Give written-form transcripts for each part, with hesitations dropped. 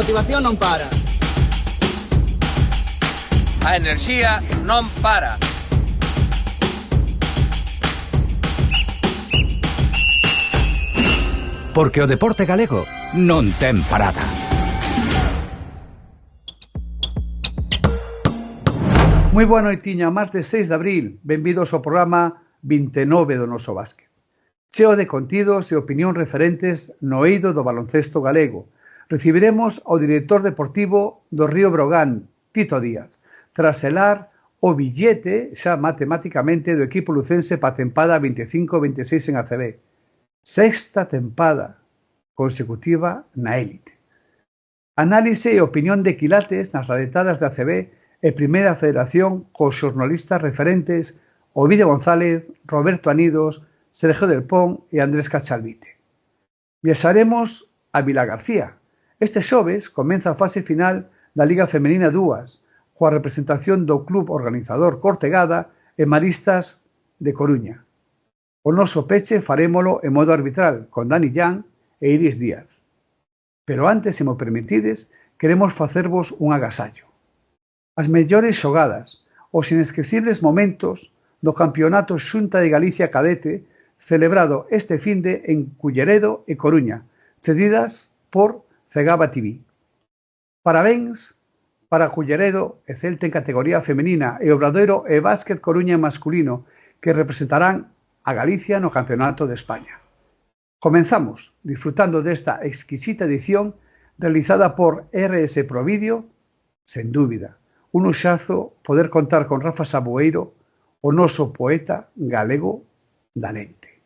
motivación non para. A enerxía non para. Porque o deporte galego non ten parada. Moi boa noitiña, martes 6 de abril. Benvidos ao programa 29 do noso básquet. Cheo de contidos e opinión referentes no eido do baloncesto galego. Recibiremos ao director deportivo do Río Breogán, Tito Díaz, tras selar o billete xa matematicamente do equipo lucense pa tempada 25-26 en ACB. Sexta tempada consecutiva na élite. Análise e opinión de quilates nas radetadas de ACB e Primeira Federación cos xornalistas referentes Ovidio González, Roberto Anidos, Sergio del Pon e Andrés Cachalvite. Viaxaremos a Vilagarcía. Este xoves comeza a fase final da Liga Femenina 2, coa representación do club organizador Cortegada e Maristas de Coruña. O noso peche farémolo en modo arbitral, con Dani Jan e Iris Díaz. Pero antes, se mo permitides, queremos facervos un agasallo. As mellores xogadas, os inesquecibles momentos do Campeonato Xunta de Galicia Cadete celebrado este finde en Culleredo e Coruña, cedidas por Cegaba TV. Parabéns para Culleredo e Celta en categoría femenina e Obradoiro e Básquet Coruña masculino que representarán a Galicia no Campeonato de España. Comenzamos disfrutando desta exquisita edición realizada por RS Providio, sen dúbida. Un uxazo poder contar con Rafa Saboeiro, o noso poeta galego da lente.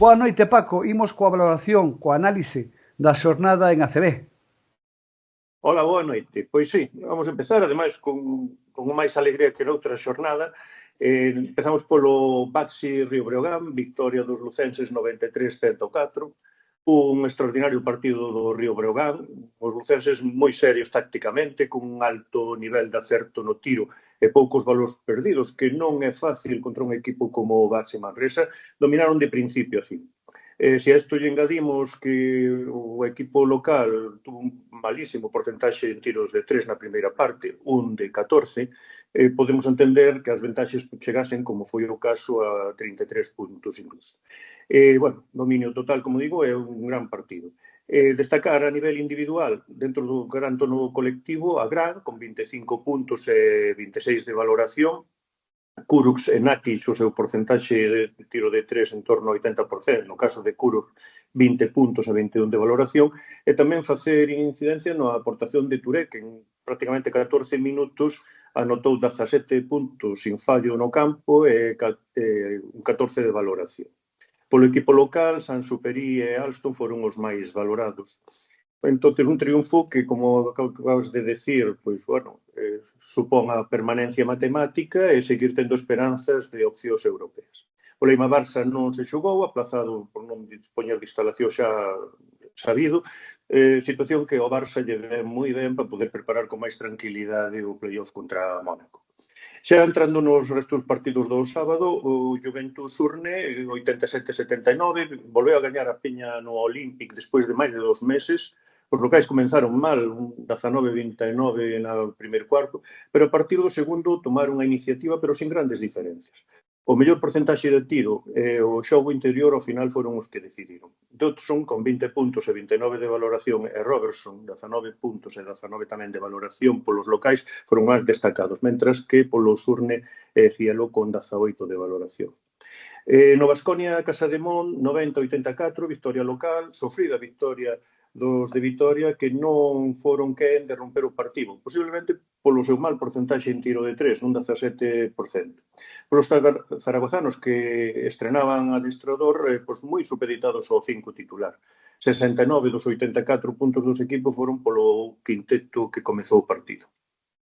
Boa noite, Paco. Imos coa valoración, coa análise da xornada en ACB. Hola, boa noite. Pois sí, vamos a empezar, ademais, con máis alegría que noutra xornada. Empezamos polo Baxi Río Breogán, victoria dos lucenses 93-104. Un extraordinario partido do Río Breogán, os lucenses moi serios tácticamente, con un alto nivel de acerto no tiro e poucos valores perdidos, que non é fácil contra un equipo como o Baxi Manresa, dominaron de principio a fin. Se a isto lle engadimos que o equipo local tuvo un malísimo porcentaxe en tiros de 3 na primeira parte, un de 14, podemos entender que as ventaxes chegasen, como foi o caso, a 33 puntos incluso. Bueno, dominio total, como digo, é un gran partido. Destacar a nivel individual, dentro do gran tono colectivo, a Gran, con 25 puntos e 26 de valoración, Kurucs e Nakic o seu porcentaxe de tiro de 3 en torno ao 80%, no caso de Kurucs 20 puntos a 21 de valoración, e tamén facer incidencia na aportación de Touré, que en prácticamente 14 minutos anotou 17 puntos sin fallo no campo e un 14 de valoración. Polo equipo local, Sansuperi e Alston foron os máis valorados. Entón, un triunfo que, como acabas de decir, pois, bueno, supón a permanencia matemática e seguir tendo esperanzas de opcións europeas. O Leima Barça non se xogou, aplazado por non dispoñer de instalación xa sabido, situación que o Barça lle ven moi ben para poder preparar con máis tranquilidade o playoff contra Mónaco. Xa entrando nos restos partidos do sábado, o Juventus Urne, 87-79, volveu a gañar a Peña no Olímpic despois de máis de 2 meses. Os locais comenzaron mal, un 19-29 na primeiro cuarto, pero a partir do segundo tomaron a iniciativa, pero sin grandes diferencias. O mellor porcentaxe de tiro e o xogo interior ao final foron os que decidiron. Dodson con 20 puntos e 29 de valoración e Robertson 19 puntos e 19 tamén de valoración polos locais foron máis destacados, mentras que polos Urne e Gielo con 18 de valoración. No Baskonia Casademont 90-84, victoria local, sofrida victoria dos de Vitoria que non foron quen de romper o partido, posiblemente polo seu mal porcentaxe en tiro de 3, un 17%. Polos zaragozanos que estrenaban adestrador, pois moi supeditados ao 5 titular. 69 dos 84 puntos dos equipos foron polo quinteto que comezou o partido.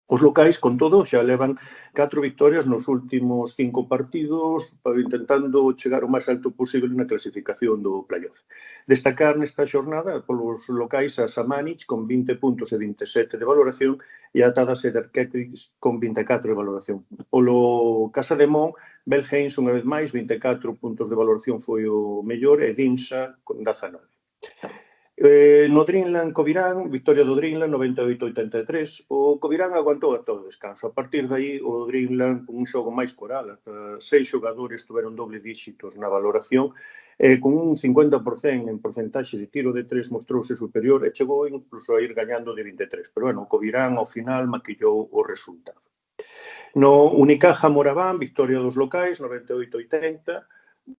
Os locais, con todo, xa levan 4 victorias nos últimos 5 partidos, intentando chegar o máis alto posible na clasificación do playoff. Destacar nesta xornada polos locais a Samanic con 20 puntos e 27 de valoración e a Tada Sederkekic con 24 de valoración. Polo Casademont, Belheims, unha vez máis, 24 puntos de valoración foi o mellor e Dinsa con 19. No Dreamland Covirán, victoria do Dreamland 98-83. O Covirán aguantou a todo o descanso. A partir de aí, o Dreamland con un xogo máis coral. 6 xogadores tuveron doble díxitos na valoración. Con un 50% en porcentaxe de tiro de 3 mostrouse superior e chegou incluso a ir gañando de 23. Pero, bueno, o Covirán ao final maquillou o resultado. No Unicaja Moraván, victoria dos locais 98-80.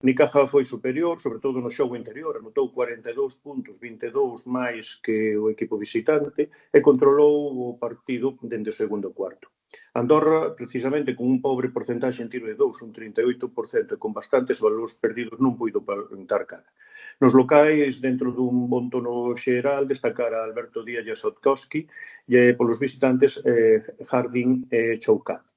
Unicaja foi superior, sobre todo no xogo interior, anotou 42 puntos, 22 máis que o equipo visitante e controlou o partido dende o segundo cuarto. Andorra, precisamente, con un pobre porcentaxe en tiro de 2, un 38%, e con bastantes valores perdidos, non puido plantar cara. Nos locais, dentro dun bon tono xeral, destacar a Alberto Díaz e a Sotkowski, e polos visitantes Harding e Choucat.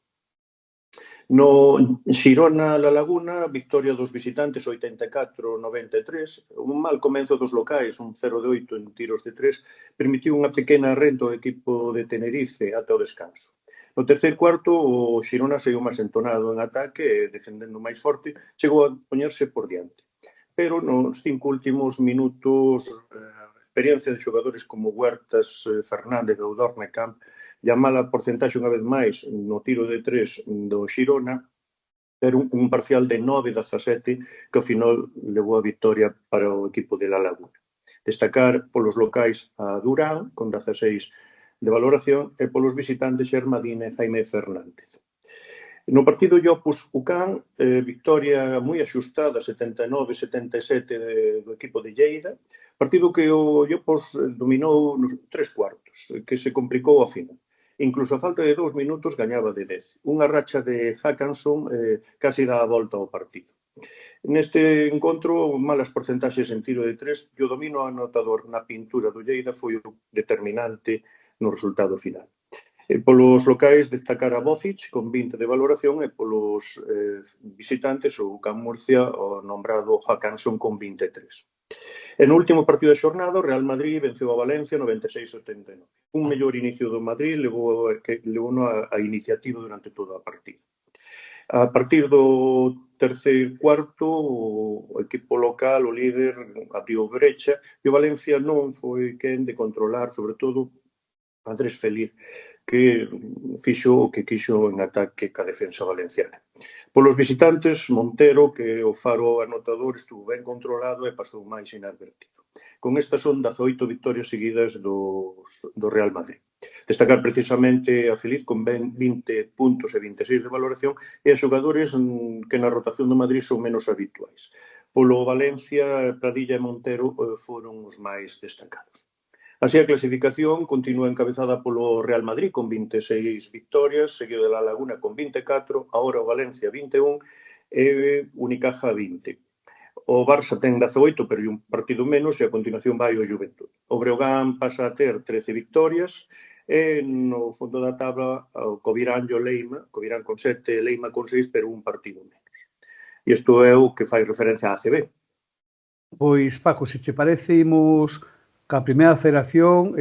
No Xirona La Laguna, victoria dos visitantes 84-93, un mal comenzo dos locais, un 0-8 en tiros de 3, permitiu unha pequena renta ao equipo de Tenerife ata o descanso. No terceiro cuarto, o Xirona seguiu máis entonado en ataque, defendendo máis forte, chegou a poñerse por diante. Pero nos 5 últimos minutos, a experiencia de xogadores como Huertas, Fernández ou Dornecamp, e a mala porcentaxe unha vez máis no tiro de 3 do Xirona, era un parcial de 9-17 que ao final levou a victoria para o equipo de La Laguna. Destacar polos locais a Durán, con 16 de valoración, e polos visitantes Xermadine e Jaime Fernández. No partido Llopus-Ucán, victoria moi axustada, 79-77 do equipo de Lleida, partido que o Llopus dominou nos 3 cuartos, que se complicou ao final. Incluso a falta de 2 minutos gañaba de 10. Unha racha de Hackanson casi dá a volta ao partido. Neste encontro, malas porcentaxes en tiro de 3 e o domino anotador na pintura do Lleida foi o determinante no resultado final. Polos locais, destacar a Bocic con 20 de valoración e polos visitantes o Can Murcia o nombrado Hackanson con 23. E no último partido da xornada, o Real Madrid venceu a Valencia 96-89. Un mellor inicio do Madrid levou a iniciativa durante toda a partida. A partir do terceiro cuarto, o equipo local, o líder, abriu brecha e o Valencia non foi quen de controlar, sobre todo, Andrés Feliz, que fixo o que quixo en ataque ca defensa valenciana. Polos visitantes, Montero, que o faro anotador estuvo ben controlado e pasou máis inadvertido. Con estas son 18 victorias seguidas do Real Madrid. Destacar precisamente a Feliz con 20 puntos e 26 de valoración e a xogadores que na rotación do Madrid son menos habituais. Polo Valencia, Pradilla e Montero foron os máis destacados. Así, a clasificación continúa encabezada polo Real Madrid con 26 victorias, seguido de La Laguna con 24, agora o Valencia 21 e Unicaja 20. O Barça ten 18, pero un partido menos, e a continuación vai o Juventud. O Breogán pasa a ter 13 victorias, e no fondo da tabla o Covirán e o Leima, Covirán con 7, Leima con 6, pero un partido menos. E isto é o que fai referencia á ACB. Pois, Paco, se che parece, imos ca primeira federación,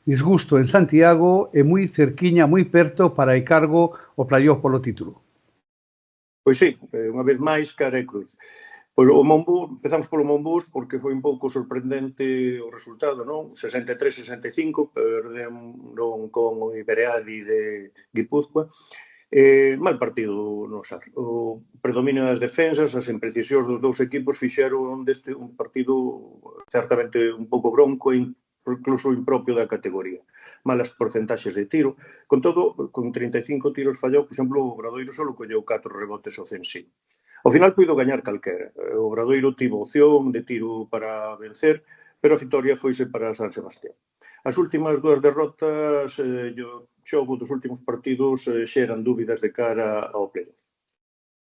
disgusto en Santiago e moi cerquiña, moi perto para ir cargo o playoff polo título. Pois sí, unha vez máis, cara e cruz. Pois o Monbús, empezamos polo Monbús porque foi un pouco sorprendente o resultado, non? 63-65, perderon con o Ibereadi de Guipúzcoa. Mal partido no Sar. O predominio das defensas, as imprecisións dos dous equipos fixeron deste un partido certamente un pouco bronco e incluso impropio da categoría. Malas porcentaxes de tiro. Con todo, con 35 tiros fallou, por exemplo, o Obradoiro só colleu 4 rebotes ofensivos. Ao final puido gañar calquera. O Obradoiro tivo opción de tiro para vencer, pero a vitoria foise para San Sebastián. As últimas dúas derrotas, o xogo dos últimos partidos xeran dúbidas de cara ao playoff.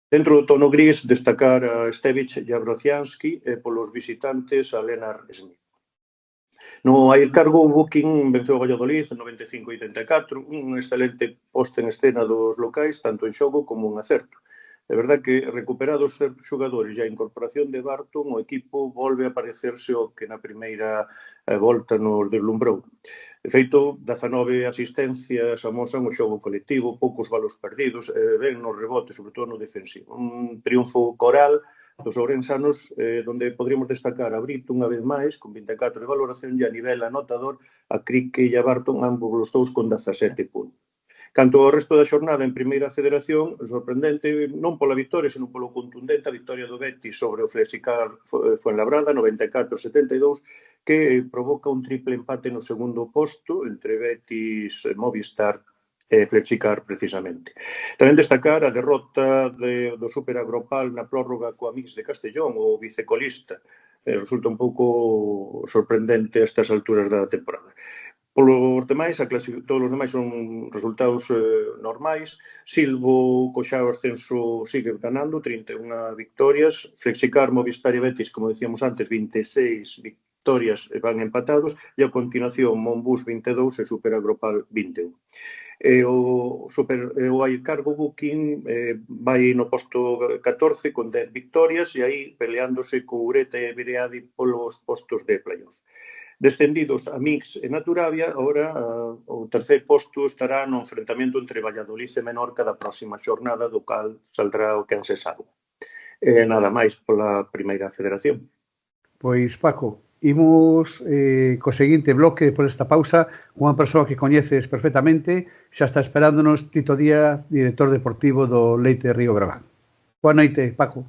Dentro do tono gris, destacar a Stevic e a Brocianski e polos visitantes a Lennart Smith. No aí cargo, o Booking venceu o Valladolid en 95-84, un excelente poste en escena dos locais, tanto en xogo como un acerto. É verdade que, recuperados os xogadores e a incorporación de Barton, o equipo volve a parecerse o que na primeira volta nos deslumbrou. De feito, 19 asistencias amosan o xogo colectivo, poucos balos perdidos, ben nos rebotes, sobre todo no defensivo. Un triunfo coral dos ourensanos, onde podríamos destacar a Brito unha vez máis, con 24 de valoración, e a nivel anotador a Crique e a Barton, ambos os dous con 17 puntos. Canto ao resto da xornada en Primeira Federación, sorprendente non pola victoria, senón polo contundente a victoria do Betis sobre o Flexicar Fuenlabrada, 94-72, que provoca un triple empate no segundo posto entre Betis, Movistar e Flexicar, precisamente. Tamén destacar a derrota do Superagropal na prórroga coa Mix de Castellón, o vicecolista. Resulta un pouco sorprendente a estas alturas da temporada. Polos demais, todos os demais son resultados normais. Silvo, co xa o ascenso, sigue ganando, 31 victorias. Flexicar, Movistar e Betis, como decíamos antes, 26 victorias van empatados. E a continuación, Monbús 22 e Superagropal 21. O Aicargo Booking vai no posto 14 con 10 victorias e aí peleándose co Ureta e Ibereadi polos postos de playoff. Descendidos a Mix e Naturavia, agora o terceiro posto estará no enfrentamento entre Valladolid e Menorca da próxima xornada, do cal saldrá o quen se salva. Nada máis pola Primeira Federación. Pois, Paco, imos co seguinte bloque por esta pausa con unha persoa que coñeces perfectamente, xa está esperándonos Tito Díaz, director deportivo do Leite Río Breogán. Boa noite, Paco.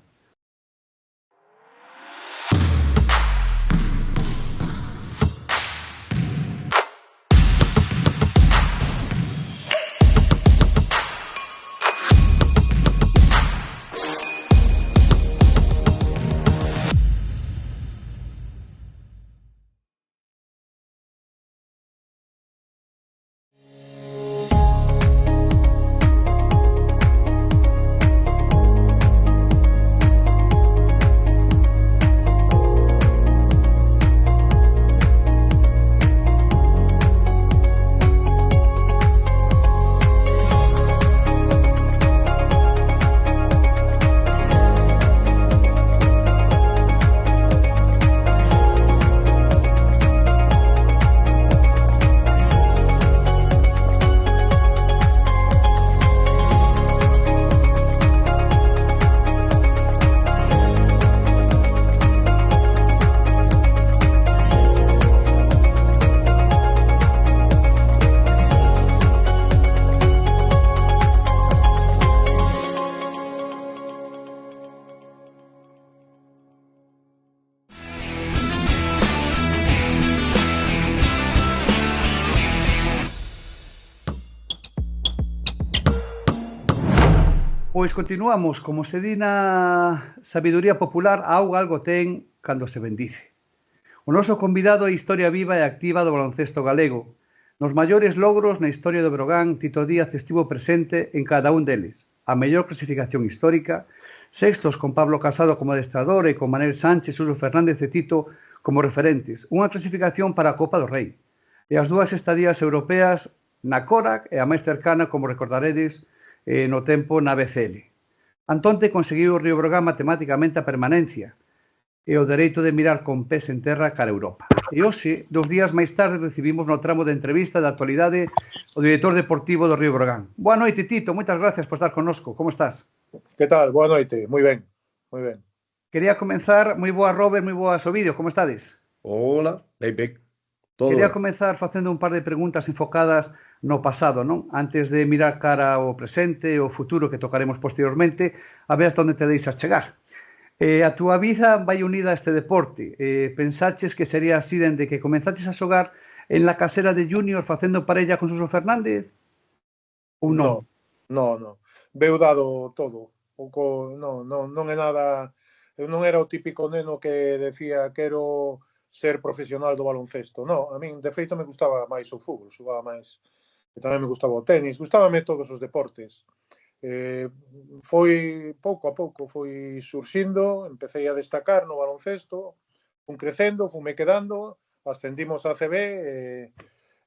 Pois continuamos, como se di na sabiduría popular, a auga algo ten cando se bendice. O noso convidado é historia viva e activa do baloncesto galego. Nos maiores logros na historia do Breogán, Tito Díaz estivo presente en cada un deles. A mellor clasificación histórica, sextos con Pablo Casado como adestrador e con Manel Sánchez, Suso Fernández e Tito como referentes. Unha clasificación para a Copa do Rei. E as dúas estadías europeas na Corac e a máis cercana, como recordaredes, no tempo na BCL. Antonte conseguiu o Río Breogán matemáticamente a permanencia e o dereito de mirar con pés en terra cara a Europa. E hoxe, 2 días máis tarde, recibimos no tramo de entrevista da actualidade o director deportivo do Río Breogán. Boa noite, Tito, moitas gracias por estar connosco. Como estás? Que tal? Boa noite, moi ben, moi ben. Quería comenzar, moi boa Robert, moi boa Ovidio, como estades? Hola, ben. Todo Quería ben. comenzar facendo un par de preguntas enfocadas no pasado, non? Antes de mirar cara ao presente e ao futuro que tocaremos posteriormente, a ver hasta onde te deixas chegar. A túa vida vai unida a este deporte. Pensaches que sería así dende que comenzaches a xogar en la casera de Junior facendo parella con Suso Fernández? Ou non? Non. Veu dado todo. Non é nada... Eu non era o típico neno que decía quero ser profesional do baloncesto. Non, a min, de feito, me gustaba máis o fútbol, xogaba máis. E tamén me gustaba o tenis, gustábame todos os deportes. Foi pouco a pouco, foi surxindo, empecé a destacar no baloncesto, fun crecendo, funme quedando, ascendimos a CB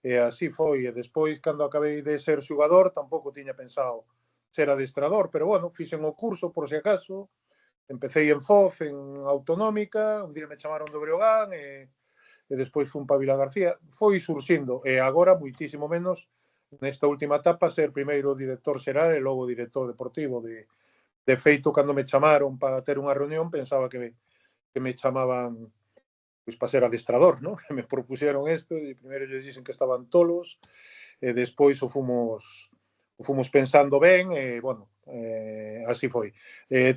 e así foi. E despois, cando acabei de ser xogador, tampouco tiña pensado ser adestrador, pero bueno, fixen o curso por si acaso. Empecé en Foz, en Autonómica, un día me chamaron do Breogán e despois fun pa Vila García. Foi surxindo e agora, moitísimo menos, nesta última etapa, ser primeiro director xeral e logo director deportivo. De feito, cando me chamaron para ter unha reunión, pensaba que me chamaban pois para ser adestrador, non? Me propuxeron isto e primeiro lles dixen que estaban tolos e despois o fomos pensando ben e, bueno, así foi.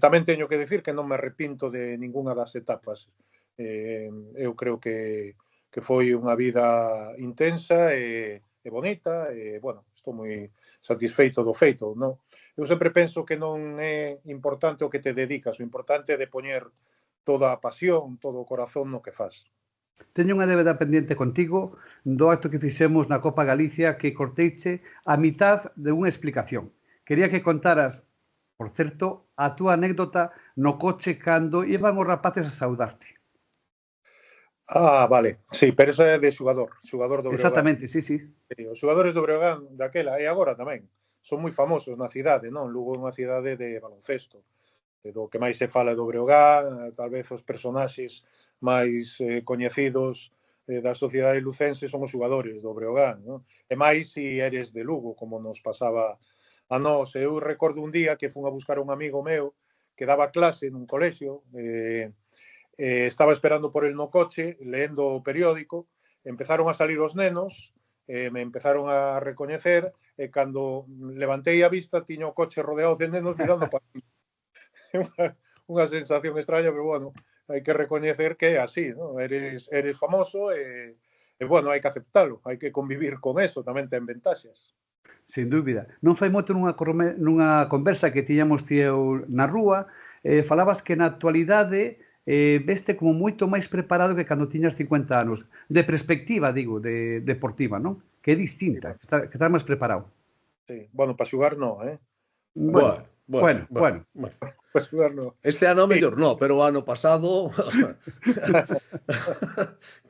Tamén teño que decir que non me arrepinto de ningunha das etapas. Eu creo que foi unha vida intensa e bonita e, bueno, estou moi satisfeito do feito, non? Eu sempre penso que non é importante o que te dedicas, o importante é de poñer toda a pasión, todo o corazón no que faz. Teño unha débeda pendiente contigo do acto que fixemos na Copa Galicia que corteiche a mitad de unha explicación. Quería que contaras, por certo, a túa anécdota no coche cando iban os rapaces a saudarte. Vale. Sí, pero eso é de xogador do Breogán. Exactamente, sí. Os xogadores do Breogán daquela e agora tamén son moi famosos na cidade, non? Lugo é unha cidade de baloncesto. Do que máis se fala do Breogán, tal vez os personaxes máis coñecidos da sociedade lucense son os xogadores do Breogán, non? E máis se eres de Lugo, como nos pasaba a nós. Eu recordo un día que fun a buscar un amigo meu que daba clase nun colexio, estaba esperando por el no coche, leendo o periódico, empezaron a salir os nenos, me empezaron a recoñecer, e cando levantei a vista tiña o coche rodeado de nenos mirando para mí. Unha sensación extraña, pero bueno, hai que recoñecer que é así, ¿no? Eres famoso e bueno, hai que aceptalo, hai que convivir con eso, tamén ten ventaxas. Sin dúbida. Non fai moito nunha conversa que tiñamos tío na rúa, falabas que na actualidade veste como moito máis preparado que cando tiñas 50 anos. De perspectiva, digo, deportiva, non? Que é distinta, que estás máis preparado. Sí, bueno, para xogar non, Bueno. Para xogar non. Este ano mellor non, pero o ano pasado...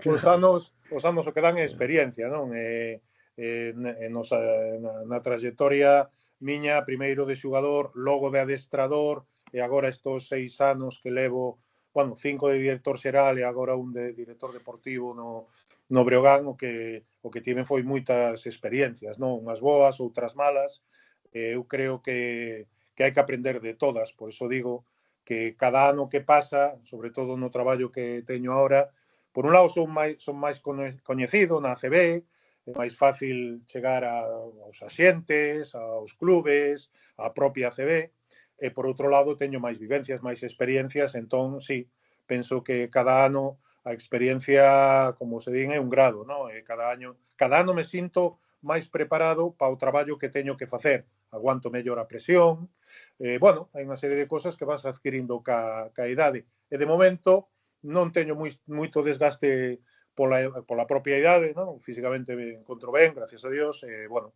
Os anos o que dan é experiencia, non? Na trayectoria miña, primeiro de xogador, logo de adestrador, e agora estos 6 anos que levo, 5 de director xeral e agora un de director deportivo no Breogán, o que tiven foi moitas experiencias, non? Unhas boas, outras malas. Eu creo que hai que aprender de todas, por iso digo que cada ano que pasa, sobre todo no traballo que teño ahora, por un lado son máis coñecido na ACB, é máis fácil chegar aos asientes, aos clubes, á propia ACB, e por outro lado teño máis vivencias, máis experiencias, entón, sí, penso que cada ano a experiencia, como se din, é un grado, non? Cada ano me sinto máis preparado para o traballo que teño que facer. aguanto mellor a presión, bueno, hai unha serie de cosas que vas adquirindo ca idade, e de momento non teño moito desgaste pola propia idade, non? Físicamente me encontro ben, gracias a Dios, bueno,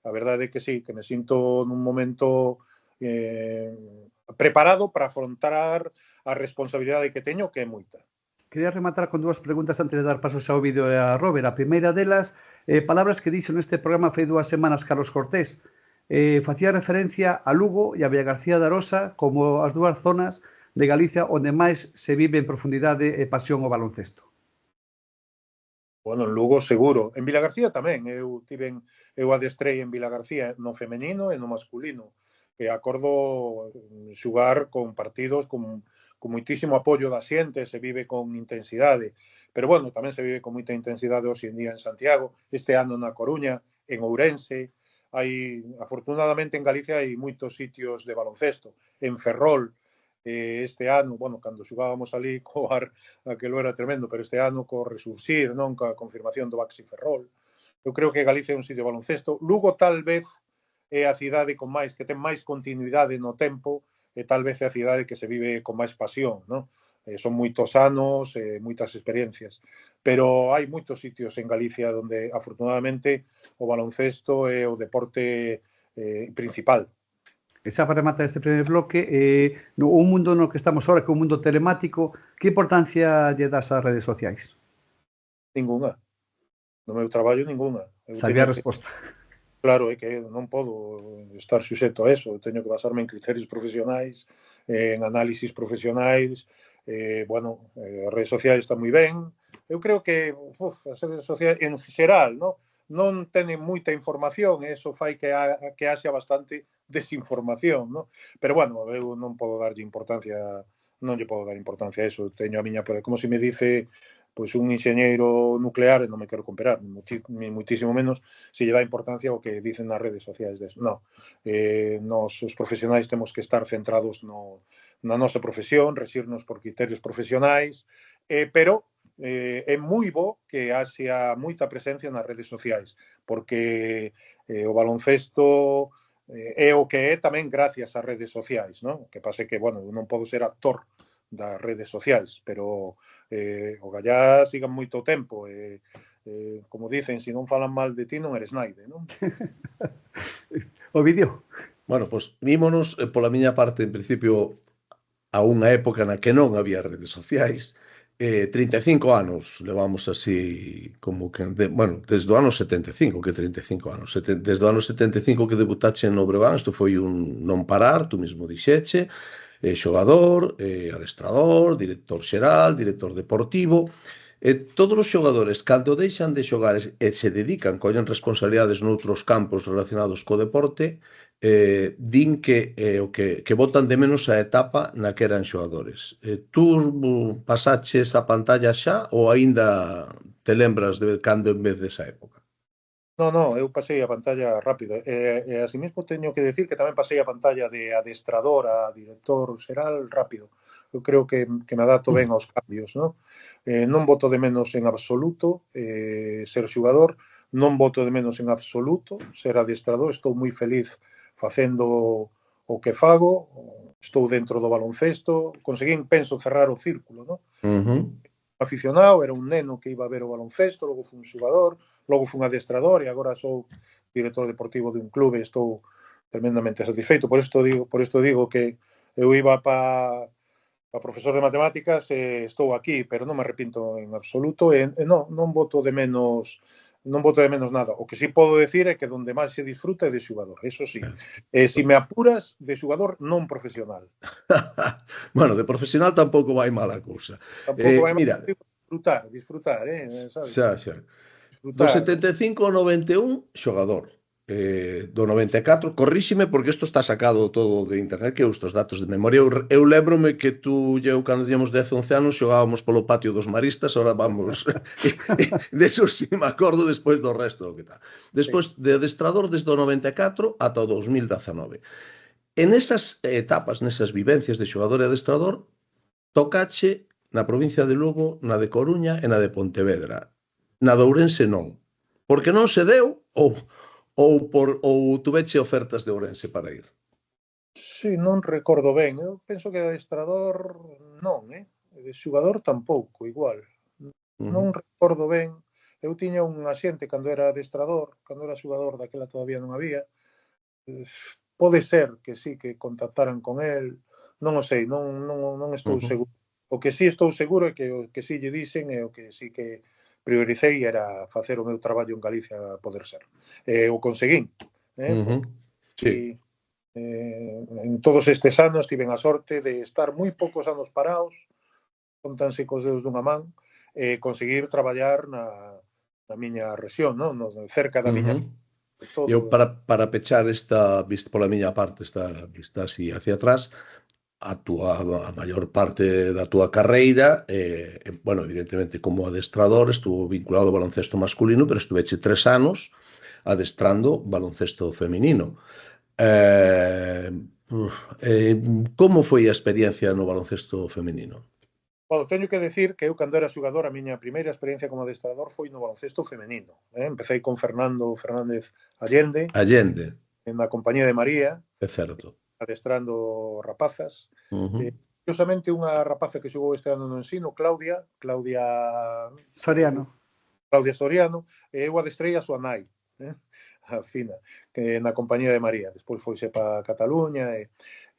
a verdade é que sí, que me sinto nun momento preparado para afrontar a responsabilidade que teño, que é moita. Quería rematar con dúas preguntas antes de dar paso ao vídeo a Robert. A primeira delas, palabras que dixo neste programa fai 2 semanas Carlos Cortés. Facía referencia a Lugo e a Villagarcía de Arosa como as dúas zonas de Galicia onde máis se vive en profundidade e pasión o baloncesto. Bueno, en Lugo seguro. En Vilagarcía tamén. Eu adestrei en Vilagarcía no femenino e no masculino. E acordo xugar con partidos con moitísimo apoio da xente, se vive con intensidade. Pero, bueno, tamén se vive con moita intensidade hoxe en día en Santiago, este ano na Coruña, en Ourense. Afortunadamente, en Galicia hai moitos sitios de baloncesto. En Ferrol, este ano, bueno, cando xugábamos ali co Ar, aquilo era tremendo, pero este ano co resurxir, non, coa confirmación do Baxi Ferrol. Eu creo que Galicia é un sitio de baloncesto. Lugo, tal vez, é a cidade que ten máis continuidade no tempo, e tal vez é a cidade que se vive con máis pasión, non? Son moitos anos, moitas experiencias, pero hai moitos sitios en Galicia onde, afortunadamente, o baloncesto é o deporte principal. E xa para rematar este primer bloque, no mundo no que estamos ahora, que é un mundo telemático, que importancia lle das ás redes sociais? Ninguna. No meu traballo, ninguna. Sabía a resposta. Claro, é que non podo estar suxeto a eso, teño que basarme en criterios profesionais, en análisis profesionais, bueno, as redes sociais están moi ben. Eu creo que as redes sociais, en xeral, non teñen moita información, e eso fai que haxa bastante desinformación, pero, bueno, eu non podo darlle importancia, non lle podo dar importancia a eso, teño a miña, como se me dice, pois un enxeñeiro nuclear, e non me quero comparar, ni muitísimo menos, se lle dá importancia ao que dicen nas redes sociais deso. Non. Nos, os profesionais, temos que estar centrados na nosa profesión, rexirnos por criterios profesionais, pero é moi bo que haxa moita presencia nas redes sociais, porque o baloncesto é o que é tamén gracias ás redes sociais, non? Que pase que, bueno, non podo ser actor das redes sociais, pero o gallá sigan moito tempo, como dicen, se non falan mal de ti non eres naide, non? O vídeo. Bueno, pois vímonos, pola miña parte, en principio, a unha época na que non había redes sociais. 35 anos levamos así, como que, bueno, desde o ano 75, que 35 anos, desde o ano 75 que debutache no Breogán, isto foi un non parar, tú mismo dixeche, xogador, adestrador, director xeral, director deportivo, todos os xogadores, cando deixan de xogar e se dedican, collen responsabilidades noutros campos relacionados co deporte, din que o que botan de menos a etapa na que eran xogadores. Tú pasaches a pantalla xa ou aínda te lembras de cando en vez desa época? Non, eu pasei a pantalla rápido. E así mesmo teño que decir que tamén pasei a pantalla de adestrador a director xeral rápido. Eu creo que me adapto ben aos cambios, non? Non boto de menos en absoluto ser xogador, non boto de menos en absoluto ser adestrador. Estou moi feliz facendo o que fago, estou dentro do baloncesto, conseguín, penso, cerrar o círculo, non? Aficionado, era un neno que iba a ver o baloncesto, logo fui un xogador, logo fui un adestrador e agora sou director deportivo de un clube e estou tremendamente satisfeito. Por isto digo que eu iba para profesor de matemáticas e estou aquí, pero non me arrepinto en absoluto e non boto de menos nada. O que sí podo decir é que donde máis se disfruta é de xogador, eso sí. Se me apuras, de xogador non profesional. Bueno, de profesional tampouco vai mal a cousa. Tampouco vai mal. Disfrutar, sabes? Xa. Do 75 ao 91, xogador. Do 94, corríxime porque isto está sacado todo de internet, que estos datos de memoria. Eu lembrome que tú e eu, cando tiñamos 10 11 anos, xogábamos polo patio dos Maristas, ahora vamos deso si me acordo despois do resto que tal. Despois de adestrador desde o 94 ata o 2019. En esas etapas, nesas vivencias de xogador e adestrador, tocache na provincia de Lugo, na de Coruña e na de Pontevedra. Na de Ourense non. Porque non se deu ou ou tuveche ofertas de Ourense para ir? Sí, non recordo ben. Eu penso que adestrador non, de xogador tampouco, igual. Non recordo ben. Eu tiña un axente cando era adestrador, cando era xogador, daquela todavía non había. Pode ser que sí, que contactaran con el. Non o sei, non estou seguro. O que sí estou seguro é que o que sí lle dixen e o que sí que prioricei era facer o meu traballo en Galicia a poder ser. O conseguín. Sí. En todos estes anos tiven a sorte de estar moi poucos anos parados, contanse cos dedos dunha man, e conseguir traballar na miña rexión, non? Cerca da miña todo. Eu para pechar esta vista pola miña parte, esta vista así hacia atrás, a maior parte da túa carreira, bueno, evidentemente como adestrador estuvo vinculado ao baloncesto masculino, pero estuveche 3 anos adestrando baloncesto feminino. Como foi a experiencia no baloncesto feminino? Bueno, teño que decir que eu, cando era xogador, a miña primeira experiencia como adestrador foi no baloncesto femenino. Empecé con Fernando Fernández Allende, na compañía de María, é certo, adestrando rapazas. Curiosamente, unha rapaza que xogou este ano no Ensino, Claudia Soriano, eu adestrei a súa nai, a Fina, que na compañía de María. Despois foise para Cataluña.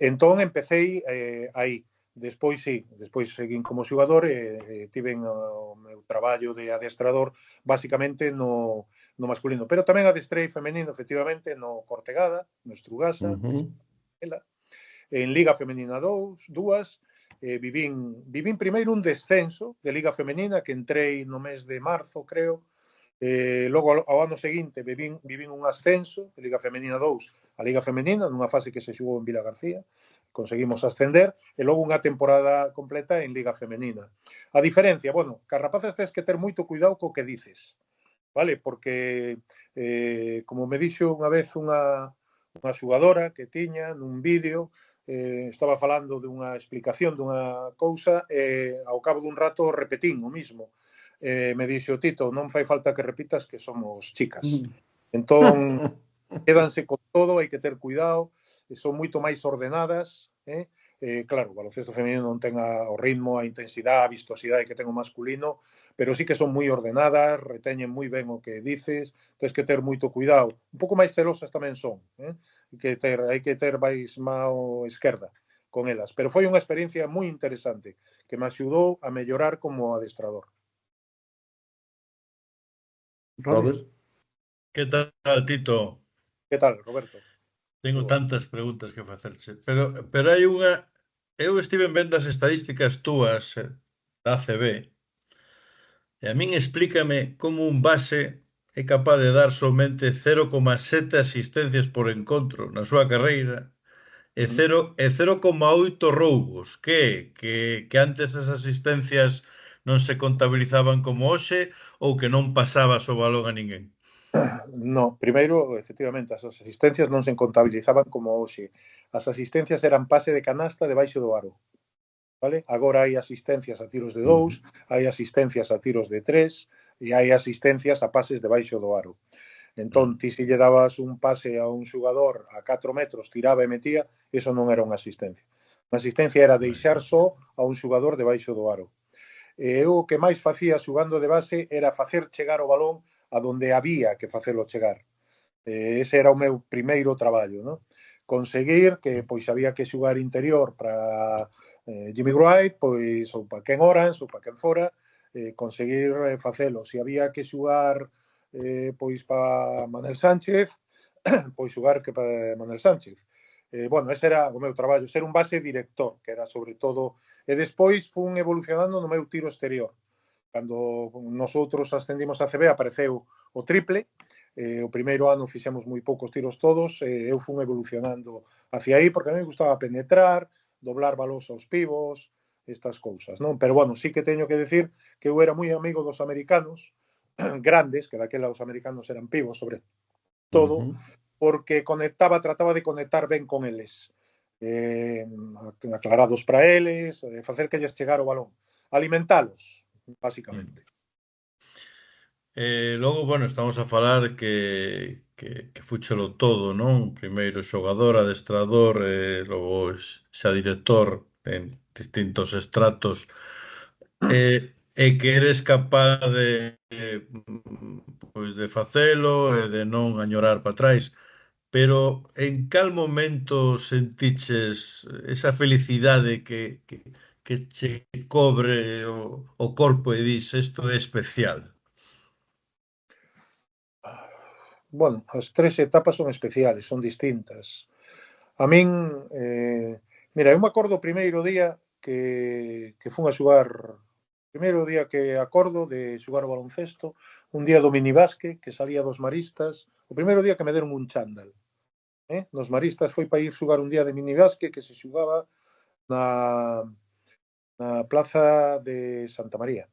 Entón, empecé aí. Despois, sí, despois seguín como xogador e tiven o meu traballo de adestrador basicamente no masculino. Pero tamén adestrei femenino, efectivamente, no Cortegada, no Estrugasa, en Liga Femenina 2, vivín primeiro un descenso de Liga Femenina que entrei no mes de marzo, creo. Logo, ao ano seguinte, vivín un ascenso de Liga Femenina 2 a Liga Femenina, nunha fase que se xugou en Vila García. Conseguimos ascender, e logo unha temporada completa en Liga Femenina. A diferencia, bueno, que as rapazas tens que ter moito cuidado co que dices, vale? Porque, como me dixo unha vez unha xogadora que tiña nun vídeo, estaba falando dunha explicación dunha cousa, e ao cabo dun rato repetín o mismo. Me dixo, Tito, non fai falta que repitas que somos chicas. Entón, quédanse con todo, hai que ter cuidado, son moito máis ordenadas. Claro, o baloncesto femenino non ten o ritmo, a intensidade, a vistosidade que ten o masculino, pero sí que son moi ordenadas, reteñen moi ben o que dices, tens que ter moito cuidado. Un pouco máis celosas tamén son, hai que ter máis mao esquerda con elas. Pero foi unha experiencia moi interesante que me axudou a mellorar como adestrador. Robert? Que tal, Tito? Que tal, Roberto? Tengo tantas preguntas que facerche, pero hai unha... Eu estive vendo as estadísticas túas da ACB e a min explícame como un base é capaz de dar somente 0,7 asistencias por encontro na súa carreira e 0,8 roubos. Que antes as asistencias non se contabilizaban como hoxe ou que non pasabas o balón a ninguén? No, primeiro, efectivamente, as asistencias non se contabilizaban como hoxe. As asistencias eran pase de canasta debaixo do aro. Vale? Agora hai asistencias a tiros de 2, hai asistencias a tiros de 3 e hai asistencias a pases debaixo do aro. Entón, ti se lle dabas un pase a un xugador a 4 metros, tiraba e metía, eso non era unha asistencia. Unha asistencia era deixar só a un xugador debaixo do aro. Eu o que máis facía xugando de base era facer chegar o balón a donde había que facelo chegar. Ese era o meu primeiro traballo, non? Conseguir que, pois, había que xugar interior para Jimmy Wright, pois, ou para Ken Orange, ou para Ken fora, conseguir facelo. Se había que xugar, pois, para Manel Sánchez, pois xugar que para Manel Sánchez. Bueno, ese era o meu traballo, ser un base director, que era sobre todo... E despois fun evolucionando no meu tiro exterior. Cando nosotros ascendimos a CB apareceu o triple, o primeiro ano fixemos moi poucos tiros todos, eu fun evolucionando hacia aí, porque a mí me gustaba penetrar, doblar balóns aos pivos, estas cousas, non? Pero, bueno, sí que teño que decir que eu era moi amigo dos americanos, grandes, que daquela os americanos eran pivos, sobre todo, porque trataba de conectar ben con eles, aclarados para eles, facer que lles chegar o balón, alimentalos, basicamente. Logo, bueno, estamos a falar que que fúchelo todo, non? Primeiro xogador, adestrador, logo xa director en distintos estratos, e que eres capaz pois de facelo e de non añorar para atrás. Pero en cal momento sentiches esa felicidade que che cobre o corpo e dis isto é especial? Bueno, as tres etapas son especiales, son distintas. A min, mira, eu me acordo o primeiro día que fun a xogar, primeiro día que acordo de xogar o baloncesto, un día do minibásque, que salía dos Maristas, o primeiro día que me deron un chándal. Nos Maristas foi para ir xogar un día de minibásque que se xogaba na plaza de Santa María.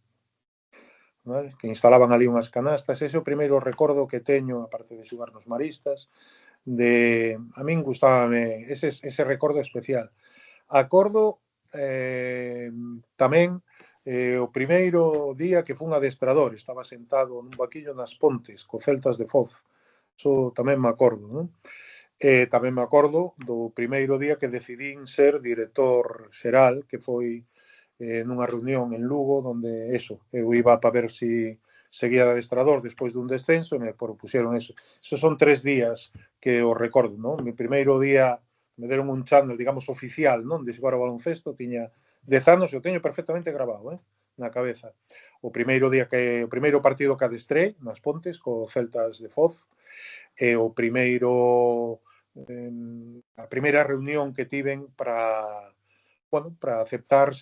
Vale? Que instalaban ali unhas canastas, ese é o primeiro recordo que teño, aparte de xogar nos Maristas, a min gustábame ese recordo especial. Acordo tamén o primeiro día que fun adestrador, estaba sentado nun banquillo nas Pontes, co Celtas de Foz, eso tamén me acordo, non? Tamén me acordo do primeiro día que decidín ser director xeral, que foi nunha reunión en Lugo, onde eu iba para ver si seguía de adestrador despois dun descenso e me propuxeron eso. Esos son 3 días que o recordo, non? O primeiro día me deron un chándal, digamos, oficial, non? De xogar ao baloncesto, tiña 10 anos e o teño perfectamente grabado, na cabeza. O primeiro partido que adestrei nas Pontes co Celtas de Foz, e a primeira reunión que tiven para aceptar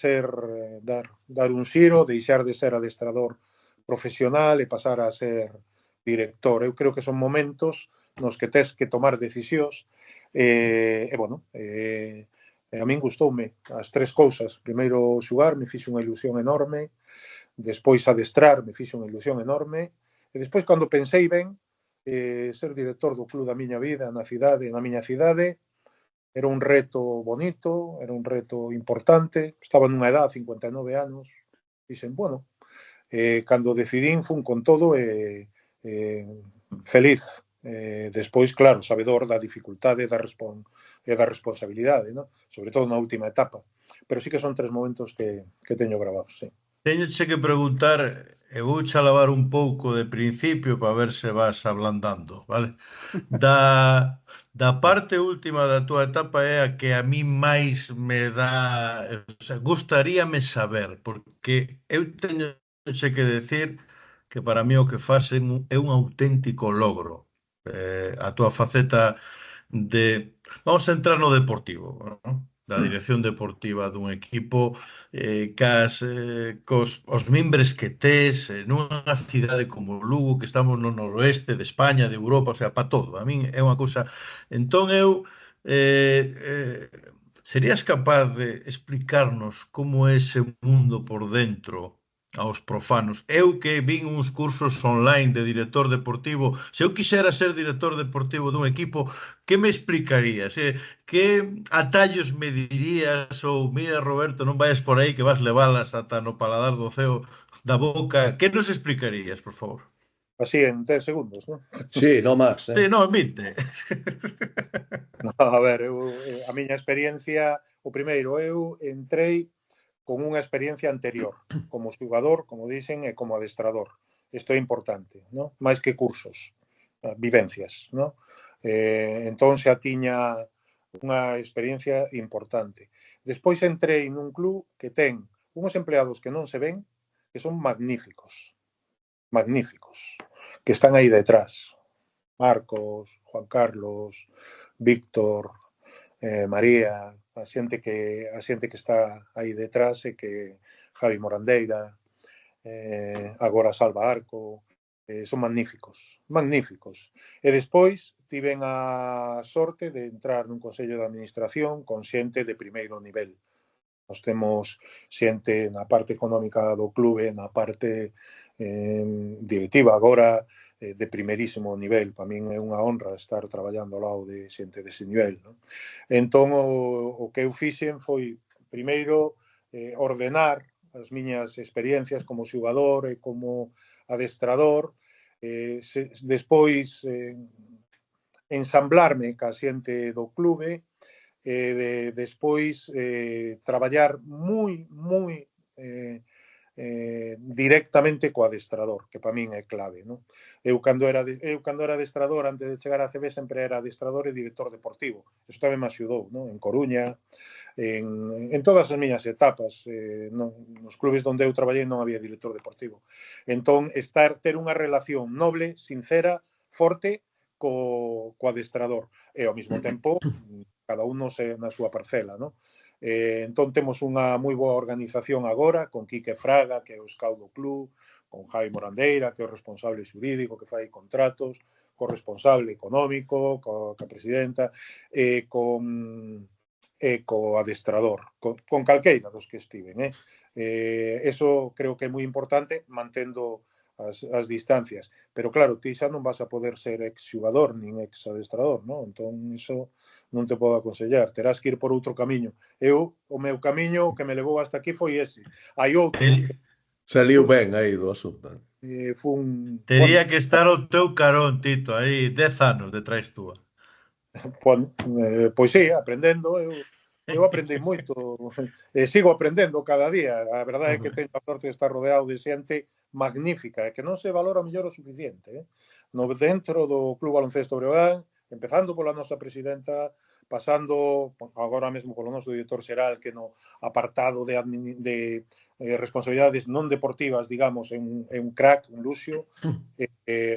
dar un xiro, deixar de ser adestrador profesional e pasar a ser director. Eu creo que son momentos nos que tes que tomar decisións a min gustoume as tres cousas. Primeiro xogar, me fixe unha ilusión enorme, despois adestrar, me fixe unha ilusión enorme, e despois, cando pensei ben, ser director do club da miña vida na miña cidade, era un reto bonito, era un reto importante, estaba nunha edad, 59 anos, dixen, bueno, cando decidín fun con todo feliz. Despois, claro, sabedor da dificultade e da responsabilidade, ¿no? Sobre todo na última etapa. Pero sí que son 3 momentos que teño gravados, sí. Teñoche que preguntar, e vouche alabar un pouco de principio para ver se vas ablandando, vale? Da parte última da túa etapa é a que a mí máis me dá, gustaríame saber, porque eu teñoche que decir que para mí o que facen é un auténtico logro. A túa faceta vamos a entrar no deportivo, non? Da dirección deportiva dun equipo, os mimbres que tes nunha cidade como Lugo, que estamos no noroeste de España, de Europa, o sea, para todo. A min é unha cousa. Entón eu serías capaz de explicarnos como é ese mundo por dentro aos profanos? Eu que vin uns cursos online de director deportivo, se eu quixera ser director deportivo dun equipo, que me explicarías? Que atallos me dirías? Ou, mira, Roberto, non vayas por aí que vas levalas ata no paladar do ceo da boca. Que nos explicarías, por favor? Así, en 10 segundos, non? Sí, no máis. Sí, no, en 20. No, a ver, a miña experiencia, o primeiro, eu entrei con unha experiencia anterior, como xogador, como dicen, e como adestrador. Isto é importante, non? Máis que cursos, vivencias, non? Entón xa tiña unha experiencia importante. Despois entrei nun club que ten unhos empleados que non se ven, que son magníficos, que están aí detrás. Marcos, Juan Carlos, Víctor, María, a xente que está aí detrás, e que Javi Morandeira, agora Salva Arco, son magníficos. E despois tiven a sorte de entrar nun consello de administración con xente de primeiro nivel. Nos temos xente na parte económica do clube, na parte directiva, agora de primeirísimo nivel. Para min é unha honra estar traballando ao lado de xente dese nivel, non? Entón, o que eu fixen foi, primeiro, ordenar as miñas experiencias como xogador e como adestrador, despois ensamblarme ca xente do clube, despois traballar moi directamente co adestrador, que para min é clave, non? Eu cando era adestrador, antes de chegar a CB, sempre era adestrador e director deportivo. Eso tamén me axudou, non? En Coruña, en todas as miñas etapas, nos clubes onde eu traballei non había director deportivo. Entón, ter unha relación noble, sincera, forte co adestrador, e ao mesmo tempo cada uno na súa parcela, non? Entón temos unha moi boa organización agora, con Quique Fraga, que é o scout do club, con Javi Morandeira, que é o responsable xurídico, que fai contratos, co responsable económico, co presidenta, co adestrador, con calqueira dos que estiven. Eso creo que é moi importante, mantendo as distancias. Pero claro, ti xa non vas a poder ser ex-xugador nin ex-adestrador, non? Entón, iso non te podo aconsellar. Terás que ir por outro camiño. O meu camiño que me levou hasta aquí foi ese. Hai outro. Saliu ben aí do asunto. Tería que estar o teu carón, Tito, aí 10 anos detrás túa. Pois sí, aprendendo. Eu aprendei moito. Sigo aprendendo cada día. A verdade é que teño a sorte de estar rodeado de xente magnífica, e que non se valora mellor o suficiente. Dentro do Club Baloncesto Breogán, empezando pola nosa presidenta, pasando agora mesmo polo noso director xeral, que no apartado de responsabilidades non deportivas, digamos, é un crack, un luxo.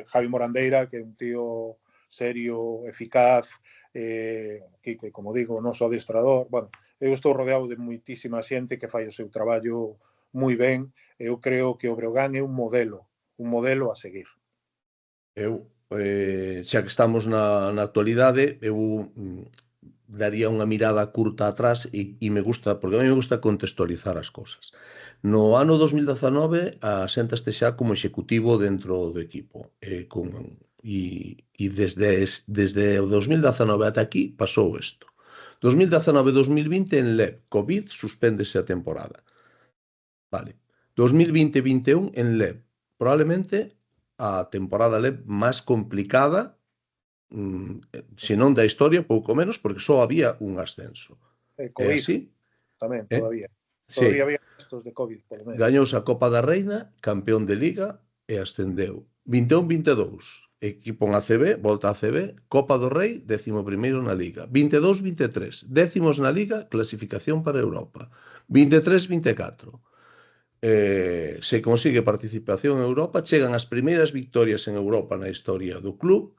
Javi Morandeira, que é un tío serio, eficaz, que, como digo, o noso adestrador. Bueno, eu estou rodeado de moitísima xente que fai o seu traballo moi ben. Eu creo que o Breogán é un modelo a seguir. Xa que estamos na actualidade, eu daría unha mirada curta atrás e me gusta, porque a mí me gusta contextualizar as cousas. No ano 2019 aséntaste xa como executivo dentro do equipo, e desde o 2019 ata aquí pasou isto. 2019-2020 en LEB, COVID, suspéndese a temporada. Vale. 2020-21 en LEB, probablemente a temporada LEB máis complicada, se non da historia, pouco menos, porque só había un ascenso. COVID, así? Tamén, todavía. Sí. Todavía había estos de COVID, polo menos. Gañouse a Copa da Reina, campeón de Liga e ascendeu. 21-22, equipo en ACB, volta a ACB, Copa do Rei, 11º na Liga. 22-23, décimos na Liga, clasificación para Europa. 23-24, se consigue participación en Europa, chegan as primeiras victorias en Europa na historia do club,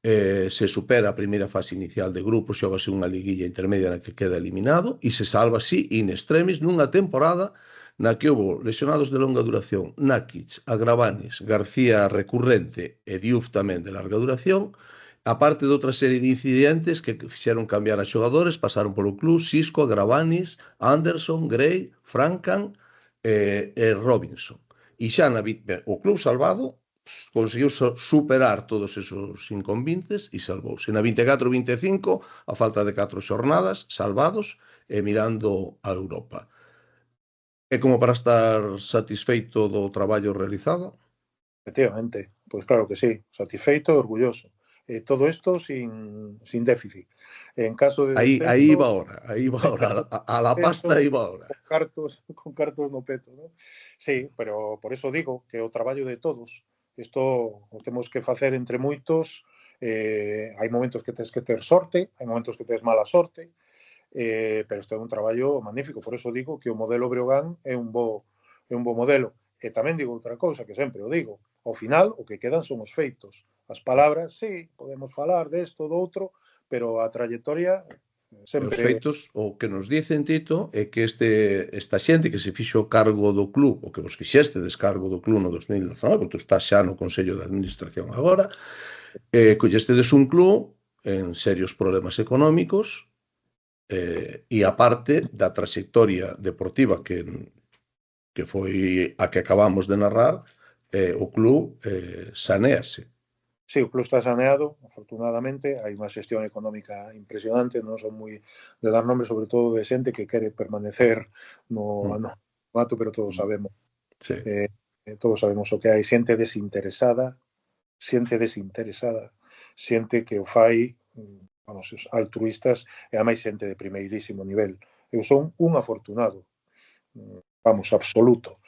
se supera a primeira fase inicial de grupos, xogase unha liguilla intermedia na que queda eliminado e se salva así in extremis nunha temporada na que houve lesionados de longa duración, Nakic, Agravanis, García recurrente e Diouf tamén de larga duración, aparte de outra serie de incidentes que fixeron cambiar a xogadores, pasaron polo club Xisco, Agravanis, Anderson, Gray, Francan e Robinson. E xa o club salvado conseguiu superar todos esos inconvenientes e salvouse. Na 24-25, a falta de 4 xornadas, salvados e mirando a Europa. É como para estar satisfeito do traballo realizado? Efectivamente, pois claro que sí, satisfeito e orgulloso. Todo isto sin déficit. En caso de aí va ahora, a la pasta aí va ahora. Con cartos no peto, ¿no? Sí, pero por eso digo que o traballo de todos, isto o temos que facer entre moitos. Hai momentos que tens que ter sorte, hai momentos que tens mala sorte, pero isto é un traballo magnífico. Por eso digo que o modelo Breogán é un bo modelo. E tamén digo outra cousa, que sempre o digo: ao final o que quedan son os feitos. As palabras, sí, podemos falar desto, do outro, pero a trayectoria sempre... Os feitos, o que nos dicen, Tito, é que esta xente que se fixo cargo do club, o que vos fixeste descargo do club no 2019, porque tu estás xa no Consello de Administración agora, collestedes un club en serios problemas económicos, e aparte da trayectoria deportiva que foi a que acabamos de narrar, o club sanease. Sí, o club está saneado, afortunadamente. Hai unha xestión económica impresionante, non son moi de dar nombre, sobre todo de xente que quere permanecer no mato, pero todos sabemos. Sí. Todos sabemos o que hai, xente desinteresada, xente que o fai, vamos, os altruistas, e a máis xente de primeirísimo nivel. Eu son un afortunado, vamos, absoluto,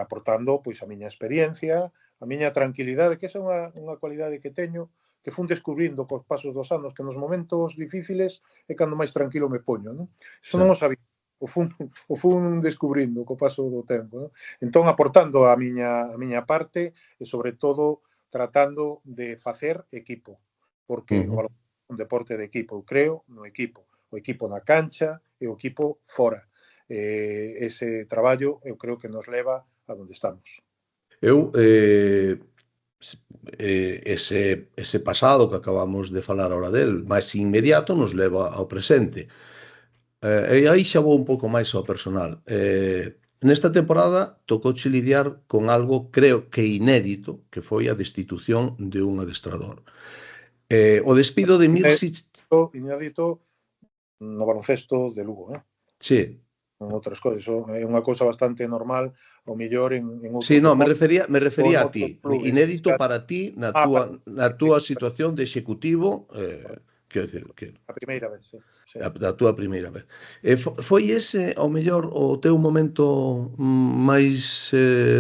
aportando pois a miña experiencia, a miña tranquilidade, que esa é unha cualidade que teño, que fun descubrindo cos pasos dos anos, que nos momentos difíciles é cando máis tranquilo me poño, non? Iso non o sabía, o fun descubrindo co paso do tempo, non? Entón, aportando a miña parte e, sobre todo, tratando de facer equipo, porque o baloncesto é un deporte de equipo. Eu creo no equipo, o equipo na cancha e o equipo fora. Ese traballo eu creo que nos leva a donde estamos. Eu, ese pasado que acabamos de falar ahora del, máis inmediato, nos leva ao presente. E aí xa vou un pouco máis ao personal. Nesta temporada tocouche lidiar con algo, creo que inédito, que foi a destitución de un adestrador. O despido de Mirsic... Inédito no baloncesto de Lugo, Sí. En outras cousas, é unha cousa bastante normal, ao mellor en outros... Sí, no, me refería a ti. Inédito para ti na túa situación de executivo, quero dicir, que a primeira vez, sí. A túa primeira vez. Foi ese, ao mellor, o teu momento máis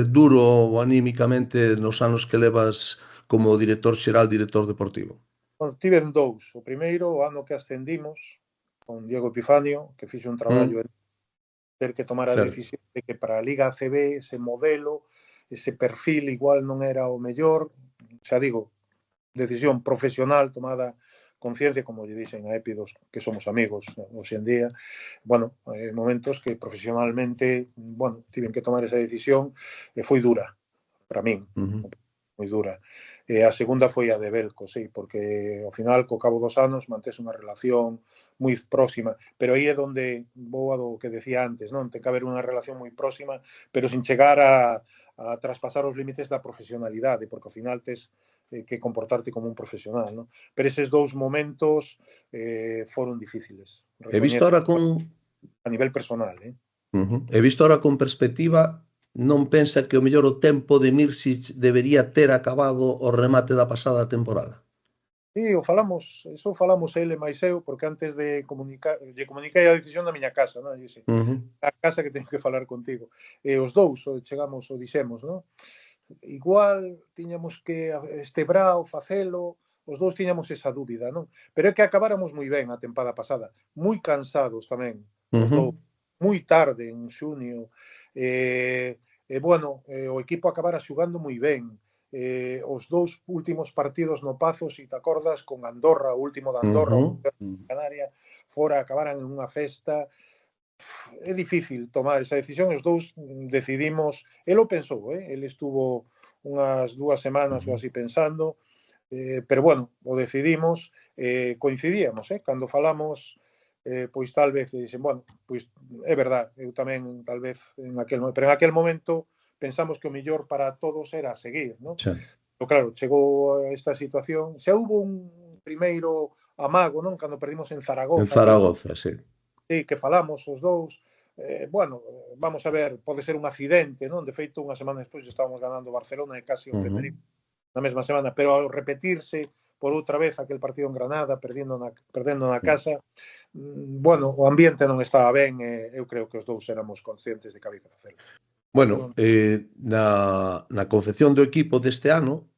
duro anímicamente nos anos que levas como director xeral, director deportivo? Tive dous. O primeiro, o ano que ascendimos, con Diego Epifanio, que fixe un traballo ter que tomar a decisión de que para a Liga ACB ese modelo, ese perfil igual non era o mellor, xa digo, decisión profesional tomada conciencia, como lle dixen a Épidos, que somos amigos hoxe en día, bueno, momentos que profesionalmente, bueno, tiven que tomar esa decisión e foi dura para min, moi dura. A segunda foi a de Belco, sí, porque ao final, co cabo dos anos, mantés unha relación moi próxima, pero aí é onde vou a do que decía antes, non? Ten que haber unha relación moi próxima, pero sin chegar a traspasar os límites da profesionalidade, porque ao final tes que comportarte como un profesional, non? Pero eses dous momentos foron difíciles. He visto ahora con... A nivel personal, He visto ahora con perspectiva, non pensa que o mellor o tempo de Mirsic debería ter acabado o remate da pasada temporada? Sí, eso falamos ele máis eu, porque antes de lle comuniquei a decisión da miña casa, non? A casa que teño que falar contigo. E os dous chegamos, o dixemos, non? Igual tiñamos que estebrao, facelo, os dous tiñamos esa dúbida, non? Pero é que acabáramos moi ben a tempada pasada, moi cansados tamén, os dous, moi tarde en xunio, bueno, o equipo acabara xugando moi ben. Os dous últimos partidos no Pazo, se te acordas, con Andorra, o último de Andorra, Canaria, fora acabaran en unha festa. É difícil tomar esa decisión, os dous decidimos, el o pensou, el estuvo unhas 2 semanas ou así pensando, pero bueno, o decidimos, coincidíamos, cando falamos, pois tal vez, dixen, bueno, pois é verdad, eu tamén tal vez pero en aquel momento pensamos que o mellor para todos era seguir, non? Sí. Pero claro, chegou esta situación, xa hubo un primeiro amago, non? Cando perdimos en Zaragoza. En Zaragoza, sí. Sí, que falamos os dous, bueno, vamos a ver, pode ser un accidente, non? De feito, unha semana despois estábamos ganando Barcelona e casi o Tenerife na mesma semana, pero ao repetirse por outra vez aquel partido en Granada, perdendo na casa, bueno, o ambiente non estaba ben, eu creo que os dous éramos conscientes de que había que facelo. Bueno, na concepción do equipo deste ano,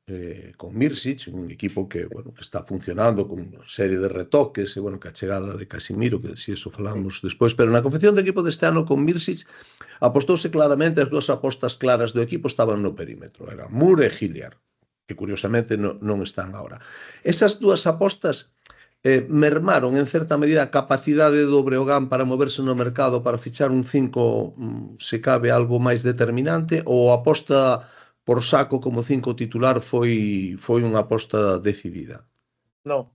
con Mirsic, un equipo que, bueno, que está funcionando con unha serie de retoques, e, bueno, que a chegada de Casimiro, que si eso falamos despois, pero na concepción do equipo deste ano con Mirsic apostouse claramente, as dúas apostas claras do equipo estaban no perímetro, era Moore e Hilliard, que curiosamente non están agora. Esas dúas apostas mermaron en certa medida a capacidade do Breogán para moverse no mercado, para fichar un 5, se cabe, algo máis determinante, ou a aposta por Saco como 5 titular foi unha aposta decidida? Non,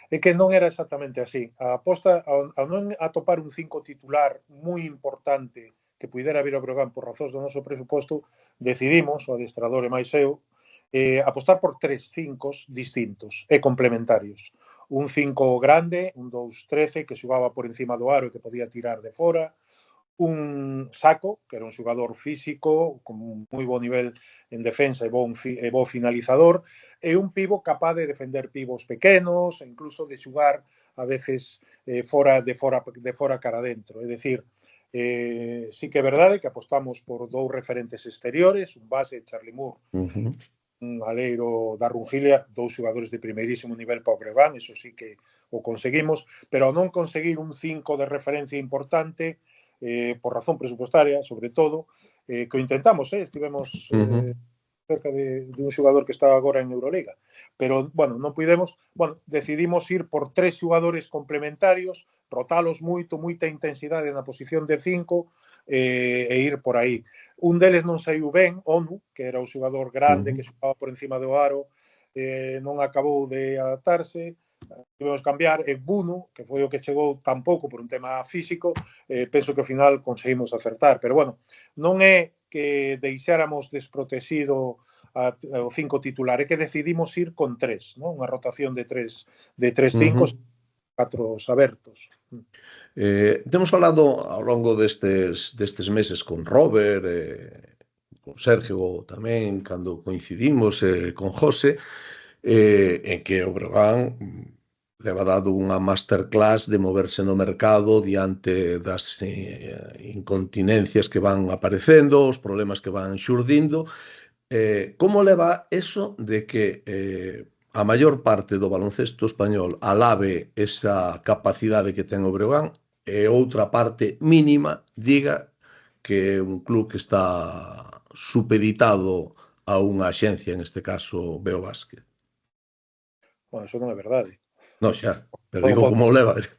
é que non era exactamente así. A aposta, ao non atopar un 5 titular moi importante que pudera vir ao Breogán por razóns do noso presuposto, decidimos, o adestrador e máis eu, apostar por 3 5 distintos e complementarios. Un 5 grande, un 2-13 que xugaba por encima do aro e que podía tirar de fora, un Saco, que era un xogador físico, con un moi bo nivel en defensa e bo finalizador, e un pivo capaz de defender pivos pequenos, e incluso de xogar a veces de fora cara adentro. É dicir, sí que é verdade que apostamos por dous referentes exteriores, un base, Charlie Moore, un aleiro Darren Hilliard, dous xogadores de primeirísimo nivel para o Breogán, eso sí que o conseguimos, pero ao non conseguir un 5 de referencia importante, por razón presupuestaria, sobre todo, que o intentamos, estivemos cerca de un xogador que está agora en Euroliga, pero, bueno, non pudemos, bueno, decidimos ir por 3 xogadores complementarios, rotalos moita intensidade na posición de 5 e ir por aí. Un deles non saiu ben, Onu, que era o xogador grande que xogaba por encima do aro, non acabou de adaptarse, tivemos cambiar, e Buno, que foi o que chegou tampouco por un tema físico, penso que ao final conseguimos acertar, pero bueno, non é que deixáramos desprotegido o 5 titular, é que decidimos ir con 3, non? Unha rotación de 3-5, 4 abertos. Temos falado ao longo destes meses con Robert, con Sergio tamén, cando coincidimos, con José, en que o Breogán leva dado unha masterclass de moverse no mercado diante das incontinencias que van aparecendo, os problemas que van xurdindo. Como leva eso de que a maior parte do baloncesto español alabe esa capacidade que ten o Breogán e outra parte mínima diga que é un club que está supeditado a unha axencia, en este caso Beobásquet? Bueno, eso non é verdade. Non, xa, pero digo como levas.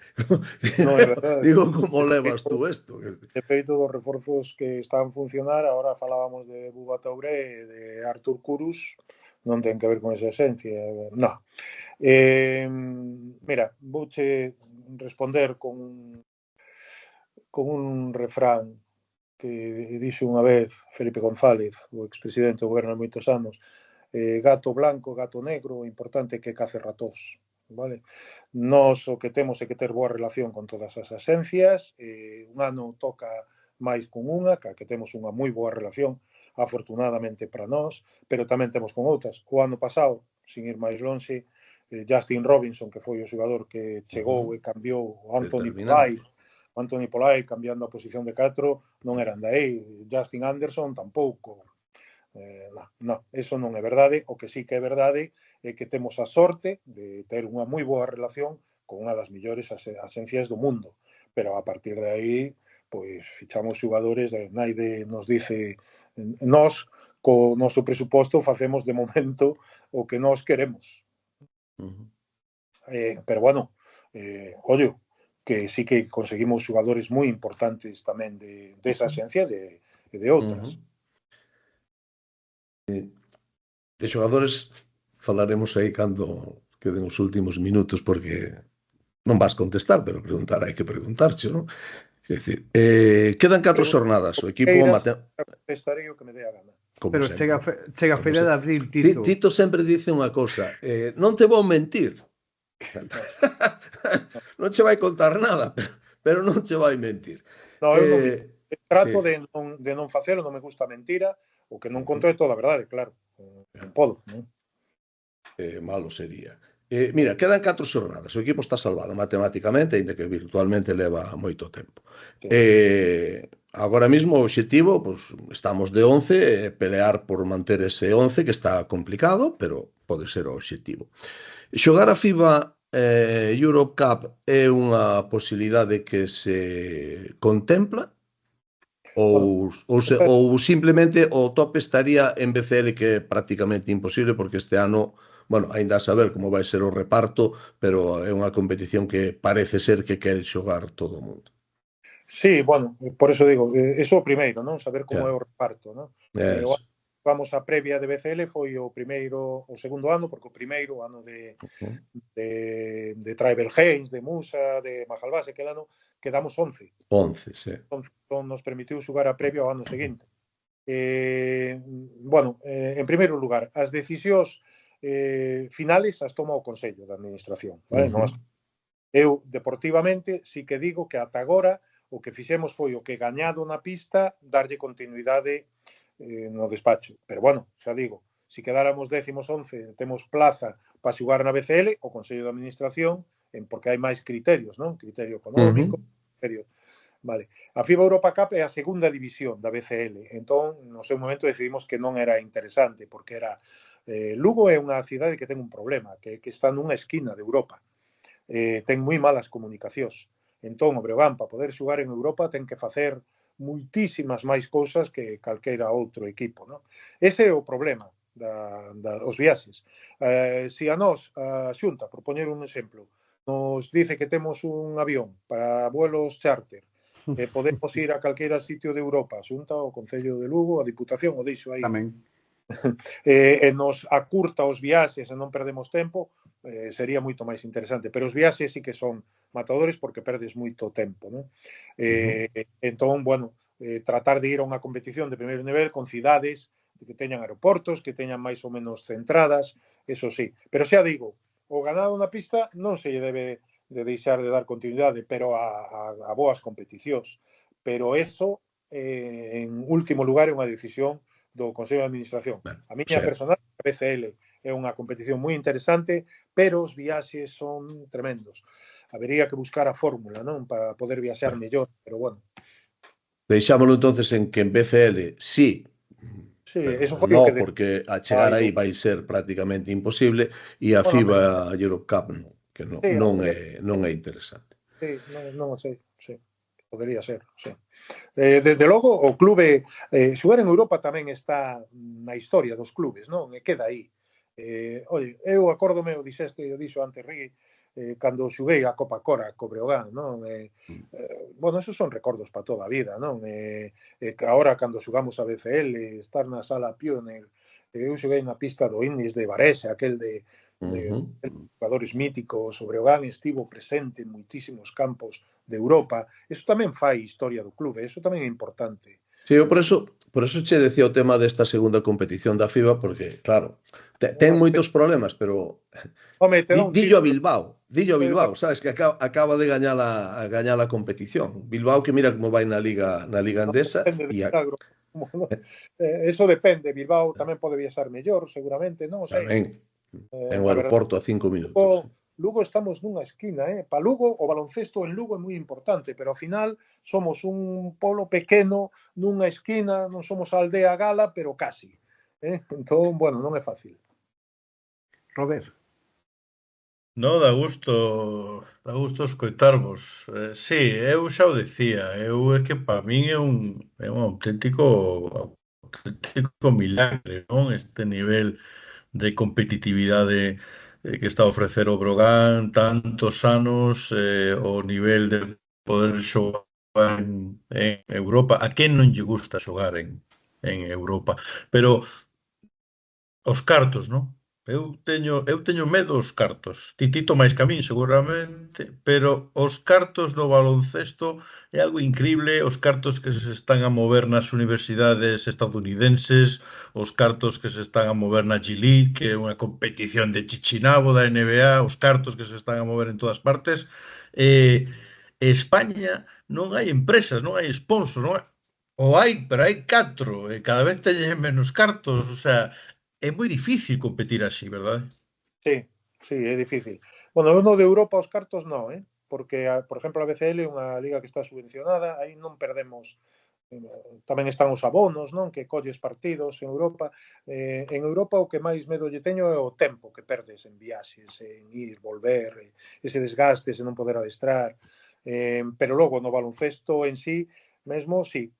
Non é verdade. Digo como levas tú isto. De feito, dos reforzos que están a funcionar, agora falábamos de Buba Touré e de Artur Kurus, non ten que ver con esa esencia. Non. Mira, vouche responder con un refrán que dixo unha vez Felipe González, o expresidente do goberno de moitos anos: gato blanco, gato negro, o importante é que cace ratós. Vale? Nós o que temos é que ter boa relación con todas as axencias, un ano toca máis con unha, que temos unha moi boa relación, afortunadamente para nós, pero tamén temos con outras. O ano pasado, sin ir máis lonxe, Justin Robinson, que foi o xogador que chegou e cambiou o Anthony Polai, cambiando a posición de 4, non eran de aí. Justin Anderson tampouco. Non, eso non é verdade. O que sí que é verdade é que temos a sorte de ter unha moi boa relación con unha das millores axencias do mundo, pero a partir de aí pois fichamos xogadores, naide nos dice, nós co noso presuposto facemos de momento o que nós queremos. Pero bueno, ollo, que sí que conseguimos xogadores moi importantes tamén desa axencia e de outras. De xogadores falaremos aí cando queden os últimos minutos, porque non vas contestar, pero preguntar hai que preguntarche, non? É dicir, quedan 4 xornadas, o equipo contestarei o que me dé a gana. Pero chega a feira de abril, Tito. Tito sempre dice unha cousa, non te vou mentir. Non che vai contar nada, pero non che vai mentir. No, eu non trato de non facelo, non me gusta a mentira. O que non conto é toda a verdade, claro. Non podo, non? Malo sería. Mira, quedan 4 xornadas. O equipo está salvado matemáticamente, ainda que virtualmente leva moito tempo. Agora mesmo o obxectivo, pues, estamos de 11, pelear por manter ese 11, que está complicado, pero pode ser o obxectivo. Xogar a FIBA Europe Cup é unha posibilidade que se contempla? Ou simplemente o tope estaría en BCL, que é prácticamente imposible, porque este ano, bueno, ainda a saber como vai ser o reparto, pero é unha competición que parece ser que quere xogar todo o mundo. Sí, bueno, por eso digo, eso o primeiro, non? Saber como é o reparto, non? Vamos a previa de BCL foi o segundo ano, porque o primeiro ano de Tribal Haynes, de Musa, de Majalbase, que ano quedamos 11. 11, sí. Entón, nos permitiu xogar a previa ao ano seguinte. Bueno, en primeiro lugar, as decisións finales as toma o Consello de Administración. Vale? Eu, deportivamente, sí que digo que ata agora o que fixemos foi o que gañado na pista darlle continuidade no despacho. Pero bueno, xa digo, se quedáramos 10º, 11, temos plaza para xugar na BCL, o Consello de Administración, porque hai máis criterios, non? Criterio económico, criterio... Vale. A FIBA Europa Cup é a segunda división da BCL, entón, no seu momento decidimos que non era interesante, porque era... Lugo é unha cidade que ten un problema, que está nunha esquina de Europa. Ten moi malas comunicacións. Entón, o Breogán, para poder xugar en Europa, ten que facer moitísimas máis cousas que calquera outro equipo, non? Ese é o problema dos viaxes. Se a nós, a Xunta, por poñer un exemplo, nos dice que temos un avión para vuelos charter, podemos ir a calquera sitio de Europa, a Xunta, o Concello de Lugo, a Diputación, o dixo aí. Tamén. Nos acurta os viaxes e non perdemos tempo, sería moito máis interesante. Pero os viaxes sí que son matadores porque perdes moito tempo, non? Entón, bueno, tratar de ir a unha competición de primeiro nivel con cidades que teñan aeroportos, que teñan máis ou menos centradas, eso sí. Pero xa digo, o ganado na pista non se lle debe de deixar de dar continuidade, pero a boas competicións. Pero eso, en último lugar, é unha decisión do Consello de Administración. A miña personal, a BCL, é unha competición moi interesante, pero os viaxes son tremendos. Habería que buscar a fórmula, non? Para poder viaxar mellor, pero bueno. Deixámoslo entonces en que en BCL sí, eso foi no, o que porque a chegar aí vai ser prácticamente imposible, e a FIBA Europe Cup non, que non é interesante. Sí, non o sei, sí. Podería ser, sí. Desde logo, o clube xogar en Europa tamén está na historia dos clubes, non? E queda aí. Oye, eu acórdome, o dixo antes Rigui, cando xuguei a Copa Cora co Breogán, non? Bueno, esos son recordos para toda a vida, non? Ahora, cando xugamos a BCL, estar na sala Pioneer, eu xoguei na pista do Innis de Varese, aquel de jugadores míticos, o Breogán estivo presente en moitísimos campos de Europa. Eso tamén fai historia do clube, eso tamén é importante. Sí, eu por eso che decía o tema desta segunda competición da FIBA, porque, claro, ten moitos problemas, pero dillo a Bilbao, sabes, que acaba de gañar a competición. Bilbao que mira como vai na Liga Endesa. Eso depende, Bilbao tamén pode viaxar mellor, seguramente, non sei. Tamén, ten o aeroporto a 5 minutos. Lugo estamos nunha esquina, para Lugo o baloncesto en Lugo é moi importante, pero ao final somos un polo pequeno nunha esquina, non somos a aldea gala, pero casi. Entón, bueno, non é fácil. Robert. No, dá gusto escoitarvos. Sí, eu xa o decía, é que para min é un auténtico milagre, non? Este nivel de competitividade que está a ofrecer o Breogán tantos anos, o nivel de poder xogar en Europa. A quen non lle gusta xogar en Europa? Pero os cartos, non? Eu teño medo aos cartos. Titito máis que a min, seguramente, pero os cartos do baloncesto é algo increíble, os cartos que se están a mover nas universidades estadounidenses, os cartos que se están a mover na G-League, que é unha competición de chichinabo da NBA, os cartos que se están a mover en todas partes. España non hai empresas, non hai sponsors, non hai... Ou hai, pero hai 4, e cada vez teñen menos cartos, o sea... É moi difícil competir así, verdade? Sí, é difícil. Bueno, no de Europa os cartos non, porque, por exemplo, a BCL é unha liga que está subvencionada, aí non perdemos, tamén están os abonos, non? Que colles partidos en Europa. En Europa o que máis medo lle teño é o tempo que perdes en viaxes, en ir, volver, ese desgaste, ese non poder adestrar. Pero logo no baloncesto en sí, mesmo, sí.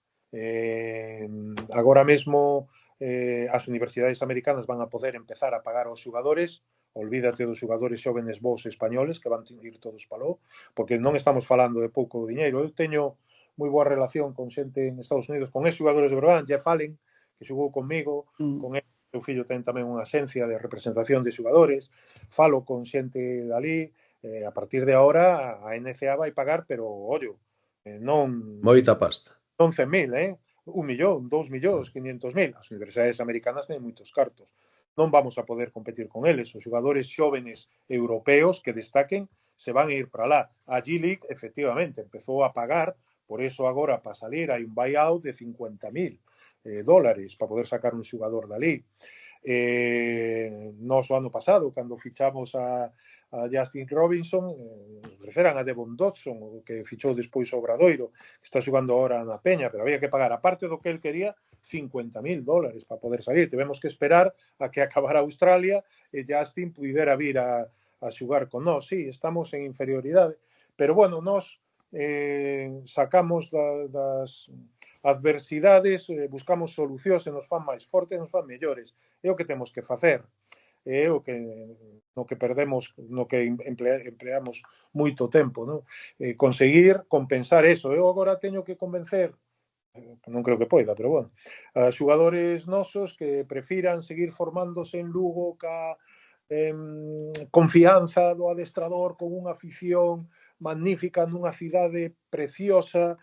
Agora mesmo... as universidades americanas van a poder empezar a pagar aos xugadores, olvídate dos xugadores xóvenes vos españoles que van ir todos paló, porque non estamos falando de pouco diñeiro. Eu teño moi boa relación con xente en Estados Unidos, con ex-xugadores de Breogán, Jeff Allen, que xugou conmigo, con el, seu fillo ten tamén unha axencia de representación de xugadores, falo con xente dali, a partir de ahora a NCA vai pagar, pero, ollo, non... Moita pasta. Non 100.000, 1 millón, 2 millóns, 500.000. As universidades americanas teñen moitos cartos. Non vamos a poder competir con eles. Os xogadores xóvenes europeos que destaquen se van a ir para lá. A G-League, efectivamente, empezou a pagar Por eso agora, para salir, hai un buyout de 50.000 dólares para poder sacar un xogador dali. Nos o ano pasado, cando fichamos a Justin Robinson, ofreceran a Devon Dodson, o que fichou despois o Obradoiro, que está xogando ahora na Peña, pero había que pagar, aparte do que el quería, 50.000 dólares para poder salir. Tivemos que esperar a que acabara Australia e Justin pudera vir a xogar con nós. Sí, estamos en inferioridade, pero bueno, nós sacamos das adversidades, buscamos solucións e nos fan máis fortes, nos fan mellores. É o que temos que facer. É o que no que perdemos, no que empleamos moito tempo, non? Conseguir compensar eso. Eu agora teño que convencer, non creo que poida, pero bueno, a xogadores nosos que prefiran seguir formándose en Lugo ca confianza do adestrador, con unha afición magnífica nunha cidade preciosa,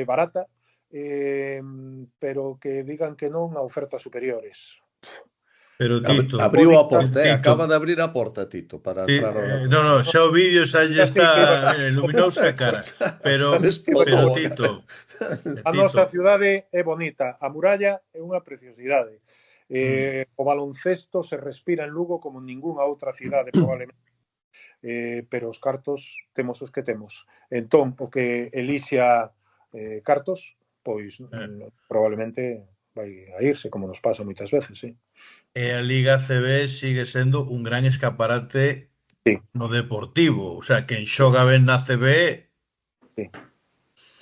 barata, pero que digan que non a ofertas superiores. Pero Tito, abriu a porta, Tito, acaba de abrir a porta, Tito, para entrar ahora. no, xa o vídeo xa lle está iluminouse a cara, pero Tito, a nosa cidade é bonita, a muralla é unha preciosidade. O baloncesto se respira en Lugo como en ningunha outra cidade probablemente, pero os cartos temos os que temos. Entón, o que elixa cartos, pois probablemente vai a irse, como nos pasa moitas veces, sí. E a Liga ACB sigue sendo un gran escaparate no deportivo, o sea, quen xoga ben na ACB.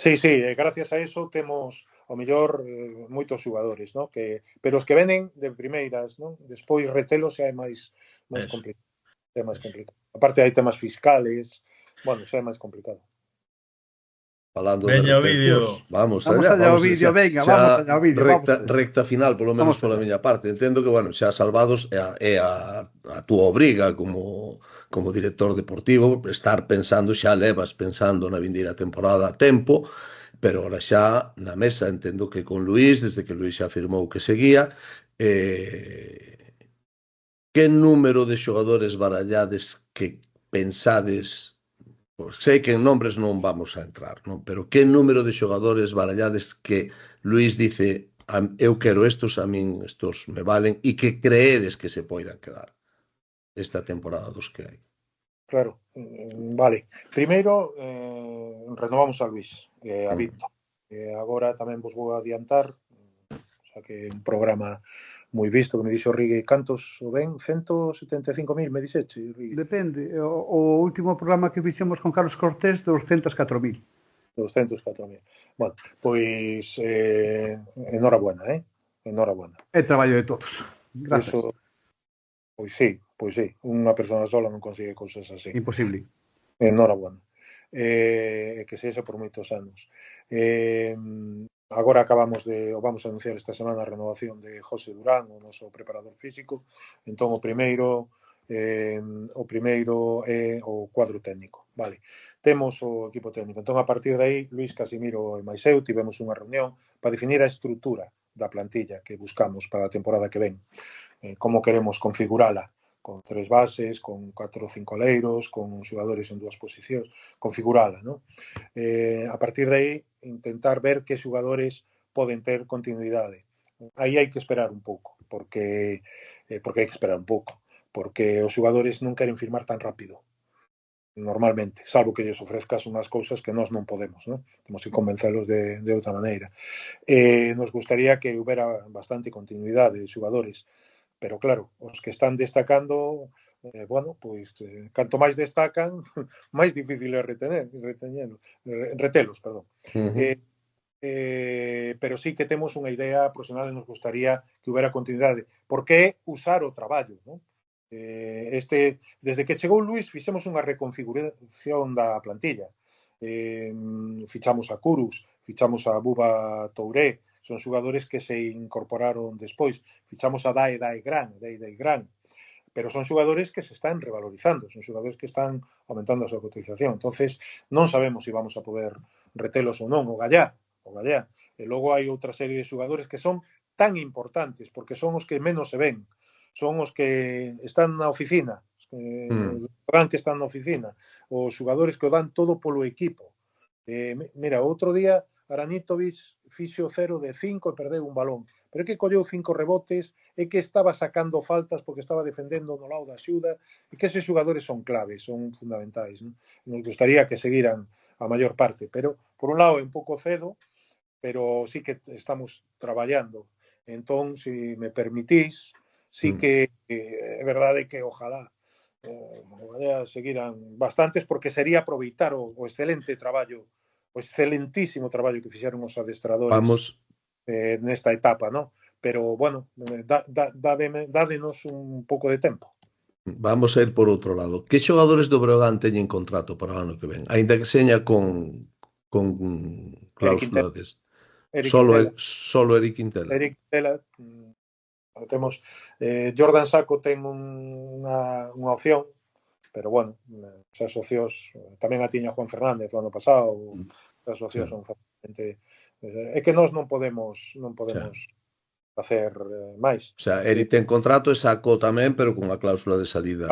Sí, gracias a eso temos ao mellor moitos xogadores, ¿no? Pero os que venen de primeiras, ¿no? Despois retelos xa é máis complicado. É máis complicado. Aparte hai temas fiscales, bueno, xa é máis complicado. Falando veña de vídeo. Vamos allá o vídeo, venga, vamos allá o vídeo. Recta final, polo menos pola miña parte. Entendo que, bueno, xa salvados é a túa obriga como director deportivo, estar pensando, xa levas pensando na vindeira temporada a tempo, pero ahora xa na mesa entendo que con Luís, desde que Luís xa afirmou que seguía, que número de xogadores barallades que pensades, sei que en nombres non vamos a entrar, non? Pero que número de xogadores barallades que Luís dice eu quero estos, a min estos me valen, e que creedes que se poidan quedar esta temporada dos que hai? Claro, vale. Primeiro, renovamos a Luís, a Víctor. Agora tamén vos vou adiantar, xa que é un programa moi visto, que me dixo Rigui, cantos o ven? 175.000, me dixeche, Rigui. Depende, o último programa que fixemos con Carlos Cortés, 204.000. 204.000. Bueno, pois enhorabuena, enhorabuena. É traballo de todos. Gracias. Eso, pois sí, unha persona sola non consigue cousas así. Imposible. Enhorabuena. Que sexa por moitos anos. Agora vamos a anunciar esta semana a renovación de José Durán, o noso preparador físico. Entón o primeiro é o cuadro técnico. Vale. Temos o equipo técnico. Entón a partir de aí, Luís Casimiro e máis eu tivemos unha reunión para definir a estrutura da plantilla que buscamos para a temporada que ven. Como queremos configurala, con 3 bases, con 4 ou 5 aleiros, con xogadores en 2 posicións, configurala, non? A partir de aí, intentar ver que xogadores poden ter continuidade. Aí hai que esperar un pouco, porque hai que esperar un pouco, porque os xogadores non queren firmar tan rápido, normalmente, salvo que lles ofrezcas unhas cousas que nós non podemos, non? Temos que convencelos de outra maneira. Nos gustaría que houbera bastante continuidade de xogadores, pero claro, os que están destacando, bueno, pois canto máis destacan, máis difícil é retelos, perdón. Pero sí que temos unha idea profesional e nos gustaría que houbera continuidade. Por que usar o traballo, non? Desde que chegou Luís fixemos unha reconfiguración da plantilla. Fichamos a Curus, fichamos a Buba Touré, son xogadores que se incorporaron despois. Fichamos a Dai Gran, pero son xogadores que se están revalorizando, son xogadores que están aumentando a súa cotización. Entonces, non sabemos se vamos a poder retelos ou non, o Gallá. E logo hai outra serie de xogadores que son tan importantes, porque son os que menos se ven, son os que están na oficina, que están na oficina, os xogadores que o dan todo polo equipo. Mira, outro día Aranitovic fixo 0 de 5 e perdeu un balón, pero é que colleu 5 rebotes, é que estaba sacando faltas porque estaba defendendo no lado da axuda, e que eses xogadores son claves, son fundamentais, non? Nos gustaría que seguiran a maior parte, pero por un lado é un pouco cedo, pero sí que estamos traballando. Entón, se me permitís, sí que é verdade que ojalá seguiran bastantes, porque sería aproveitar o excelente traballo, o excelentísimo traballo que fixeron os adestradores nesta etapa, ¿no? Pero, bueno, dádenos un pouco de tempo. Vamos a ir por outro lado. Que xogadores do Breogán teñen contrato para o ano que ven? Ainda que seña con cláusula solo Eric Quintela. Eric Quintela, temos Jordan Sacco ten unha opción, pero bueno, esas opcións tamén a tiña Juan Fernández o ano pasado, as opcións son facilmente é que nós non podemos facer máis. O sea, Eric ten contrato e Sacco tamén, pero con a cláusula de salida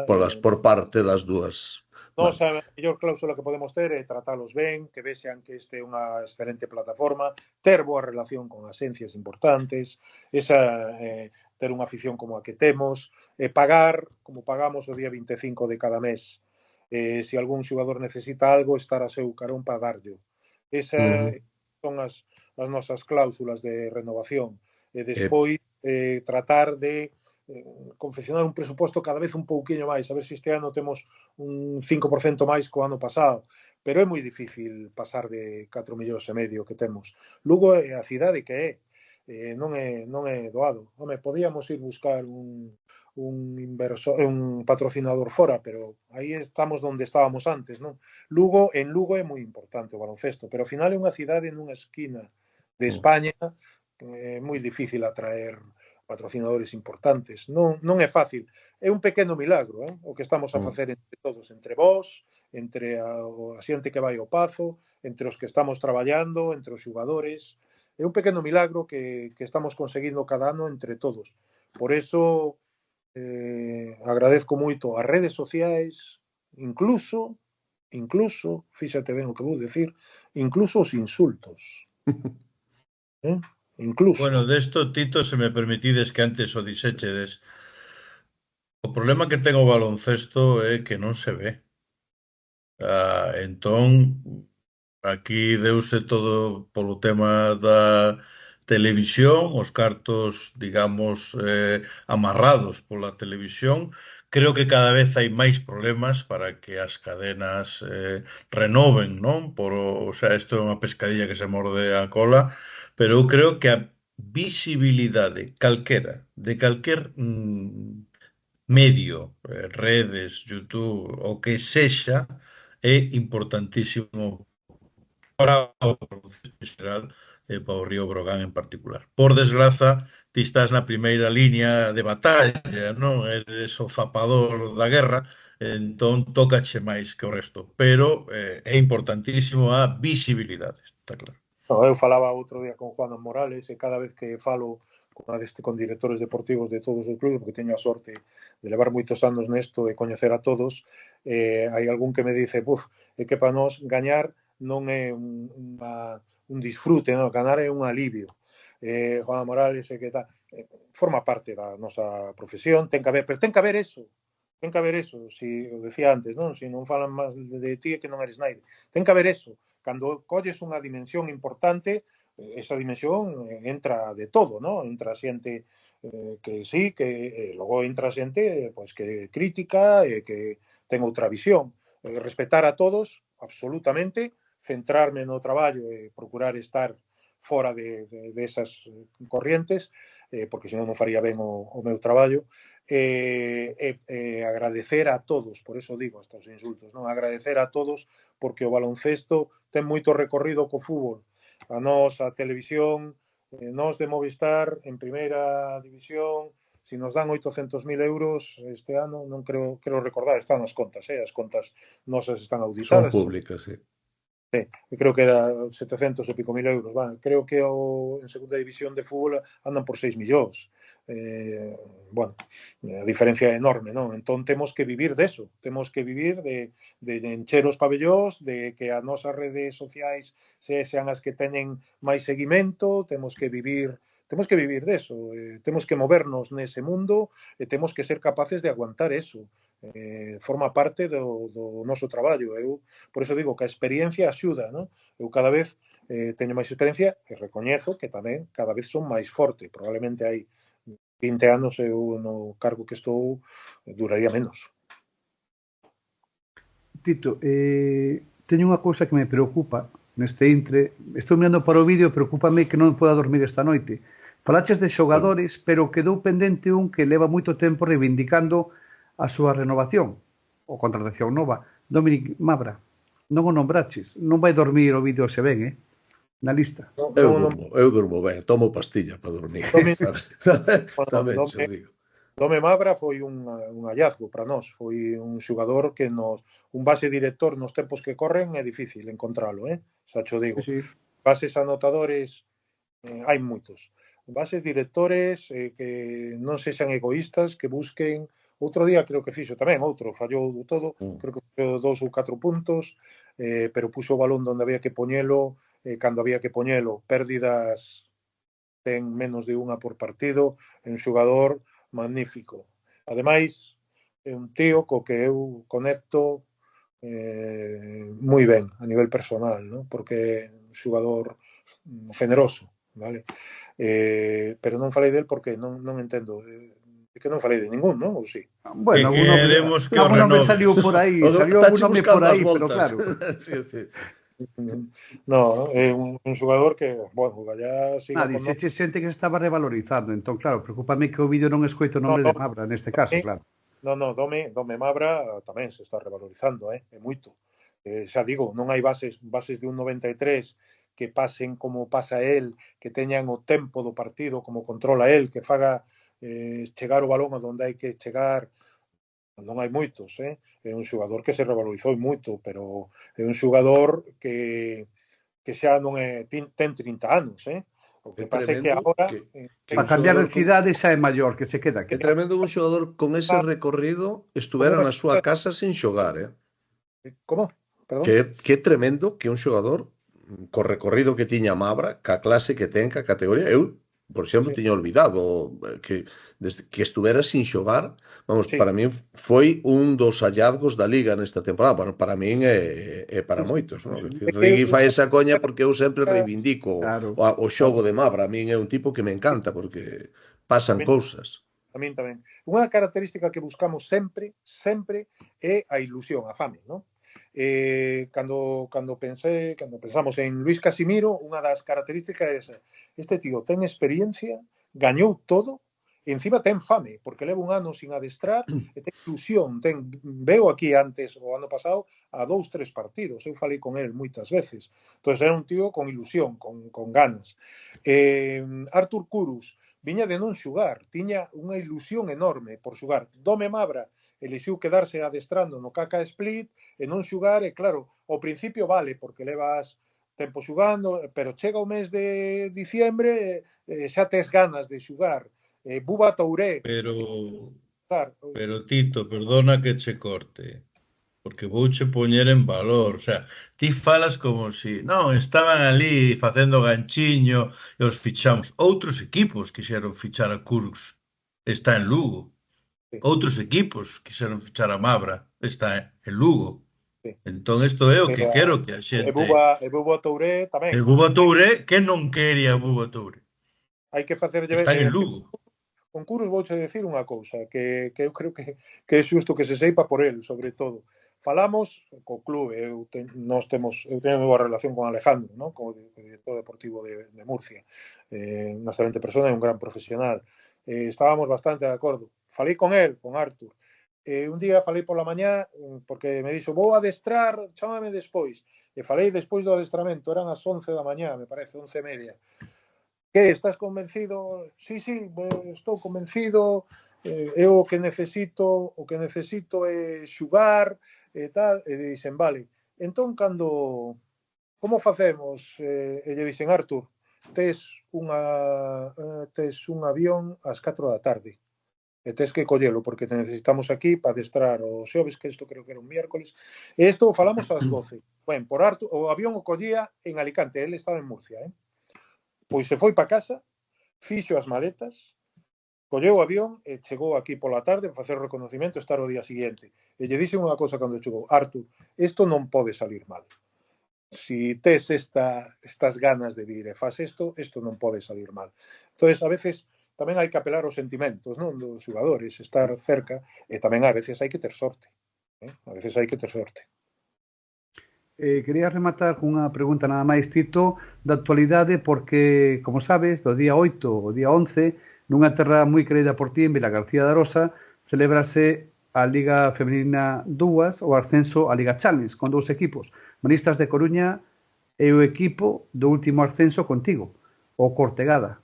por parte das dúas. Nos, a mellor cláusula que podemos ter é tratalos ben, que vexan que este é unha excelente plataforma, ter boa relación con agencias importantes, ter unha afición como a que temos, pagar, como pagamos o día 25 de cada mes. Se algún xogador necesita algo, estar a seu carón para darllo. Esas son as nosas cláusulas de renovación. E despois tratar de confeccionar un presuposto cada vez un pouquiño máis, a ver se este ano temos un 5% máis co ano pasado, pero é moi difícil pasar de 4,5 millóns que temos. Lugo é a cidade que non é doado. Home, podíamos ir buscar un patrocinador fora, pero aí estamos onde estábamos antes, non? En Lugo é moi importante o baloncesto, pero ao final é unha cidade nunha esquina de España, é moi difícil atraer patrocinadores importantes. Non é fácil. É un pequeno milagro, o que estamos a facer entre todos, entre vós, entre a xente que vai ao Pazo, entre os que estamos traballando, entre os xogadores. É un pequeno milagro que estamos conseguindo cada ano entre todos. Por eso agradezco moito as redes sociais, incluso, fíxate ben o que vou decir, incluso os insultos. Incluso. Bueno, desto, Tito, se me permitides que antes o dixéchedes, o problema que ten o baloncesto é que non se ve. Entón, aquí deuse todo polo tema da televisión, os cartos, digamos, amarrados pola televisión. Creo que cada vez hai máis problemas para que as cadenas renoven, non? O sea, isto é unha pescadilla que se morde a cola, pero eu creo que a visibilidade de calquer medio, redes, YouTube, o que sexa, é importantísimo para o baloncesto en xeral e para o Río Breogán en particular. Por desgraza, ti estás na primeira liña de batalla, non? Eres o zapador da guerra, entón tócache máis que o resto, pero é importantísimo a visibilidade, está claro. Eu falaba outro día con Juan Morales e cada vez que falo con directores deportivos de todos os clubes, porque teño a sorte de levar moitos anos nesto e coñecer a todos, hai algún que me dice, é que para nós gañar non é un disfrute, non? Ganar é un alivio. Juan Morales forma parte da nosa profesión, pero ten que haber eso. Ten que haber eso, si o decía antes, non? Si non falan máis de ti é que non eres naide. Ten que haber eso. Cando colles unha dimensión importante, esa dimensión entra de todo, non? Entra xente que sí, que logo entra xente que crítica e que ten outra visión. Respetar a todos, absolutamente, centrarme no traballo e procurar estar fora de esas corrientes, porque senón non faría ben o meu traballo, agradecer a todos, por eso digo hasta os insultos, non? Agradecer a todos porque o baloncesto ten moito recorrido co fútbol. A nós, a televisión, nós de Movistar en primeira división, se nos dan 800.000 euros este ano, non creo recordar, están as contas, as contas nosas están auditadas. Son públicas, sí. Creo que era 700 e pico mil euros. Creo que en segunda división de fútbol andan por 6 millóns. bueno, a diferencia é enorme, non? Entón temos que vivir deso, temos que vivir de encher os pabellós, de que as nosas redes sociais sean as que teñen máis seguimento, temos que vivir deso, temos que movernos nese mundo e temos que ser capaces de aguantar eso. Forma parte do noso traballo. Eu, por eso digo que a experiencia axuda, non? Eu cada vez teño máis experiencia e recoñezo que tamén cada vez son máis forte. Probablemente hai 20 anos eu no cargo que estou duraría menos. Tito, teño unha cousa que me preocupa neste intre. Estou mirando para o vídeo, preocúpame que non poda dormir esta noite. Falaches de xogadores, pero quedou pendente un que leva moito tempo reivindicando a súa renovación ou contratación nova, Dominic Mabra. Non o nombraches, non vai dormir o vídeo se ven, na lista. Eu durmo ben, tomo pastilla para dormir. Tamén xo digo. Dome Mabra foi un hallazgo para nós, foi un xogador que un base director nos tempos que corren é difícil encontralo, xa xo digo. Sí. Bases anotadores hai moitos. Bases directores que non sexan egoístas, que busquen. Outro día creo que fixo tamén, outro fallou todo, creo que fixo 2 ou 4 puntos, pero puxo o balón onde había que poñelo, cando había que poñelo. Pérdidas ten menos de unha por partido, é un xogador magnífico. Ademais, é un tío co que eu conecto moi ben a nivel personal, ¿no? Porque é un xogador generoso, vale? Pero non falei del porque non entendo. É que non falei de ningún, non? Ou sí? Bueno, algún nome saliu por aí, saliu algún nome por aí, pero claro. Sí. No, é un xogador que, bueno, ya sigo con... Dixeche xente que se estaba revalorizando, entón, claro, preocúpame que o vídeo non escoito o nome de Mabra neste caso, claro. Dome Mabra tamén se está revalorizando, é moito. Xa digo, non hai bases de un 93 que pasen como pasa el, que teñan o tempo do partido como controla el, que faga chegar o balón a onde hai que chegar. Non hai moitos, é un xogador que se revalorizou moito, pero é un xogador que xa non ten 30 anos, o que pasa é que agora... Para cambiar de cidade xa é maior, que se queda aquí. É tremendo un xogador con ese recorrido estuvera na súa casa sin xogar, Como? Perdón? Que é tremendo que un xogador co recorrido que tiña Mabra, ca clase que ten, ca categoría, eu, por exemplo, tiña olvidado que estuvera sin xogar. Vamos, para min foi un dos hallazgos da Liga nesta temporada. Bueno, para min é para moitos, non? Rigui fai esa coña porque eu sempre reivindico o xogo de Mabra. A min é un tipo que me encanta porque pasan cousas. A min tamén. Unha característica que buscamos sempre é a ilusión, a fame, non? Cando pensamos en Luis Casimiro, unha das características é esa. Este tío ten experiencia, gañou todo, e encima ten fame, porque leva un ano sin adestrar, e ten ilusión, veo aquí antes, o ano pasado, a 2-3 partidos, eu falei con el moitas veces. Entón, era un tío con ilusión, con ganas. Artur Kurus viña de non xugar, tiña unha ilusión enorme por xugar. Dome Mabra elixiu quedarse adestrando no Caca Split e non xugar, e claro, ao principio vale, porque levas tempo xugando, pero chega o mes de diciembre e xa tes ganas de xugar. Buba Touré. Pero Tito, perdona que che corte, porque vouche poñer en valor. O sea, ti falas como si non, estaban ali facendo ganchiño e os fichamos. Outros equipos quixeron fichar a Kurux, está en Lugo. Outros equipos quixeron fichar a Mabra, está en Lugo. Entón, isto é o que quero que a xente... E Buba Touré tamén. E Buba Touré, que non quería Buba Touré? Hai que facer... Está en Lugo. Con Curus vouche decir unha cousa, que eu creo que é xusto que se seipa por el, sobre todo. Falamos co clube, eu teño unha relación con Alejandro, ¿no? Como director deportivo de Murcia, unha excelente persona e un gran profesional. Estábamos bastante de acordo. Falei con el, con Artur. Un día falei pola mañá, porque me dixo, vou adestrar, chámame despois. E falei despois do adestramento, eran as 11 da mañá, me parece, 11:30. Que, estás convencido? Sí, estou convencido, eu o que necesito é xugar e tal, e dixen, vale, entón como facemos? E lle dixen, Artur, tes un avión ás 4 da tarde e tes que collelo porque te necesitamos aquí para adestrar o xoves, que isto creo que era un miércoles, e isto falamos ás 12. Ben, por harto, o avión o collía en Alicante, ele estaba en Murcia, Pois se foi para casa, fixo as maletas, colleu o avión e chegou aquí pola tarde para facer o reconocimiento e estar o día seguinte. E lle dixe unha cosa cando chegou: Artur, isto non pode salir mal. Si tes estas ganas de vir e faz isto non pode salir mal. Entón, a veces tamén hai que apelar aos sentimentos, non, dos xogadores, estar cerca, e tamén a veces hai que ter sorte. A veces hai que ter sorte. Quería rematar con unha pregunta nada máis, Tito, da actualidade, porque, como sabes, do día 8 ao día 11, nunha terra moi querida por ti, en Vilagarcía de Arosa, celebrase a Liga Femenina 2, o ascenso a Liga Challenge, con 2 equipos, Maristas de Coruña e o equipo do último ascenso contigo, o Cortegada.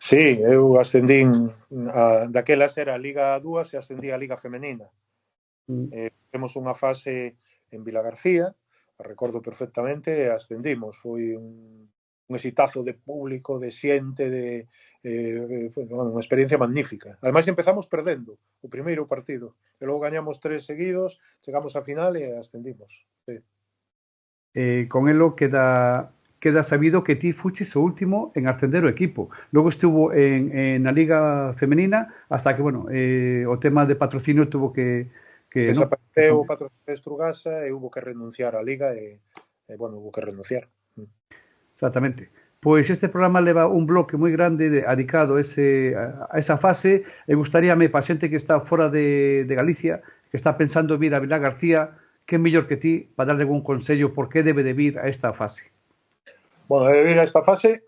Sí, eu ascendín, daquelas era a Liga 2 e ascendí a Liga Femenina. Temos unha fase en Vilagarcía, a recordo perfectamente, e ascendimos. Foi un exitazo de público, de xente, foi unha experiencia magnífica. Ademais, empezamos perdendo o primeiro partido, e logo gañamos 3 seguidos, chegamos á final e ascendimos. Sí. Con elo queda sabido que ti fuches o último en ascender o equipo. Logo estuvo na Liga Femenina hasta que, bueno, o tema de patrocinio tuvo que desapareceu o patrocinio de Estrugasa e hubo que renunciar á Liga e bueno, hubo que renunciar. Exactamente. Pois este programa leva un bloque moi grande dedicado a esa fase e gustaríame para a xente que está fora de Galicia, que está pensando vir a Vilagarcía, que mellor que ti para darle algún consello por que debe de vir a esta fase. Bueno, debe vir a esta fase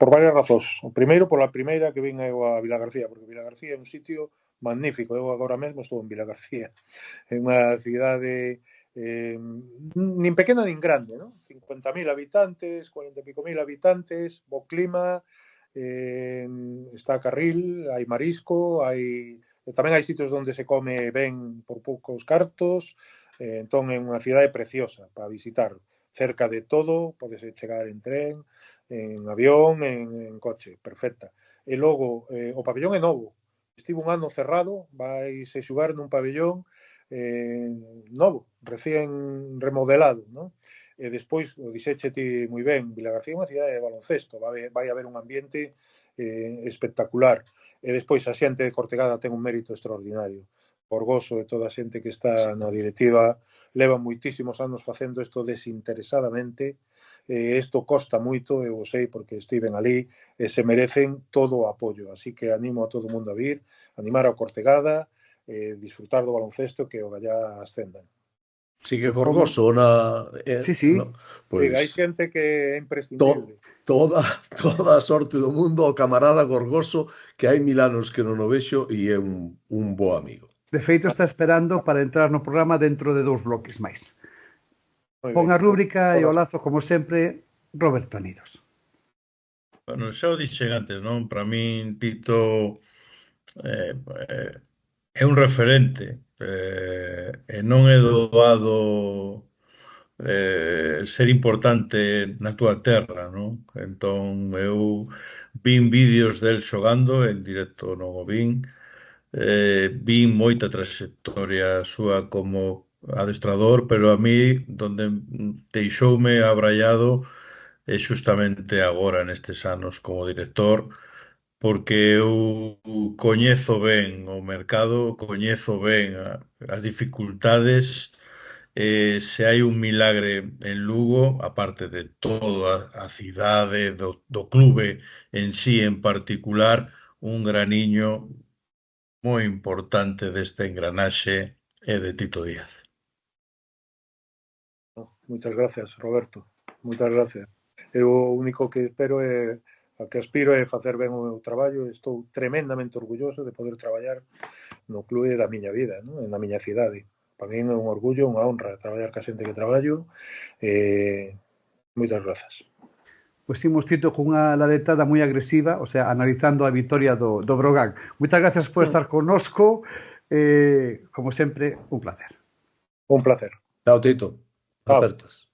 por varias razóns. O primeiro, pola primeira que vin eu a Vilagarcía, porque Vilagarcía é un sitio magnífico. Eu agora mesmo estou en Vilagarcía. É unha cidade nin pequena nin grande, non? 50.000 habitantes, 40 e pico mil habitantes, bo clima, está a carril, hai marisco, tamén hai sitios onde se come ben por poucos cartos, entón é unha cidade preciosa para visitar. Cerca de todo, podes chegar en tren, en avión, en coche, perfecta. E logo, o pabellón é novo. Estivo un ano cerrado, vaise xogar nun pabellón novo, recién remodelado, non? E despois, o dixeche ti moi ben, Vilagarcía é unha cidade de baloncesto, vai haber un ambiente espectacular. E despois a xente de Cortegada ten un mérito extraordinario. Orgoso de toda a xente que está na directiva, leva moitísimos anos facendo isto desinteresadamente, isto costa moito, eu o sei porque estiven ali, e se merecen todo o apoio, así que animo a todo o mundo a vir, animar a Cortegada, disfrutar do baloncesto, que o gallá ascendan. Sigue Gorgoso sí. No, pois, hai xente que é imprescindible. Toda a sorte do mundo ao camarada Gorgoso, que hai 1000 anos que non o vexo e é un bo amigo. De feito, está esperando para entrar no programa dentro de 2 bloques máis. Pon a rúbrica e o lazo, como sempre, Roberto Anidos. Bueno, xa o dixen antes, non? Para min, Tito é un referente e non é doado ser importante na túa terra, non? Entón, eu vin vídeos del xogando, en directo non o vin, vin moita trayectoria súa como adestrador, pero a mí donde deixoume abraiado é xustamente agora nestes anos como director, porque eu coñezo ben o mercado, coñezo ben as dificultades, se hai un milagre en Lugo, aparte de toda a cidade, do clube en sí en particular, un graniño moi importante deste engranaxe é de Tito Díaz. Moitas gracias, Roberto. Moitas gracias. Eu o único que espero a que aspiro é facer ben o meu traballo. Estou tremendamente orgulloso de poder traballar no clube da miña vida, non? Na miña cidade. Para mí é un orgullo, unha honra traballar ca xente que traballo. Moitas grazas. Pois imos, Tito, con unha laretada moi agresiva, o sea, analizando a vitoria do Brogan. Moitas gracias por estar connosco. Como sempre, un placer. Un placer. Chao, Tito. Apertas.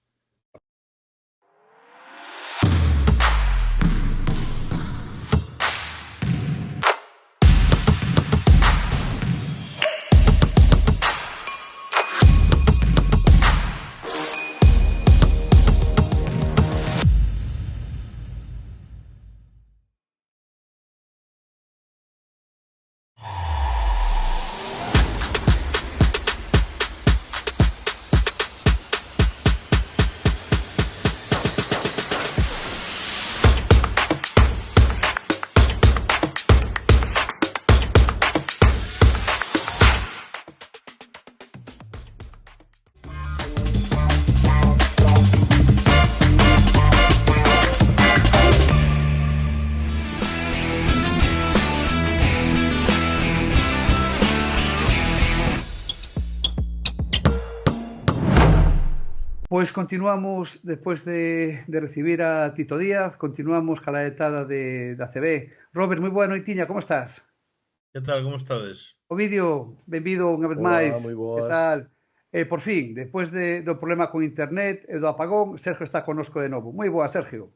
Pois continuamos, despois de recibir a Tito Díaz, continuamos ca laetada da CB. Robert, moi boa noitiña, como estás? Que tal, como estades? Ovidio, benvido unha vez Hola, máis. moi Que boas. tal? Por fin, despois do problema con internet e do apagón, Sergio está connosco de novo. Moi boa, Sergio.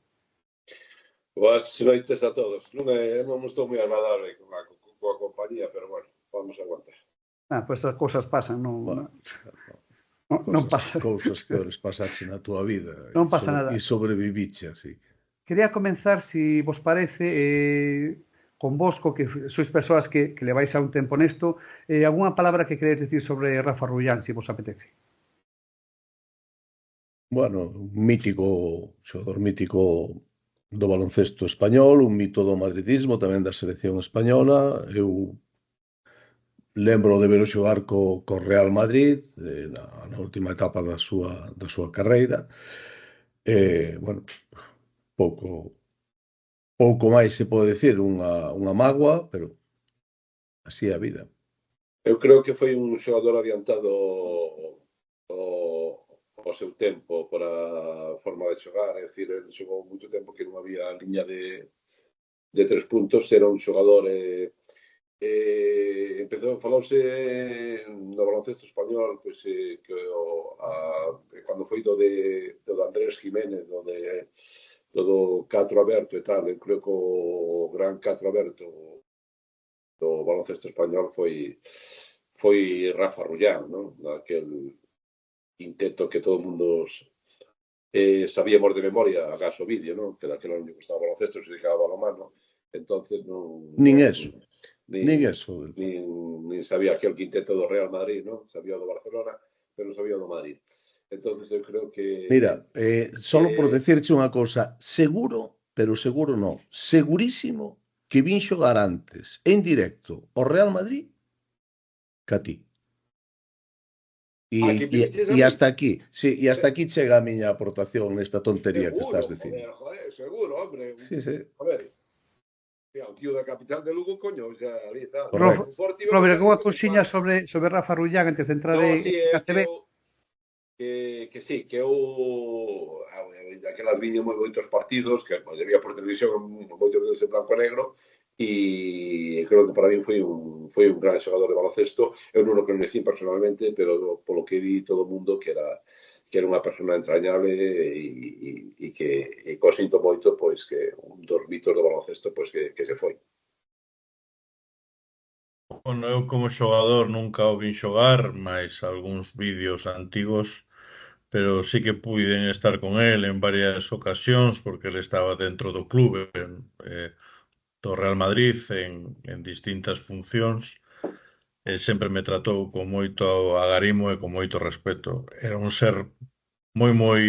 Boas noites a todos. Non estou moi agradable coa compañía, pero bueno, vamos a aguantar. Pois as cousas pasan, Bueno, non pasa. Cousas peores pasache na túa vida. Non pasa nada. E sobreviviche, así que... Quería comenzar, si vos parece, con Bosco, que sois persoas que levais a un tempo nesto, algunha palabra que queréis decir sobre Rafa Rullán, se vos apetece. Bueno, un xogador mítico do baloncesto español, un mito do madridismo, tamén da selección española. Eu lembro de velo xogar co Real Madrid na última etapa da súa carreira. Bueno, pouco máis se pode decir, unha mágoa, pero así é a vida. Eu creo que foi un xogador adiantado ao seu tempo por a forma de xogar, é dicir, ele xogou moito tempo que non había liña de 3 puntos, era un xogador falouse no baloncesto español, pois que cando foi do Andrés Jiménez, do catro aberto e tal, eu creo que o gran catro aberto do baloncesto español foi Rafa Rullán, non? Aquel quinteto que todo o mundo sabíamos de memoria, agás o vídeo, non? Que daquela non lle gustaba o baloncesto, se dedicaba ao balonmano, entonces non... Nin eso. Nin sabía aquel quinteto do Real Madrid, non? Sabía do Barcelona, pero non sabía do Madrid. Entonces eu creo que... Mira, solo por decirche unha cousa, seguro, pero seguro non, segurísimo que vin xogar antes, en directo, o Real Madrid que a ti. E hasta aquí, sí, e hasta aquí chega a miña aportación nesta tontería que estás dicindo. Joder, seguro, hombre. Sí, sí. A ver, o tío da capital de Lugo, coño, xa ali está. Robert, algunha cousiña sobre Rafa Rullán antes de entrar en ACB? Que sí, que eu daquelas viño moitos partidos que debía por televisión moitos veces en blanco e negro, e creo que para mí foi un gran xogador de baloncesto. Eu non o coñecí personalmente, pero polo que di todo o mundo que era unha persona entrañable e que co sinto moito, pois que un dos mitos do baloncesto pois que se foi. Bueno, eu como xogador nunca o vin xogar, máis algúns vídeos antigos, pero sí que puiden estar con él en varias ocasións, porque ele estaba dentro do clube, do Real Madrid en distintas funcións, sempre me tratou con moito agarimo e con moito respeto. Era un ser moi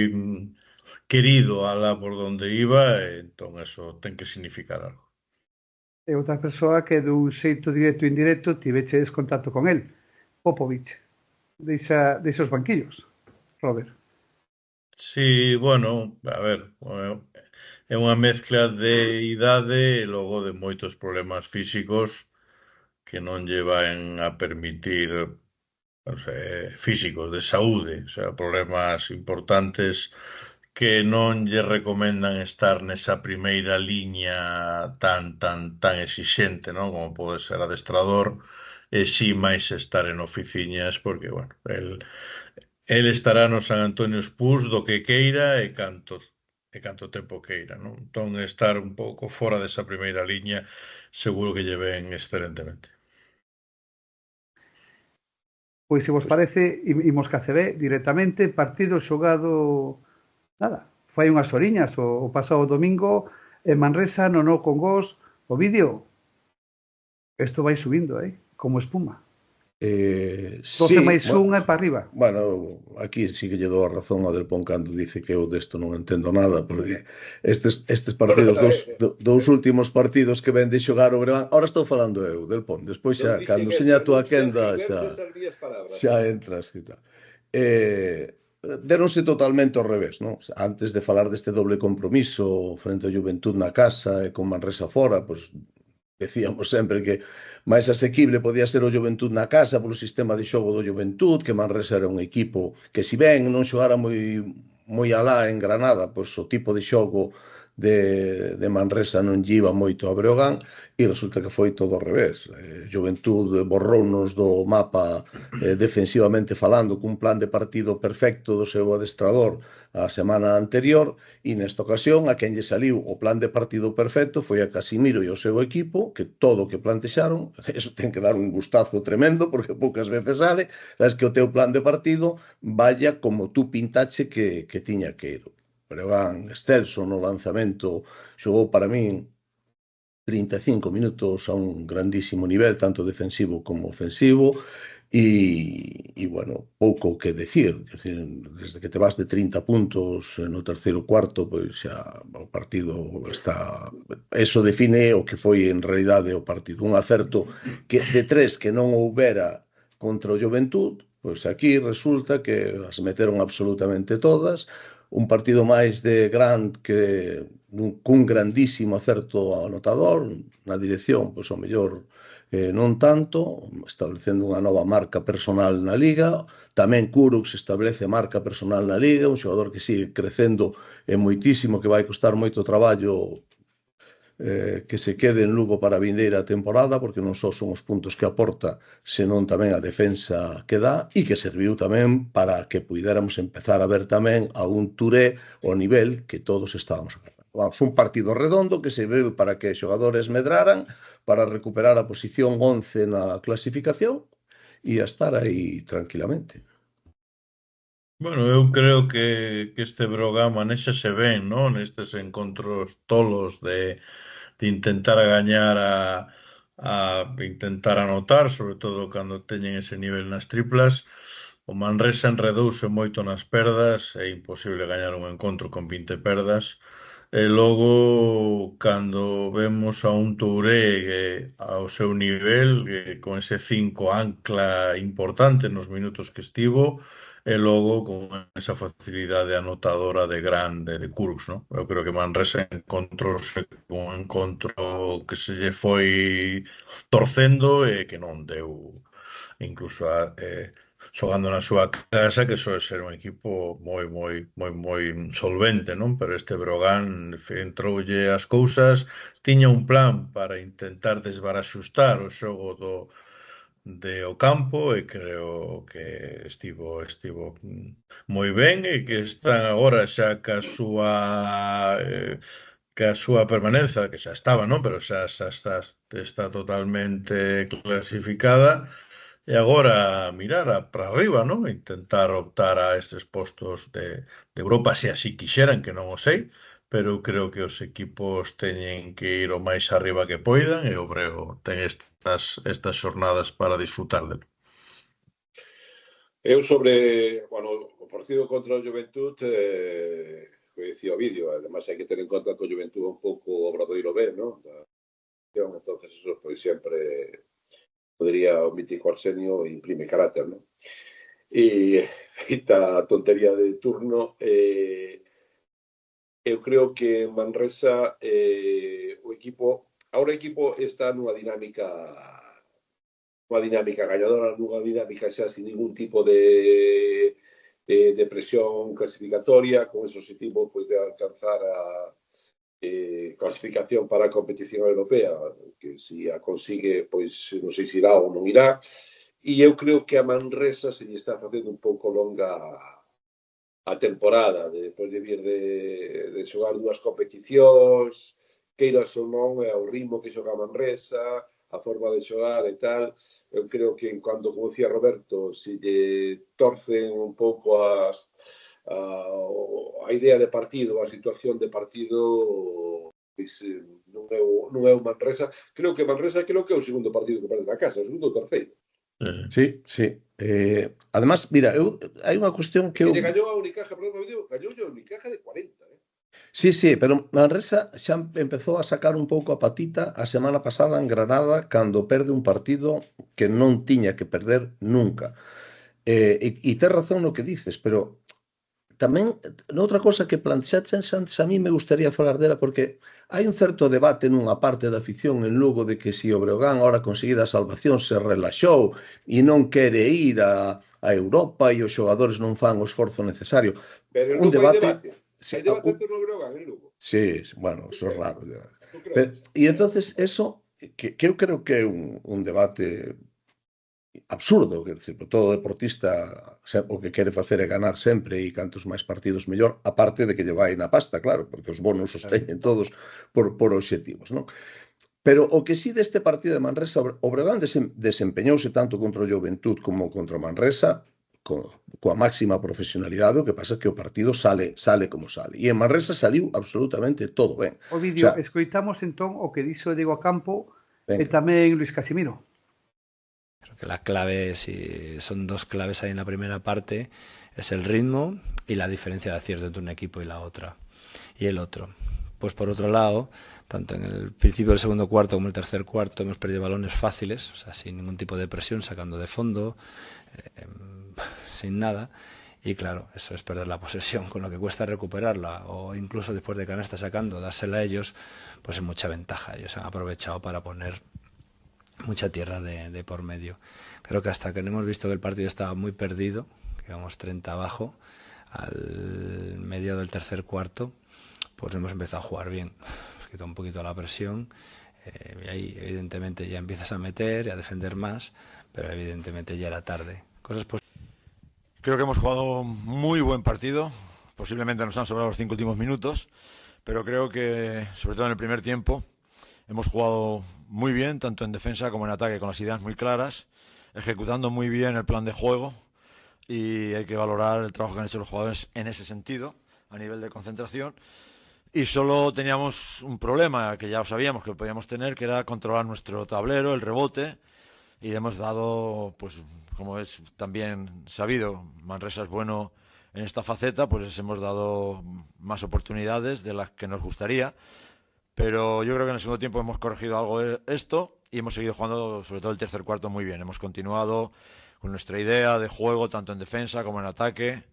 querido alá por donde iba, entón eso ten que significar algo. E outra persoa que dun xeito directo e indirecto tiveches contacto con el, Popovich, deixa os banquillos, Robert. Sí, bueno, a ver, é unha mezcla de idade e logo de moitos problemas físicos que non lle van a permitir, físicos, de saúde, o sea, problemas importantes que non lle recomendan estar nesa primeira liña tan exixente, non? Como pode ser adestrador, e si máis estar en oficiñas, porque, bueno, el estará no San Antonio Spurs do que queira e canto tempo queira, non? Entón, estar un pouco fora desa primeira liña seguro que lle ven excelentemente. Pois, se vos parece, imos que ACB directamente, partido xogado, nada, fai unhas horiñas o pasado domingo en Manresa, no Congós, o vídeo, isto vai subindo, como espuma. 12 sí, máis un e para arriba. Bueno, aquí sí que lle dou a razón a Del Pon cando dice que eu desto non entendo nada, porque estes partidos, dous últimos partidos que ven de xogar o Breogán, ahora estou falando eu, Del Pon, despois xa, cando seña a túa quenda, xa entras e tal. Deronse totalmente ao revés, non? Antes de falar deste doble compromiso frente ao Juventud na casa e con Manresa fora, pois decíamos sempre que máis asequible podía ser o Juventud na casa polo sistema de xogo do Juventud, que Manresa era un equipo que, si ben non xogara moi alá en Granada, pois o tipo de xogo de Manresa non lle iba moito a Breogán, e resulta que foi todo ao revés. Juventud borrounos do mapa defensivamente falando, cun plan de partido perfecto do seu adestrador a semana anterior, e nesta ocasión a quen lle saliu o plan de partido perfecto foi a Casimiro e o seu equipo, que todo o que plantexaron, eso ten que dar un gustazo tremendo, porque poucas veces sale, es que o teu plan de partido vaya como tú pintache que tiña que ir. Breogán excelso no lanzamento, xogou para min 35 minutos a un grandísimo nivel, tanto defensivo como ofensivo, e bueno, pouco que decir. Desde que te vas de 30 puntos no terceiro cuarto, pois xa o partido está... Eso define o que foi en realidade o partido. Un acerto que de 3 que non houbera contra o Juventud, pois aquí resulta que as meteron absolutamente todas. Un partido máis de Grant que cun grandísimo acerto anotador, na dirección, pois ao mellor non tanto, establecendo unha nova marca personal na Liga. Tamén Kurucs establece marca personal na Liga, un xogador que sigue crecendo moitísimo, que vai costar moito traballo que se quede en Lugo para a vindeira temporada, porque non só son os puntos que aporta, senón tamén a defensa que dá, e que serviu tamén para que puidéramos empezar a ver tamén a un Touré ao nivel que todos estábamos a ver. Vamos, un partido redondo que serviu para que xogadores medraran, para recuperar a posición 11 na clasificación e a estar aí tranquilamente. Bueno, eu creo que este Breogán manéxase ben, non? Nestes encontros tolos de intentar gañar a intentar anotar, sobre todo cando teñen ese nivel nas triplas. O Manresa enredouse moito nas perdas, é imposible gañar un encontro con 20 perdas. E logo, cando vemos a un Touré ao seu nivel, con ese 5 ancla importante nos minutos que estivo, e logo con esa facilidade anotadora de grande de Kurucs, non? Eu creo que Manresa encontrouse un encontro que se lle foi torcendo e que non deu, incluso xogando na súa casa, que soe ser un equipo moi solvente, non? Pero este Breogán entroulle as cousas, tiña un plan para intentar desbaraxustar o xogo de o campo, e creo que estivo moi ben, e que están agora xa ca súa permanencia, que xa estaba, non? Pero xa está totalmente clasificada, e agora mirar para arriba, non? Intentar optar a estes postos de Europa, se así quixeran, que non o sei, pero creo que os equipos teñen que ir o máis arriba que poidan, e o Breo ten estas xornadas para disfrutar delo. Eu sobre, o partido contra o Juventud, coñecía o vídeo, además hai que ter en conta que o Juventud é un pouco obradoiro B, non? Entonces eso pois sempre podría omitir co Arsenio e imprime carácter, non? E esta tontería de turno, eu creo que en Manresa o equipo está nunha dinámica gañadora, nunha dinámica xa sin ningún tipo de presión clasificatoria, con ese objetivo de alcanzar a clasificación para a competición europea, que se a consigue, pois non sei se irá ou non irá, e eu creo que a Manresa se lle está facendo un pouco longa a temporada, depois de vir de xogar dúas competicións, queiras ou non, é o ritmo que xoga a Manresa, a forma de xogar e tal. Eu creo que en cuanto, como decía Roberto, se lle torcen un pouco a idea de partido, a situación de partido, pois non é o Manresa. Creo que Manresa é o segundo partido que perde na casa, o segundo ou terceiro. Sí. Además, mira, hai unha cuestión que eu... Gañou a Unicaja, gañou a Unicaja de 40, Sí, pero Manresa xa empezou a sacar un pouco a patita a semana pasada en Granada, cando perde un partido que non tiña que perder nunca. E tes razón no que dices, pero tamén noutra cosa que planteaches antes, a mí me gustaría falar dela, porque hai un certo debate nunha parte da afición en Lugo de que se o Breogán, ahora conseguida a salvación, se relaxou e non quere ir a Europa e os xogadores non fan o esforzo necesario. Pero en Un Lugo hai debate... debate. Hai debate entre o Breogán en Lugo. Sí, bueno, eso é raro. ¿Tú crees? E entonces eso, que eu creo que é un debate absurdo, quer dizer, todo deportista o que quere facer é ganar sempre e cantos máis partidos mellor, aparte de que lle vai na pasta, claro, porque os bonos os teñen todos por obxectivos, non? Pero o que sí deste partido de Manresa, o Breogán desempeñouse tanto contra o Juventud como contra o Manresa coa máxima profesionalidade, o que pasa é que o partido sale como sale. E en Manresa saliu absolutamente todo ben. Ovidio, escoitamos entón o que dixo Diego Campo e tamén Luis Casimiro. Creo que la clave, si son dos claves ahí en la primera parte, es el ritmo y la diferencia de acierto entre un equipo y la otra. Y el otro. Pues por otro lado, tanto en el principio del segundo cuarto como el tercer cuarto hemos perdido balones fáciles, o sea, sin ningún tipo de presión, sacando de fondo, sin nada. Y claro, eso es perder la posesión, con lo que cuesta recuperarla, o incluso después de canasta sacando, dársela a ellos, pues es mucha ventaja. Ellos han aprovechado para poner mucha tierra de por medio. Creo que hasta que no hemos visto que el partido estaba muy perdido, que íbamos 30 abajo, al medio del tercer cuarto, pues hemos empezado a jugar bien. Nos quitó un poquito la presión, y ahí evidentemente ya empiezas a meter y a defender más, pero evidentemente ya era tarde. Creo que hemos jugado muy buen partido, posiblemente nos han sobrado los 5 últimos minutos, pero creo que, sobre todo en el primer tiempo, hemos jugado muy bien, tanto en defensa como en ataque, con las ideas muy claras, ejecutando muy bien el plan de juego, y hay que valorar el trabajo que han hecho los jugadores en ese sentido, a nivel de concentración. Y solo teníamos un problema, que ya sabíamos que podíamos tener, que era controlar nuestro tablero, el rebote, y hemos dado, pues como es también sabido, Manresa es bueno en esta faceta, pues hemos dado más oportunidades de las que nos gustaría. Pero yo creo que en el segundo tiempo hemos corregido algo esto y hemos seguido jugando, sobre todo el tercer cuarto, muy bien. Hemos continuado con nuestra idea de juego, tanto en defensa como en ataque,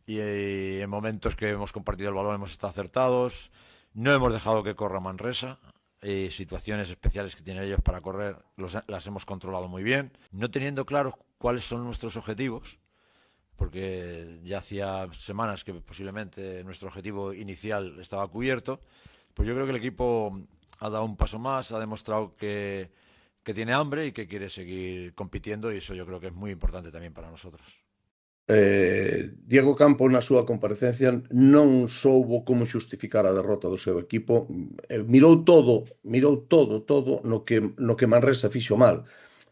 y en momentos que hemos compartido el balón hemos estado acertados. No hemos dejado que corra Manresa, y situaciones especiales que tienen ellos para correr las hemos controlado muy bien. No teniendo claros cuáles son nuestros objetivos, porque ya hacía semanas que posiblemente nuestro objetivo inicial estaba cubierto, pues yo creo que el equipo ha dado un paso más, ha demostrado que tiene hambre y que quiere seguir compitiendo, y eso yo creo que es muy importante también para nosotros. Diego Campo na súa comparecencia non soubo como xustificar a derrota do seu equipo, mirou todo no que Manresa fixo mal,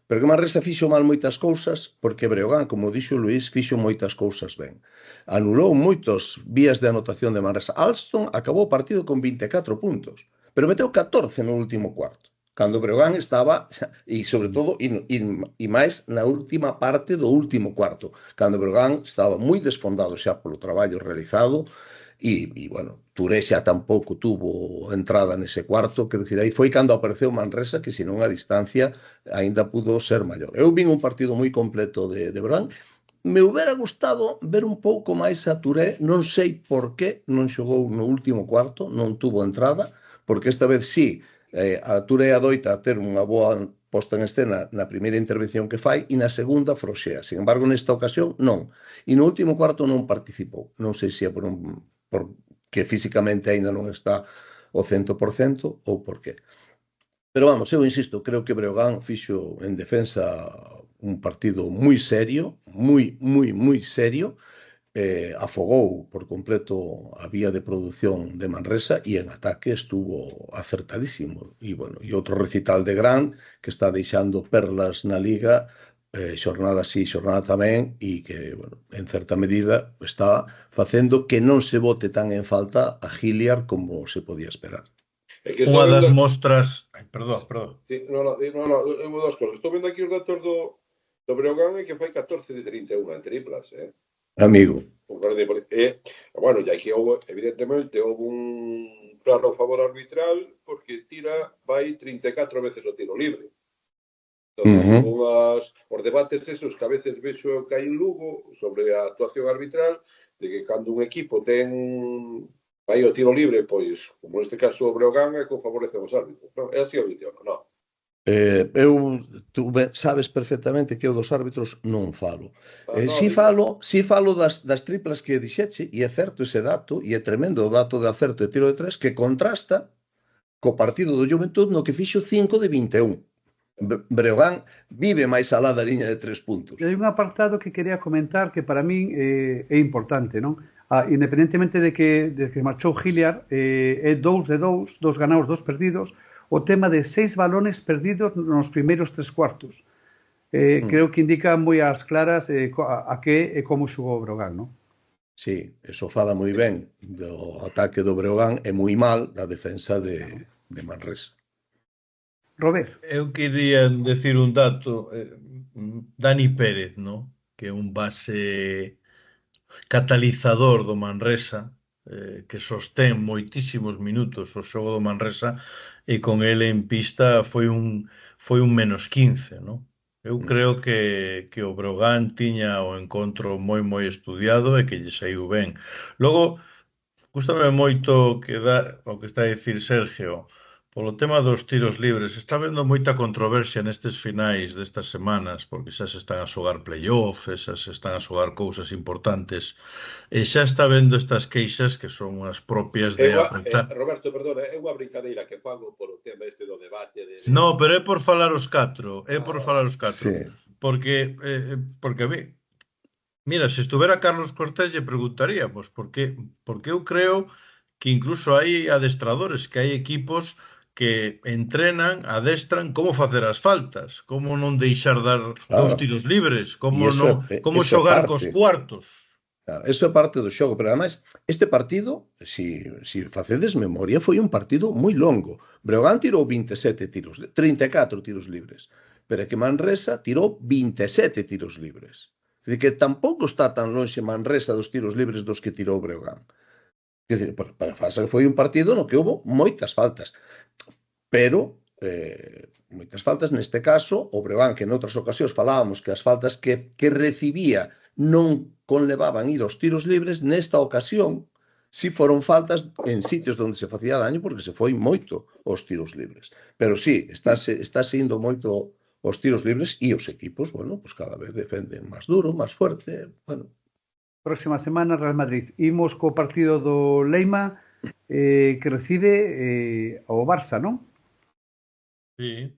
pero que Manresa fixo mal moitas cousas porque Breogán, como dixo Luís, fixo moitas cousas ben, anulou moitos vías de anotación de Manresa. Alston acabou o partido con 24 puntos, pero meteu 14 no último cuarto, cando Breogán estaba, e sobre todo, e máis na última parte do último cuarto, cando Breogán estaba moi desfondado xa polo traballo realizado, e bueno, Touré xa tampouco tuvo entrada nese cuarto, quero dicir, aí foi cando apareceu Manresa, que senón a distancia aínda pudo ser maior. Eu vin un partido moi completo de Breogán. Me hubiera gustado ver un pouco máis a Touré, non sei por que non xogou no último cuarto, non tuvo entrada, porque esta vez sí, a Touré adoita a ter unha boa posta en escena na primeira intervención que fai e na segunda froxea. Sin embargo, nesta ocasión non. E no último cuarto non participou. Non sei se é porque físicamente aínda non está o 100% ou por qué. Pero vamos, eu insisto, creo que Breogán fixo en defensa un partido moi serio, moi serio, afogou por completo a vía de produción de Manresa e en ataque estuvo acertadísimo. E bueno, e outro recital de Gran que está deixando perlas na Liga, xornada sí, xornada tamén, e que, bueno, en certa medida está facendo que non se bote tan en falta a Hilliard como se podía esperar. Unha das mostras... Perdón. Sí, no, dos cosas. Estou vendo aquí os datos do Breogán, que fai 14 de 31 en triplas, Amigo. Bueno, ya que evidentemente houve un claro favor arbitral porque vai 34 veces o tiro libre. Entón, os debates esos que a veces vexo que hai en Lugo sobre a actuación arbitral, de que cando un equipo ten Aí o tiro libre, pois, como neste caso o Breogán, é que o favorecen os árbitros. Non, é así o vídeo, non? Tu sabes perfectamente que eu dos árbitros non falo. No, Si falo das triplas que dixeche, e é certo ese dato, e é tremendo o dato de acerto de tiro de tres, que contrasta co partido do Juventud no que fixo 5 de 21. Breogán vive máis alá da liña de 3 puntos. Hai un apartado que quería comentar que para min é importante, non? Independentemente de que marchou Giliar, é 2 de 2, 2 ganados, 2 perdidos, o tema de 6 balones perdidos nos primeiros 3 cuartos. Creo que indica moi ás claras a que e como xugou o Breogán, non? Sí, eso fala moi ben do ataque do Breogán e moi mal da defensa de Manresa. Robert. Eu quería decir un dato. Dani Pérez, ¿no? Que é un base catalizador do Manresa, que sostén moitísimos minutos o xogo do Manresa, e con ele en pista foi un menos 15, ¿no? Eu creo que o Breogán tiña o encontro moi estudiado e que lle saiu ben. Logo, gústame moito o que está a dicir Sergio, polo tema dos tiros libres. Está vendo moita controversia nestes finais destas semanas, porque xa se están a xogar playoff, xa se están a xogar cousas importantes, e xa está vendo estas queixas que son as propias de afrontar. Roberto, perdona, é unha brincadeira que fago por o tema este do debate. No, pero é por falar os catro, Sí. Porque a mí, mira, se estuvera Carlos Cortés lle preguntaríamos, porque eu creo que incluso hai adestradores, que hai equipos que entrenan, adestran como facer as faltas, como non deixar dar os tiros libres, como xogar cos cuartos. Claro, eso é parte do xogo, pero ademais, este partido, si facedes memoria, foi un partido moi longo. Breogán tirou 27 tiros, 34 tiros libres, pero é que Manresa tirou 27 tiros libres. É dicir, que tampouco está tan lonxe Manresa dos tiros libres dos que tirou Breogán. É dicir, para Fasa foi un partido no que houve moitas faltas, pero moitas faltas neste caso, o Breogán, que en outras ocasións falábamos que as faltas que recibía non conlevaban ir aos tiros libres, nesta ocasión si foron faltas en sitios onde se facía daño porque se foi moito aos tiros libres. Pero sí, está indo moito aos tiros libres e os equipos, bueno, pues cada vez defenden máis duro, máis fuerte, bueno. Próxima semana Real Madrid. Imos co partido do Leima que recibe ao Barça, non? Sí.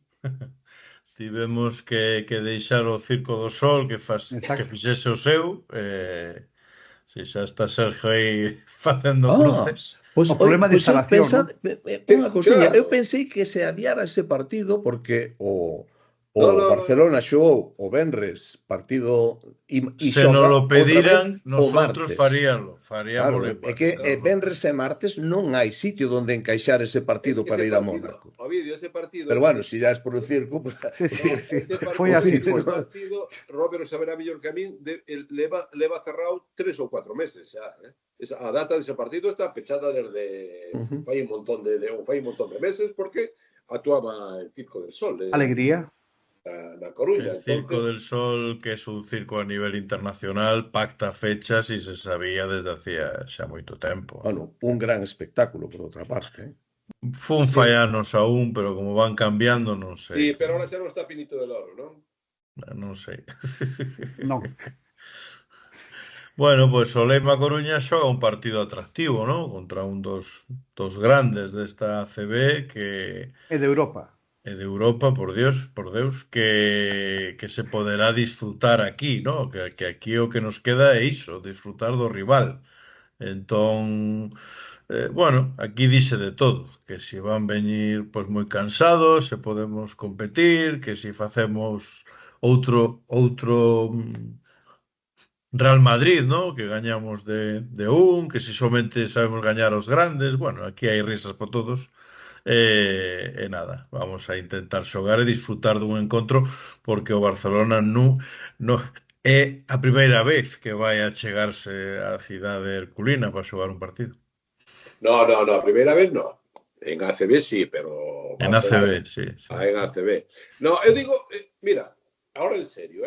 Tivemos que deixar o Circo do Sol que fixese o seu. Si xa está Sergio aí facendo cruces. O problema de instalación, eu pensei que se adiara ese partido porque o Barcelona xogou o venres partido e se nos lo pediran, nosotros faríamos. Claro, é que venres e martes non hai sitio onde encaixar ese partido para ir a Mónaco. Pero bueno, se ya es por o circo, pues... foi así. O partido, Robert saberá mellor que a min, leva cerrado 3 ou 4 meses xa, A data dese partido está pechada desde fai un montón de meses porque actuaba el Circo del Sol. Alegría. Na Coruña. El Circo del Sol, que es un circo a nivel internacional, pacta fechas e se sabía desde hacía xa moito tempo. Bueno, un gran espectáculo, por outra parte. Fun fai anos aún, pero como van cambiando, non sei. Sí, pero ahora xa non está Pinito del Oro, non? Non sei. Non. Bueno, pois o Leima Coruña xoga un partido atractivo, ¿no? Contra un dos grandes desta ACB que... É de Europa. E de Europa, por Deus, que se poderá disfrutar aquí, ¿no? Que aquí o que nos queda é iso, disfrutar do rival. Entón, bueno, aquí dice de todo, que si van veñir pois moi cansados, se podemos competir, que si facemos outro Real Madrid, ¿no? Que gañamos de que si somente sabemos gañar aos grandes, bueno, aquí hai risas por todos. E nada, vamos a intentar xogar e disfrutar dun encontro porque o Barcelona non é a primeira vez que vai a chegarse á cidade herculina para xogar un partido. No, a primeira vez no. En ACB sí, pero... En ACB, sí. En ACB. No, eu digo, mira, ahora en serio,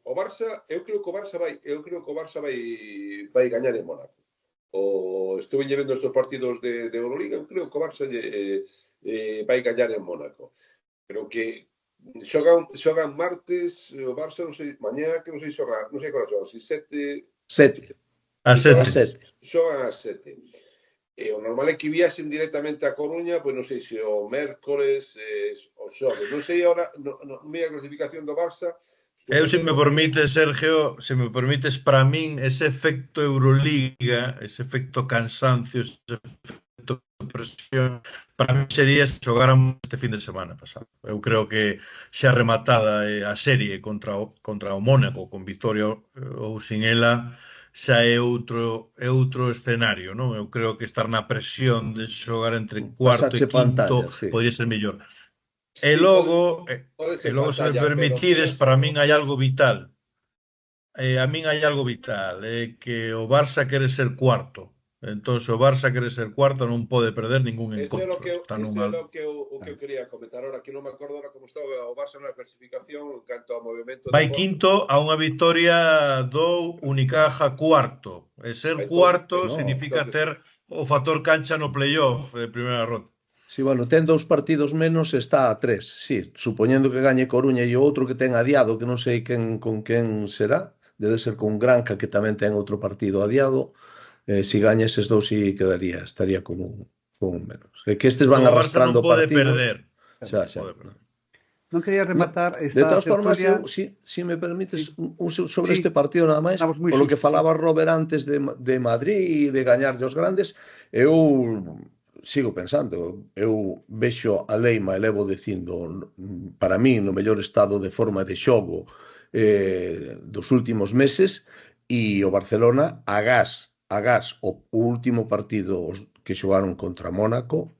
o Barça, eu creo que o Barça vai gañar en Mónaco. estuve vendo estes partidos de Euroliga, creo que o Barça vai gañar en Mónaco. Creo que xogan martes, o Barça, non sei, mañá, que non sei xogar, non sei qual xogan, si 7... 7. A 7. Xogan a 7. O normal é que viaxen directamente a Coruña, pois non sei se o mércores, o xoves. Non sei ahora, no media clasificación do Barça. Eu, se me permites, Sergio, se me permites, para min, ese efecto Euroliga, ese efecto cansancio, ese efecto presión, para min sería se xogáramos este fin de semana pasado. Eu creo que xa rematada a serie contra o Mónaco, con victoria ou sin ela, xa é outro escenario, non? Eu creo que estar na presión de xogar entre cuarto e quinto podría ser mellor. E logo, se me permitides, para min hai algo vital. A min hai algo vital, que o Barça quere ser cuarto. Entón, se o Barça quere ser cuarto, non pode perder ningún encontro. Ese é o que eu quería comentar ahora, que non me acordo ahora como estaba o Barça na clasificación en canto ao movimento. Vai quinto a unha victoria do Unicaja cuarto. E ser cuarto significa ter o factor cancha no playoff de primeira ronda. Sí, bueno, ten 2 partidos menos, está a 3, sí, supoñendo que gañe Coruña e o outro que ten adiado, que non sei con quen será, debe ser con Granca, que tamén ten outro partido adiado, si gaña eses 2 si quedaría, estaría con un menos. Que estes van arrastrando partidos. Xa. Non quería rematar esta de todas formas, si me permites, sobre este partido nada máis, polo que falaba Robert antes de Madrid e de gañarlle os grandes, eu sigo pensando, eu vexo a Leima e levo dicindo, para mí, no mellor estado de forma de xogo dos últimos meses, e o Barcelona, agás o último partido que xogaron contra Mónaco,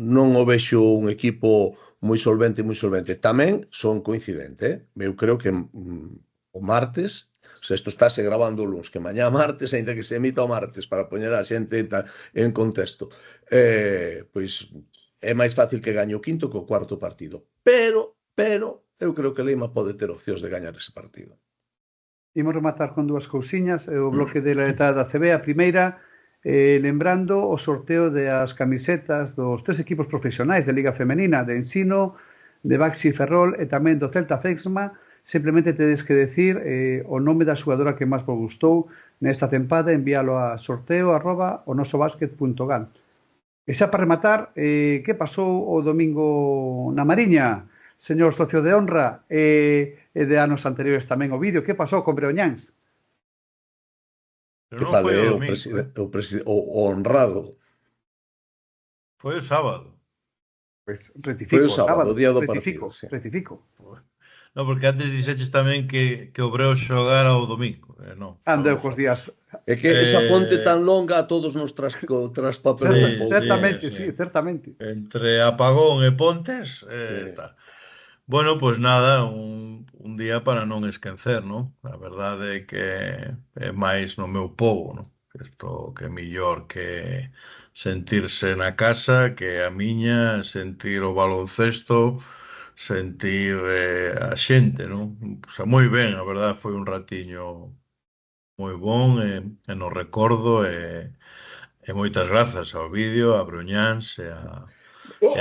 non o vexo un equipo moi solvente. Tamén son coincidente, eu creo que o martes, isto estáse grabando o luns, que mañá martes, ainda que se emita o martes para poñer a xente en contexto, pois é máis fácil que gañe o quinto que o cuarto partido, pero eu creo que Leima pode ter opcións de gañar ese partido. Imos rematar con 2 cousiñas, o bloque de la letra da CB. A primeira, lembrando o sorteo das camisetas dos 3 equipos profesionais de Liga Femenina, de Ensino, de Baxi Ferrol e tamén do Celta Fexma. Simplemente tedes que decir o nome da xogadora que máis vos gustou nesta tempada, envíalo a sorteo@onosobasket.gal. E xa para rematar, que pasou o domingo na Mariña, señor socio de honra, e de anos anteriores tamén o vídeo, que pasou con Breoñáns? Que fale o honrado. Foi o sábado. Pues rectifico, foi o sábado, o día do partido. Rectifico. No, porque antes dixeches tamén que o Breo xogara o domingo. Non. Andeu cos días. É que esa ponte tan longa a todos nos traspapelou. Certamente. Entre apagón e pontes, tal. Bueno, pois nada, un día para non esquecer, non? A verdade é que é máis no meu pobo, non? Isto que é mellor que sentirse na casa, que a miña, sentir o baloncesto, sentir a xente, non? O sea, moi ben, a verdade, foi un ratiño moi bon, e no recordo, e moitas grazas ao vídeo, a Bruñáns e a...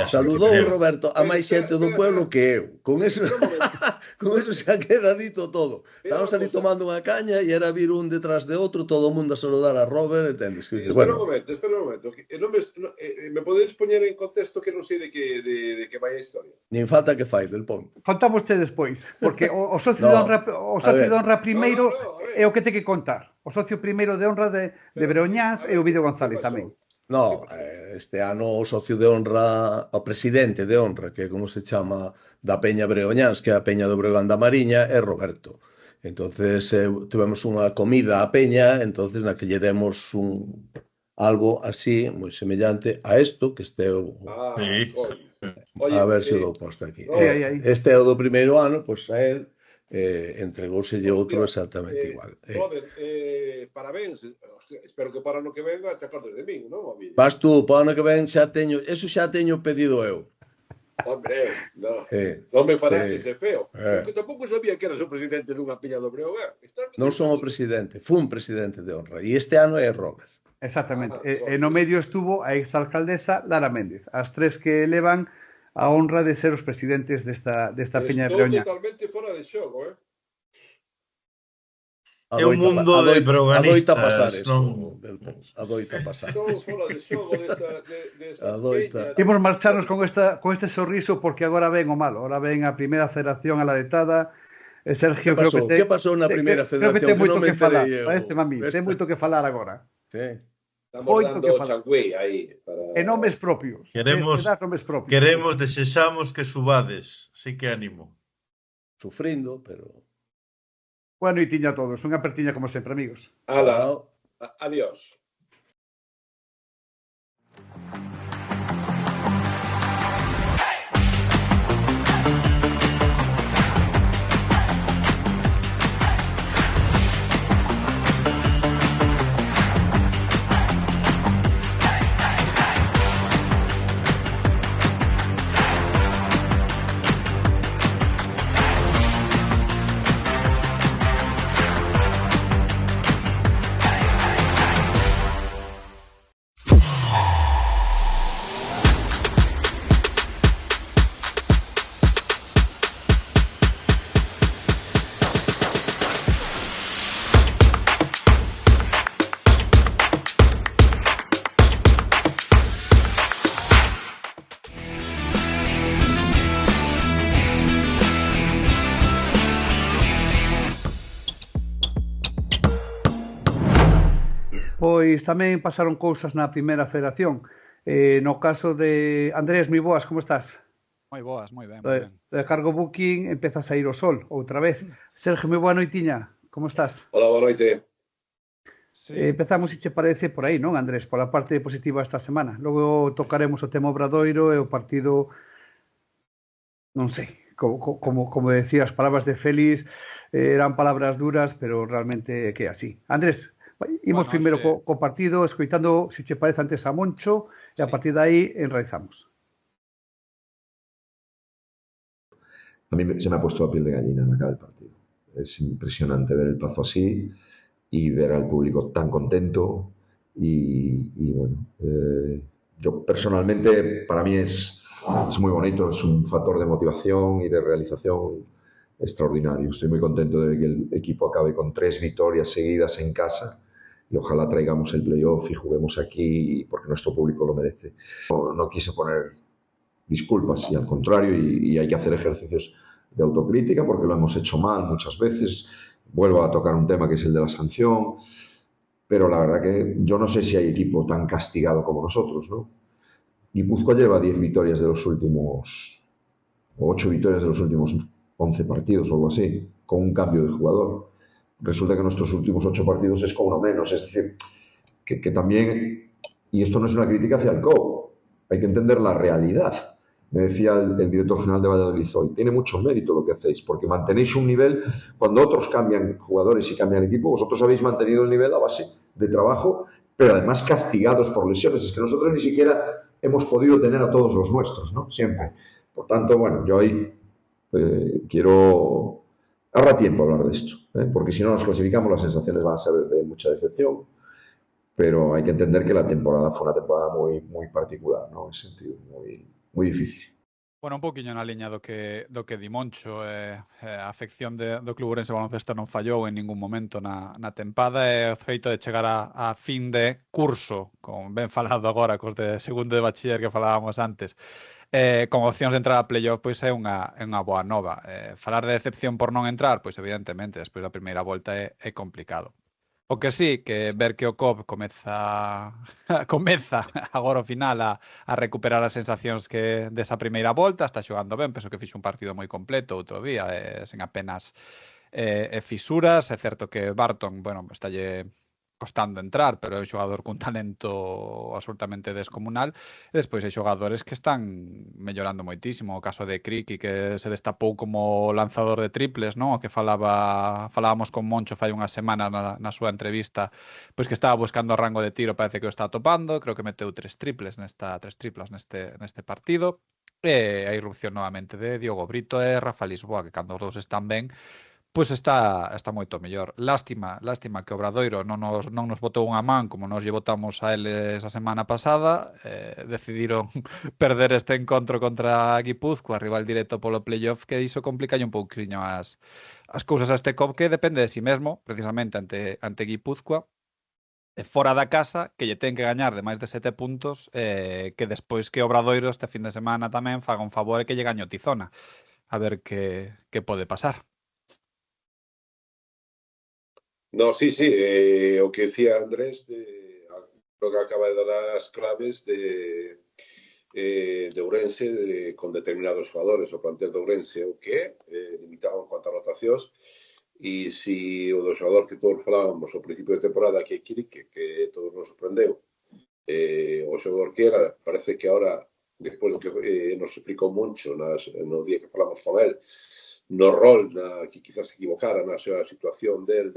Saludou Roberto a máis xente do pueblo que eu. Con eso xa queda dito todo. Estamos ali tomando unha caña e era vir un detrás de outro, todo o mundo a saludar a Robert, entendes? Espera un momento. Me podedes poñer en contexto que non sei de que vai a historia? Nin falta que fai, del pon. Contamos usted despois, porque o socio de honra primeiro é o que ten que contar. O socio primeiro de honra de Breoñáns e o Vídeo González tamén. No, este ano o socio de honra, o presidente de honra, que é como se chama, da Peña Breoñáns, que é a Peña do Breogán da Mariña, é Roberto. Entonces tivemos unha comida a Peña, entonces na que lle demos algo así, moi semellante a isto, que este é o... A ver se o dou posto aquí. Este é o do primeiro ano, pois a él entregóuselle outro exactamente igual. Robert, parabéns. Espero que para ano que venga te acordes de min, non? Vas tú, para ano que ven xa teño, eso xa teño pedido eu. Hombre, no. Eh, Non me farás sí. ese feo. Porque tampouco sabía que eras o presidente dunha piña do Breogán. Non son o presidente, fun presidente de honra. E este ano é Robert. Exactamente. E no medio estuvo a exalcaldesa Lara Méndez. As tres que levan a honra de ser os presidentes desta Peña de Estou Breoñas. totalmente fora de xogo, É un mundo de Adoita pasar broganistas, eso, non? adoita pasar. Estou fora de xogo destas Adoita. peñas. Temos marcharnos con este sorriso porque agora ven o malo. Agora ven a primeira federación a la detada. Sergio, Que pasou? creo que Que pasou na primeira creo que federación? ten moito non me que falar. enterei eu. Parece, mami, ten moito que falar agora. Sí. Estamos Moito dando que o falar. changüí aí. Para... E nomes propios. Queremos, desexamos que subades. Así que ánimo. Sufrindo, pero... Bueno, e tiña a todos. Unha apertiña como sempre, amigos. Ala, adiós. Pois tamén pasaron cousas na primeira federación. No caso de Andrés, moi boas, como estás? Moi boas, moi ben, moi ben. De Cargo Booking empeza a sair o sol, outra vez. Sergio, moi boa noitiña, como estás? Hola, boa noite. Sí. Empezamos, se che parece, por aí, non, Andrés? Pola parte positiva esta semana. Logo tocaremos o tema Obradoiro e o partido, non sei, como decía, as palabras de Félix eran palabras duras, pero realmente que é así. Andrés, imos primeiro co partido, escoitando, se che parece, antes a Moncho, e a partir de aí enraizamos. A mí se me ha puesto la piel de gallina al acabar el partido. Es impresionante ver el Pazo así y ver al público tan contento y bueno, yo personalmente, para mí es muy bonito, es un factor de motivación y de realización extraordinario. Estoy muy contento de que el equipo acabe con 3 victorias seguidas en casa y ojalá traigamos el playoff y juguemos aquí porque nuestro público lo merece. No quise poner disculpas y al contrario, y hay que hacer ejercicios de autocrítica porque lo hemos hecho mal muchas veces. Vuelvo a tocar un tema que es el de la sanción, pero la verdad que yo no sé si hay equipo tan castigado como nosotros, ¿no? Guipúzcoa lleva 10 victorias de los últimos, o 8 victorias de los últimos 11 partidos o algo así, con un cambio de jugador. Resulta que nuestros últimos 8 partidos es con uno menos, es decir, que también, y esto no es una crítica hacia el COU, hay que entender la realidad. Me decía el director general de Valladolid hoy, tiene mucho mérito lo que hacéis, porque mantenéis un nivel, cuando otros cambian jugadores y cambian equipo, vosotros habéis mantenido el nivel a base de trabajo, pero además castigados por lesiones. Es que nosotros ni siquiera hemos podido tener a todos los nuestros, ¿no? Siempre. Por tanto, bueno, yo ahí quiero... Habrá tiempo a hablar de esto, porque si no nos clasificamos las sensaciones van a ser de mucha decepción, pero hay que entender que la temporada fue una temporada muy, muy particular, ¿no? En ese sentido, moi difícil. Bueno, un poquinho na liña do que di Moncho, a afección do Club Ourense Baloncesto non fallou en ningún momento na tempada e o feito de chegar a fin de curso, como ben falado agora cos de segundo de bachiller que falábamos antes, con opcións de entrar a playoff, pois é unha boa nova. Falar de decepción por non entrar, pois evidentemente, despois da primeira volta é complicado. O que sí, que ver que o COP comeza agora ao final a recuperar as sensacións que desa primeira volta, está xogando ben, penso que fixo un partido moi completo outro día, sen apenas fisuras. É certo que Barton, bueno, estalle costando entrar, pero é un xogador cun talento absolutamente descomunal. E despois hai xogadores que están mellorando moitísimo. O caso de Kriki, que se destapou como lanzador de triples, non? O que falábamos con Moncho fai unha semana na súa entrevista, pois que estaba buscando o rango de tiro, parece que o está topando. Creo que meteu 3 triplas neste partido. E a irrupción novamente de Diogo Brito e Rafa Lisboa, que cando os dous están ben, pois está moito mellor. Lástima que o Obradoiro non nos botou unha man como nos lle botamos a eles a semana pasada. Decidiron perder este encontro contra Guipúzcoa, rival directo polo playoff, que iso complica un pouquiño as cousas a este COP, que depende de si mesmo, precisamente ante Guipúzcoa, fora da casa, que lle ten que gañar de máis de 7 puntos, que despois que Obradoiro este fin de semana tamén faga un favor e que lle gañe o Tizona. A ver que pode pasar. No, sí, o que decía Andrés, creo que acaba de dar as claves de Ourense con determinados xogadores, o plantel de Ourense, o que é limitado en cuanto a rotacións, e si o do xogador que todos falábamos ao principio de temporada, que é Quirique, que todos nos sorprendeu, o xogador que era, parece que ahora, despois do que nos explicou Moncho no día que falamos con él, no rol que quizás se equivocara na súa situación del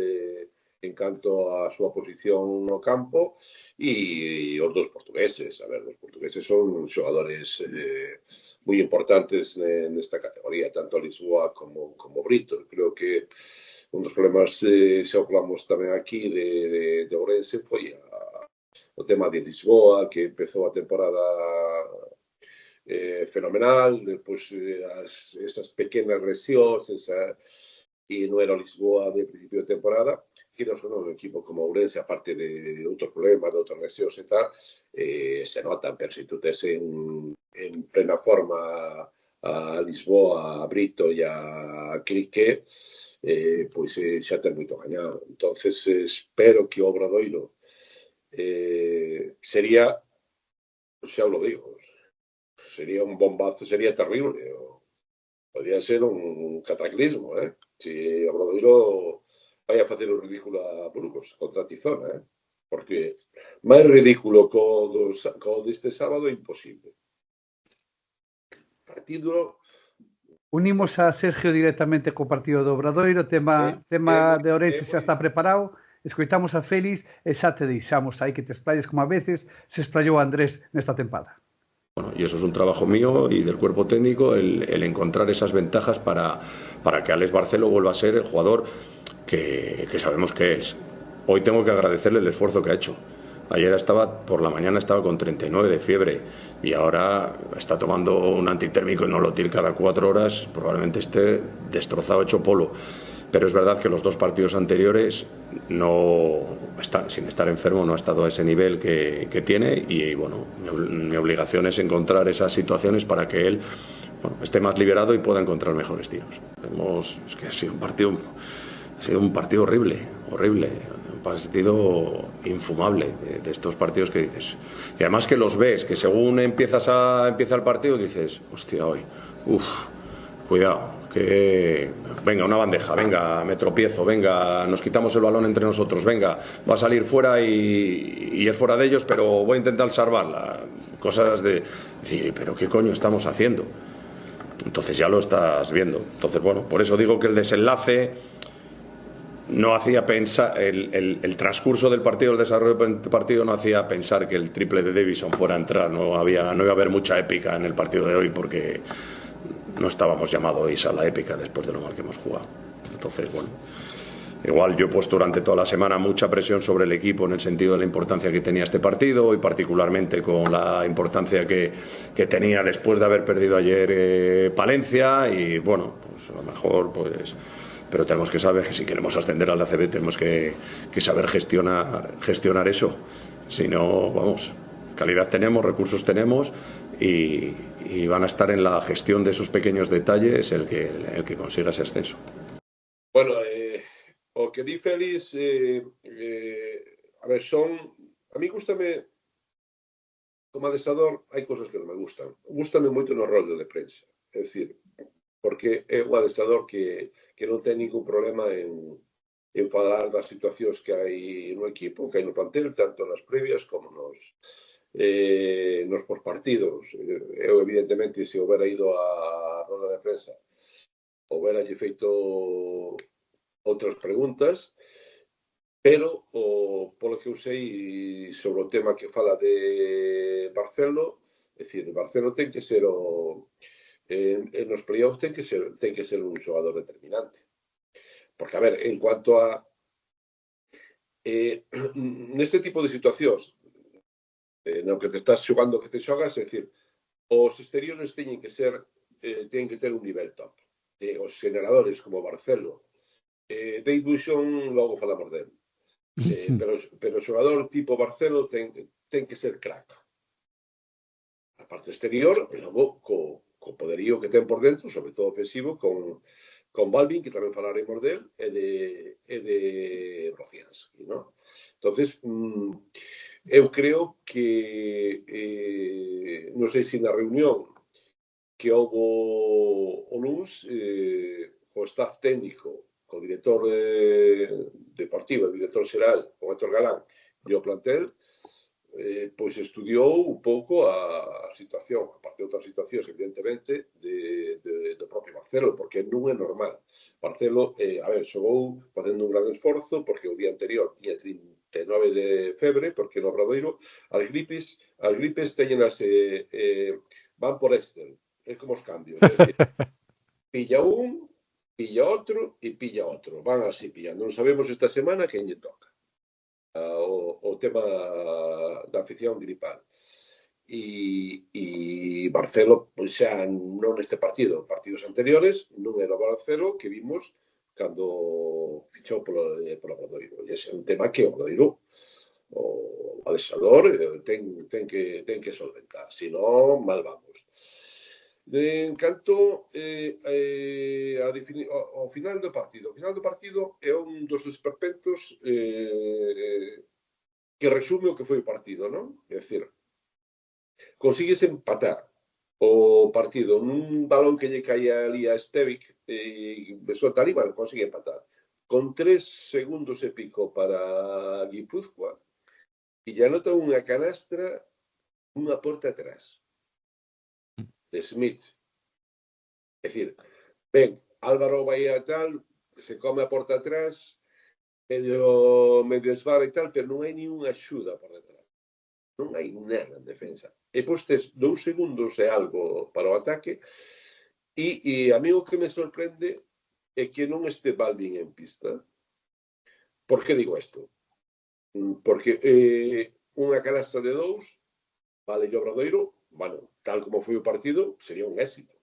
en canto a súa posición no campo, e os dos portugueses. A ver, os portugueses son xogadores moi importantes nesta categoría, tanto Lisboa como Brito. Creo que un dos problemas, se falamos tamén aquí de Ourense, foi o tema de Lisboa, que empezou a temporada fenomenal, depois esas pequenas lesións, e non era o Lisboa de principio de temporada, que non son un equipo como Ourense, aparte de outros problemas, de outras lesións e tal, se notan, pero se tú tes en plena forma a Lisboa, a Brito e a Crique, pois xa ten moito gañado. Entonces espero que o Obradoiro sería, xa lo digo, sería un bombazo, sería terrible. Podría ser un cataclismo, se o Obradoiro vai a facer o ridículo a Burgos contra a Tizona, porque máis ridículo co deste sábado é imposible. Partido... Unimos a Sergio directamente co partido do Obradoiro, tema de Ourense xa está preparado, escoitamos a Félix e xa te deixamos aí que te explayes como a veces se explayou Andrés nesta tempada. Bueno, y eso es un trabajo mío y del cuerpo técnico, el encontrar esas ventajas para que Alex Barceló vuelva a ser el jugador que sabemos que es. Hoy tengo que agradecerle el esfuerzo que ha hecho. Ayer por la mañana estaba con 39 de fiebre y ahora está tomando un antitérmico Nolotil cada 4 horas, probablemente esté destrozado, hecho polvo. Pero es verdad que los 2 partidos anteriores sin estar enfermo no ha estado a ese nivel que tiene y bueno, mi obligación es encontrar esas situaciones para que él esté más liberado y pueda encontrar mejores tiros. Es que ha sido un partido horrible, un partido infumable de estos partidos que dices. Y además que los ves, que según empieza el partido dices, hostia, hoy, cuidado. Que venga, una bandeja, venga, me tropiezo, venga, nos quitamos el balón entre nosotros, venga, va a salir fuera y es fuera de ellos, pero voy a intentar salvarla. Cosas de decir, pero ¿qué coño estamos haciendo? Entonces ya lo estás viendo. Entonces, bueno, por eso digo que el desenlace no hacía pensar, el transcurso del partido, el desarrollo del partido no hacía pensar que el triple de Davison fuera a entrar. No iba a haber mucha épica en el partido de hoy porque no estábamos llamados a la épica después de lo mal que hemos jugado. Entonces, bueno, igual yo he puesto durante toda la semana mucha presión sobre el equipo en el sentido de la importancia que tenía este partido y particularmente con la importancia que tenía después de haber perdido ayer Palencia y bueno, pues a lo mejor pero tenemos que saber que si queremos ascender al ACB tenemos que saber gestionar eso. Si no, vamos, calidad tenemos, recursos tenemos y van a estar en la gestión de esos pequeños detalles el que consiga ese ascenso. Bueno, o que di Félix, a ver, a mí gústame como adestrador, hai cosas que non me gustan. Gústame moito no rol de prensa, é dicir, porque é un adestrador que non ten ningún problema en falar das situacións que hai no equipo, que hai no plantel, tanto nas previas como nos pospartidos. Eu, evidentemente, se houbera ido a roda de prensa, houbera lle feito outras preguntas, pero polo que eu sei sobre o tema que fala de Barceló, É dicir, Barceló ten que ser nos playoffs ten que ser un xogador determinante. Porque, a ver, en cuanto a neste tipo de situacións no que te estás xogando que te xogas, é dicir, os exteriores teñen que ter un nivel top. Os generadores como Barceló, Dave Bushon, logo falamos dele. Pero o xogador tipo Barceló ten que ser crack. A parte exterior, e logo co poderío que ten por dentro, sobre todo ofensivo, con Balvin, que tamén falaremos del, e de Brociansky, ¿no? Entonces, eu creo que non sei se na reunión que houbo o luns, o staff técnico, co director deportivo, o director xeral, o Héctor Galán, e o plantel, pois estudiou un pouco a situación, aparte de outras situacións, evidentemente, do propio Barceló, porque non é normal. Barceló, xogou facendo un gran esforzo, porque o día anterior tiña 39 de febre, porque no Obradoiro as gripes teñenas van por Excel, é como os cambios, pilla un, pilla outro e pilla outro, van así pillando, non sabemos esta semana quen lle toca. O tema da afición gripal e Barceló, pois xa non neste partido, partidos anteriores non era o Barceló que vimos cando fichou polo Obradoiro, e ese é un tema que o Obradoiro, o adestrador ten que solventar, senón mal vamos. En canto ao final do partido. O final do partido é un dos esperpentos que resume o que foi o partido, non? É dicir, consigues empatar o partido nun balón que lle caía ali a Stevic e besou Talibán, consigue empatar. Con 3 segundos e pico para Guipúzcoa e lle anota unha canastra unha porta atrás. De Smith. É dicir, ben, Álvaro vai a tal, se come a porta atrás, medio esvara e tal, pero non hai ni unha axuda por detrás. Non hai nada en defensa. E postes 2 segundos e algo para o ataque, e a mí o que me sorprende é que non este Balvin en pista. Por que digo isto? Porque unha canastra de 2, vale, o Obradoiro, bueno, tal como foi o partido, sería un éxito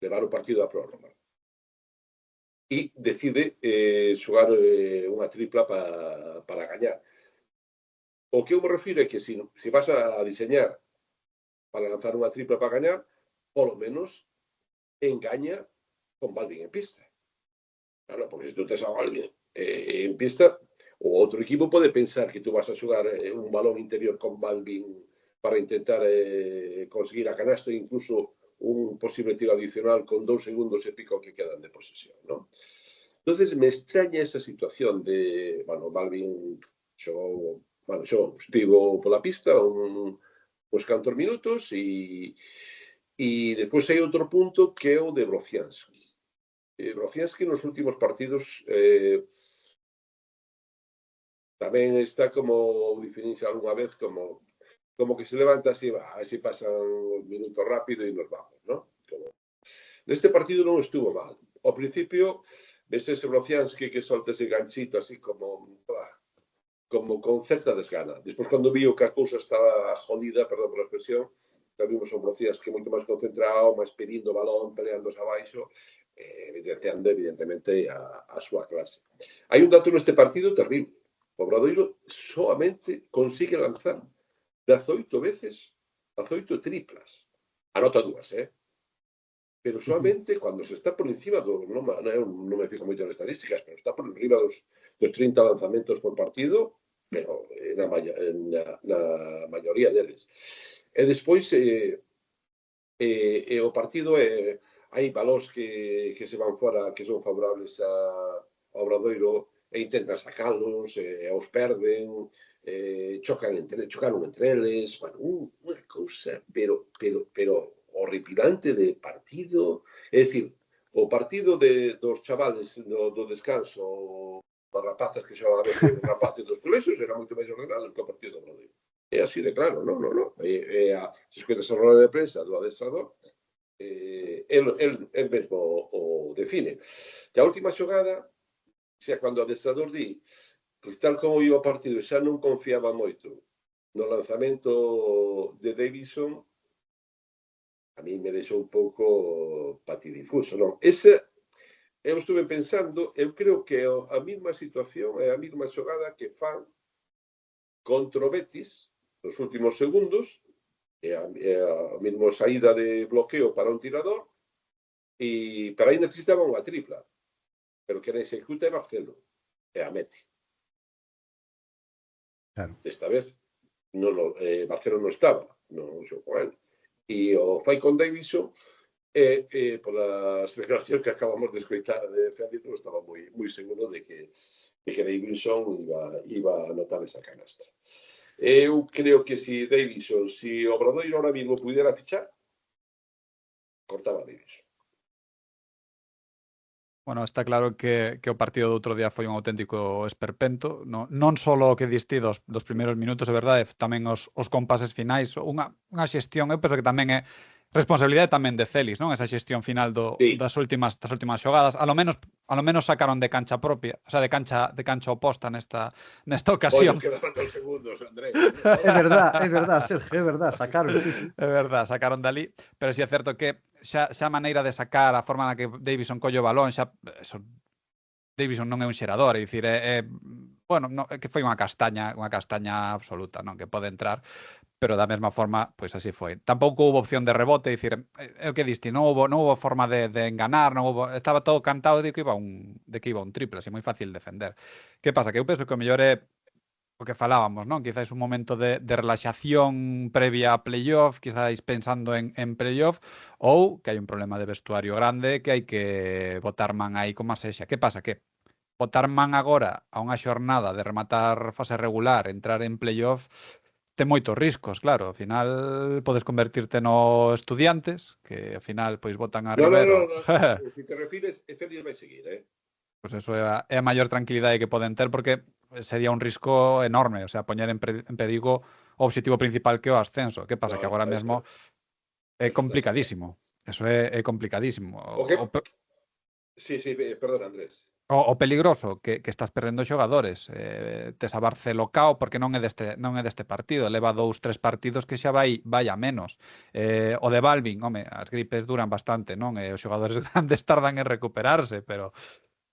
levar o partido a prórroga. E decide xogar unha tripla para gañar. O que eu me refiro é que se vas a diseñar para lanzar unha tripla para gañar, polo menos engaña con Balvin en pista. Claro, porque se tú tes a Balvin en pista, o outro equipo pode pensar que tú vas a xogar un balón interior con Balvin para intentar conseguir a canasta e incluso un posible tiro adicional con 2 segundos e pico que quedan de posesión, ¿no? Entonces me extraña esa situación de, bueno, Balvin estivo pola pista uns cantos minutos e despois hai outro punto que é o de Brociansky. Brociansky nos últimos partidos tamén está como definirse algunha vez como que se levanta así, así pasan os minutos rápido e nos vamos, ¿no? Neste partido non estuvo mal. Ao principio, ves ese Brociansky que solta ese ganchito así como con certa desgana. Despois, cando viu que a cousa estaba jodida, perdón por a expresión, vimos o Brociansky moito máis concentrado, máis pedindo o balón, peleándose abaixo, evidenciando, evidentemente, a súa clase. Hai un dato neste partido terrible. O Obradoiro solamente consigue lanzar 18 veces, 18 triplas. Anota 2, pero solamente cando se está por encima non me fijo moito en estadísticas, pero está por encima dos 30 lanzamentos por partido, pero na maioría deles. E despois o partido hai balóns que se van fora, que son favorables ao Obradoiro e intentan sacalos, os perden, chocaron entre eles, bueno, unha cousa, pero horripilante de partido. É dicir, o partido dos chavales do descanso, dos rapaces que xogaban a ver os rapaces dos colexios, era moito máis ordenado que o partido do Obradoiro. É así de claro, non. Se escoitas a roda de prensa do adestrador, el mesmo o define. E a última xogada, xa cando o adestrador di, pois tal como iba o partido, xa non confiaba moito no lanzamento de Davison, a mí me deixou un pouco patidifuso, non? Eu estuve pensando, eu creo que a mesma situación é a mesma xogada que fan contra o Betis nos últimos segundos, é a mesma saída de bloqueo para un tirador, pero aí necesitaba unha tripla, pero que non se executa é Marcelo, e a mete. Claro. Esta vez Marcelo non estaba, non xo con él. E o fai con Davison, polas declaracións que acabamos de escoitar de Félix, estaba moi seguro de que Davison iba a anotar esa canastra. Eu creo que si Obradoiro ahora mismo pudiera fichar, cortaba a Davison. Bueno, está claro que o partido do outro día foi un auténtico esperpento, non só o que diste dos primeiros minutos, é verdade, tamén os compases finais, unha xestión, eu penso que tamén é responsabilidade tamén de Félix, non? Esa xestión final das últimas xogadas, a lo menos sacaron de cancha propia, o sea, de cancha oposta nesta ocasión. Oye, quedaban 2 segundos, Andrés. É verdad, Sergio, é verdad, sacaron, sí. É verdad, sacaron dali, pero si é certo que xa a maneira de sacar, a forma na que Davison colle o balón, Davison non é un xerador, é dicir, bueno, que foi unha castaña absoluta, non? Que pode entrar, pero da mesma forma, pois así foi. Tampouco houve opción de rebote, é dicir, é o que diste, non houve forma de enganar, estaba todo cantado de que iba un triple, así moi fácil defender. Que pasa? Que eu penso que o mellor é o que falábamos, non? Quizáis un momento de relaxación previa a playoff, quizáis pensando en playoff, ou que hai un problema de vestuario grande que hai que botar man aí como a sexa. Que pasa? Que botar man agora a unha xornada de rematar fase regular, entrar en playoff, ten moitos riscos, claro. Ao final podes convertirte no Estudiantes, que ao final pois botan a Rivero. No. Se te refires, Félix vai seguir, Pois eso é a maior tranquilidade que poden ter, porque sería un risco enorme, o sea, poñer en perigo o objetivo principal que é o ascenso. Que pasa? Que agora mesmo é complicadísimo. Eso é complicadísimo. Sí, perdón, Andrés. O peligroso que estás perdendo xogadores, tes a Barcelocao porque non é deste partido, leva 2-3 partidos que xa vai a menos. O de Balvin, home, as gripes duran bastante, non? Os xogadores grandes tardan en recuperarse, pero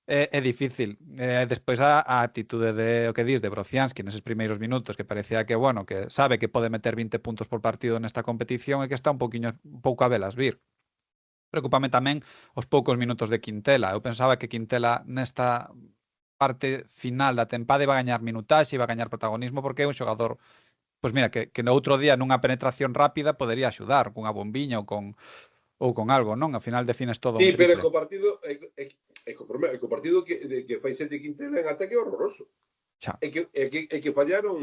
é difícil. Despois a actitude de o que dis de Brociansky neses primeiros minutos, que parecía que, bueno, que sabe que pode meter 20 puntos por partido nesta competición e que está un pouco a velas vir. Preocúpame tamén os poucos minutos de Quintela. Eu pensaba que Quintela nesta parte final da tempada iba a gañar minutaxe, iba a gañar protagonismo, porque é un xogador, pois mira, que no outro día nunha penetración rápida podería axudar cunha bombiña ou con algo, non? Ao final defines todo un triple. Sí, pero co partido co partido que fai Sete Quintela en ataque horroroso. Xa. É que fallaron,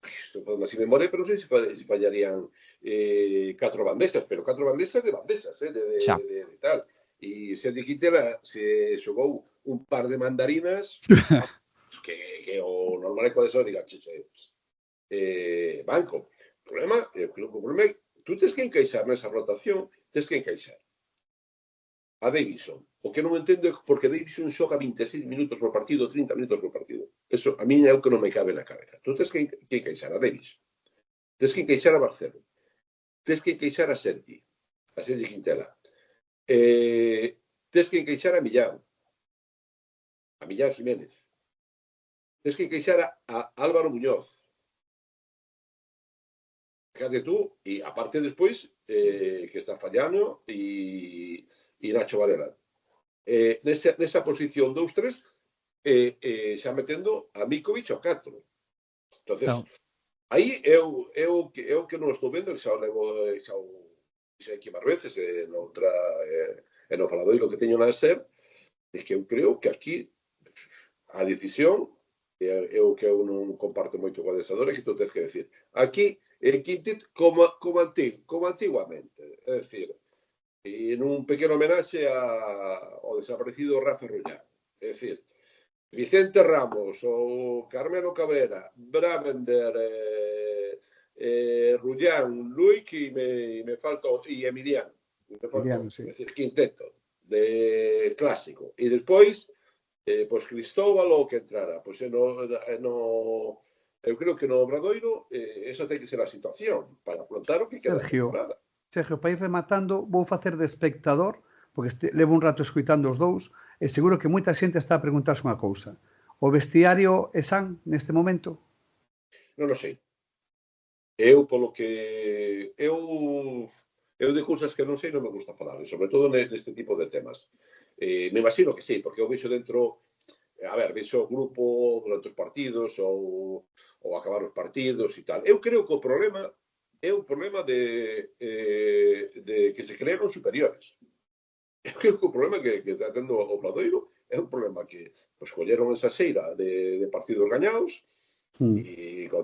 isto pode así memoria, pero non sei se fallarían 4 bandesas, pero 4 bandesas de tal. E Sete Quintela se xogou un par de mandarinas que o normal é que diga, banco. O problema é tú tens que encaixar nesa rotación, tens que encaixar a Davison. O que non entendo é porque Davison xoga 26 minutos por partido, 30 minutos por partido. Eso a mí é o que non me cabe na cabeza. Tú tens que encaixar a Davison. Tens que encaixar a Barcelo. Tens que encaixar a Sergi Quintela. Tens que encaixar a Millán Jiménez. Tens que encaixar a Álvaro Muñoz. Fíjate tú, e aparte despois que está Fallano e Nacho Varela. Nesa posición 2-3 xa metendo a Mikovic ao 4. Entonces, aí é o que non estou vendo, que xa o levo xa aquí máis veces no Faladoiro que teño na SER, é que eu creo que aquí a decisión é o que eu non comparto moito co adestrador, é que tú tens que decir aquí Quintet como antiguamente, é dicir, en un pequeno homenaxe ao desaparecido Rafa Rullán, é dicir, Vicente Ramos ou Carmelo Cabrera, Bravender, Rullán, Luik y me falta, y Emiliano. Sí. Es decir, quinteto de clásico. Y despois, pois Cristóbal o que entrara. Pois eu creo que no Obradoiro esa ten que ser a situación para afrontar o que queda de temporada. Sergio, para ir rematando, vou facer de espectador, porque levo un rato escuitando os dous, e seguro que moita xente está a preguntarse unha cousa. O vestiario é san neste momento? Non o sei. Eu, polo que... Eu de cousas que non sei non me gusta falar, sobre todo neste tipo de temas. Me imagino que sí, porque eu vexo dentro... A ver, vexo o grupo durante os partidos ou acabar os partidos e tal. Eu creo que o problema é o problema de que se crearon superiores. Eu creo que o problema que está tendo o Obradoiro é un problema que pues, colleron esa xeira de partidos gañados e con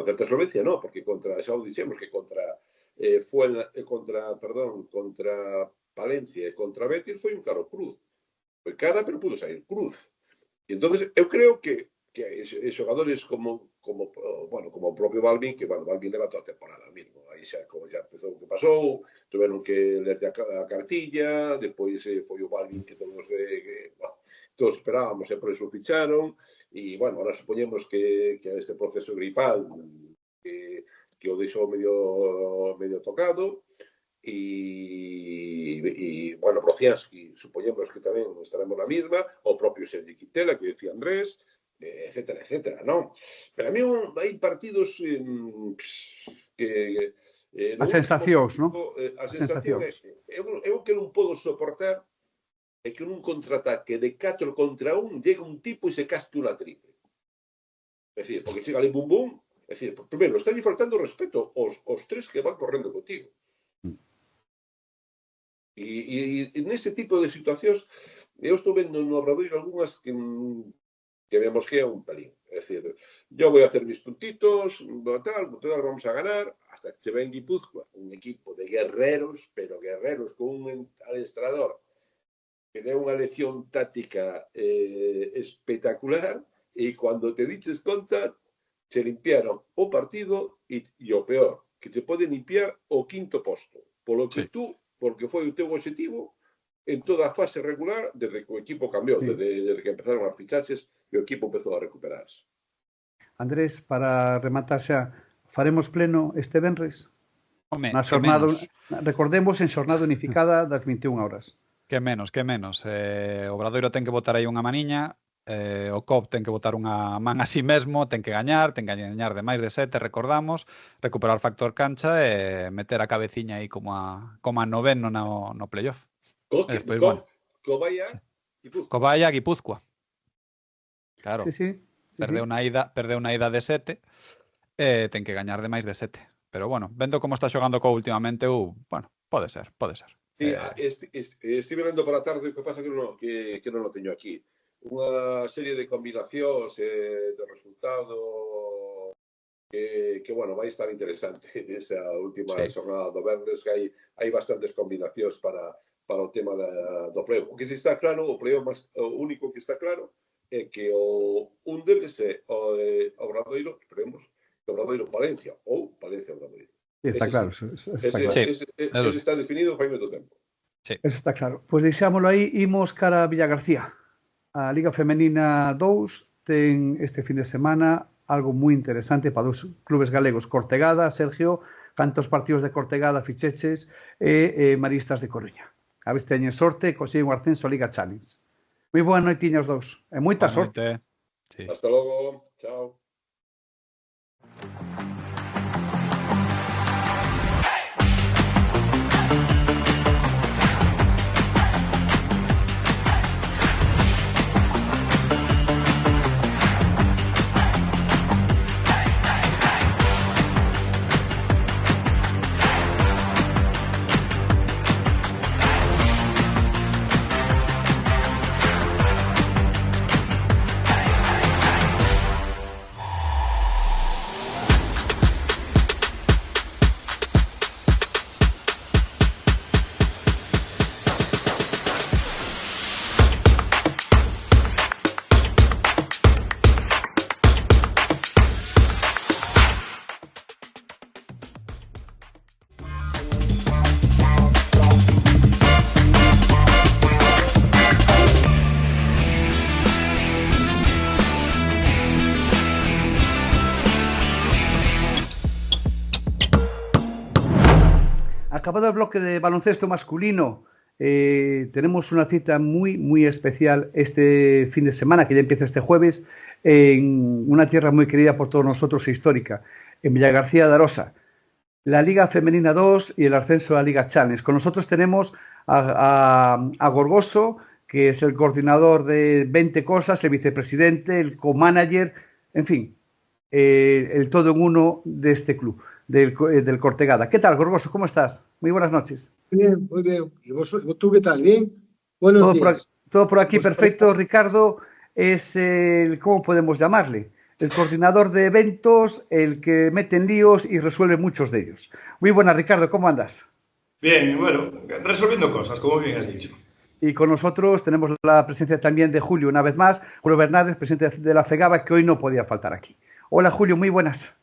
certa solvencia non, porque xa o dixemos que contra Palencia e contra Betis foi un claro cruz. Foi cara, pero pudo sair cruz. E entonces eu creo que xogadores como o propio Balvin, que Balvin leva toda a temporada mismo, aí xa empezou o que pasou, tuveron que lerte a cartilla, depois foi o Balvin que todos esperábamos e por eso ficharon, e ahora supoñemos que este proceso gripal que o deixou medio tocado, e Brociansky supoñemos que tamén estaremos na mesma, o propio Sergi Quintela que decía Andrés, etcétera, non? Pero a mí hai partidos que... As sensacións, non? As sensacións. Eu que non podo soportar é que nun contraataque de 4 contra 1 llega un tipo e se casque unha triple. É dicir, porque chega ali bum bum, é dicir, primeiro, está allí faltando respeto aos tres que van correndo contigo. E neste tipo de situacións eu estou vendo no Obradoiro algunhas que me mosquean un pelín. É dicir, yo voy a hacer mis puntitos, total, vamos a ganar, hasta que se ve en Guipúzcoa, un equipo de guerreros, pero guerreros con un adestrador que dé unha lección táctica espectacular, e cuando te dices conta, se limpiaron o partido e o peor, que te pode limpiar o quinto posto. Polo que tú, porque foi o teu objetivo en toda a fase regular desde que o equipo cambiou, desde que empezaron as fichaxes e o equipo empezou a recuperarse. Andrés, para rematar xa, faremos pleno este venres? Na xornada, recordemos, en xornada unificada das 21 horas. Que menos. O Obradoiro ten que botar aí unha maniña, o COP ten que botar unha man a sí mesmo, ten que gañar de máis de 7, recordamos, recuperar factor cancha e meter a cabeciña aí como a noveno no playoff. Cobaya, Guipúzcoa. Claro. Sí. Perdeu unha ida de 7 e ten que gañar de máis de 7. Pero vendo como está xogando co últimamente, pode ser. Estive vendo para a tarde, o que pasa que non o teño aquí. Unha serie de combinacións de resultado que vai estar interesante esa última xornada do venres, que hai bastantes combinacións para o tema do play-off. O que se está claro, o play-off o único que está claro é que un deles é o Obradoiro, esperemos, Obradoiro Palencia ou Palencia Obradoiro. Está claro. Ese está definido fai moito tempo. Eso está claro. Pois deixámoslo aí, imos cara a Villagarcía. A Liga Femenina 2 ten este fin de semana algo moi interesante para dos clubes galegos. Cortegada, Sergio, cantos partidos de Cortegada ficheches e Maristas de Coruña. A ver se teñen sorte e consiguen o ascenso a Liga Challenge. Moi boa noitiña os dous. E moita sorte. Hasta logo. Chao. acabado el bloque de baloncesto masculino, tenemos una cita muy especial este fin de semana, que ya empieza este jueves, en una tierra muy querida por todos nosotros e histórica, en Villagarcía de Arosa. La Liga Femenina 2 y el ascenso a la Liga Challenge. Con nosotros tenemos a Gorgoso, que es el coordinador de 20 cosas, el vicepresidente, el co-manager, en fin, el todo en uno de este club, del Cortegada. ¿Qué tal, Gorgoso? ¿Cómo estás? Muy buenas noches. Bien, muy bien. ¿Y tú qué tal? ¿Bien? Buenos días. Todo por aquí perfecto. Ricardo es el, ¿cómo podemos llamarle? El coordinador de eventos, el que mete en líos y resuelve muchos de ellos. Muy buenas, Ricardo, ¿cómo andas? Bien, bueno, resolviendo cosas, como bien has dicho. Y con nosotros tenemos la presencia también de Julio, una vez más, Julio Bernárdez, presidente de la FEGABA, que hoy no podía faltar aquí. Hola, Julio, muy buenas.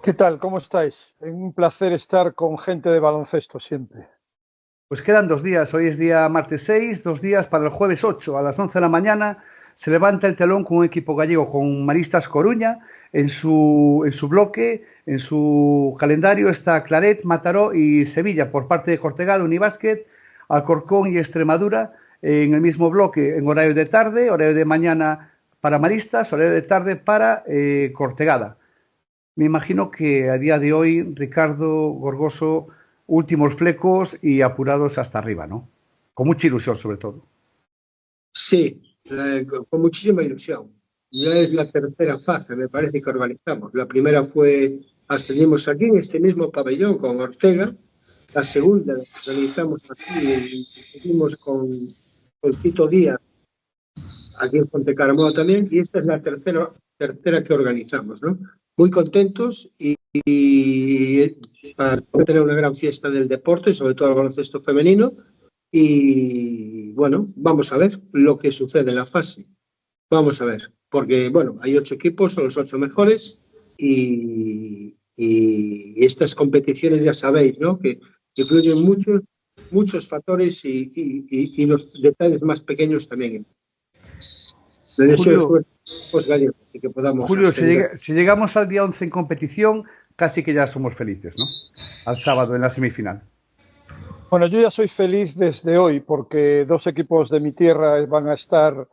¿Qué tal? ¿Cómo estáis? Un placer estar con gente de baloncesto siempre. Pues quedan 2 días. Hoy es día martes 6, 2 días para el jueves 8. A las 11 de la mañana se levanta el telón con un equipo gallego, con Maristas Coruña. En su bloque, en su calendario está Claret, Mataró y Sevilla por parte de Cortegada, Unibásquet, Alcorcón y Extremadura en el mismo bloque, en horario de tarde, horario de mañana para Maristas, horario de tarde para Cortegada. Me imagino que a día de hoy, Ricardo, Gorgoso, últimos flecos y apurados hasta arriba, ¿no? Con mucha ilusión, sobre todo. Sí, con muchísima ilusión. Ya es la tercera fase, me parece, que organizamos. La primera fue, ascendimos aquí en este mismo pabellón con Ortega. La segunda la organizamos aquí y seguimos con Tito Díaz, aquí en Fonte Caramoa también. Y esta es la tercera que organizamos, ¿no? Muy contentos y para tener una gran fiesta del deporte, sobre todo el baloncesto femenino. Y bueno, vamos a ver lo que sucede en la fase. Vamos a ver, porque bueno, hay 8 equipos, son los 8 mejores y estas competiciones ya sabéis, ¿no? Que influyen muchos factores y los detalles más pequeños también. Julio, gallegos, así que podamos Julio, si llegamos al día 11 en competición, casi que ya somos felices, ¿no? Al sábado en la semifinal. Bueno, yo ya soy feliz desde hoy porque 2 equipos de mi tierra van a estar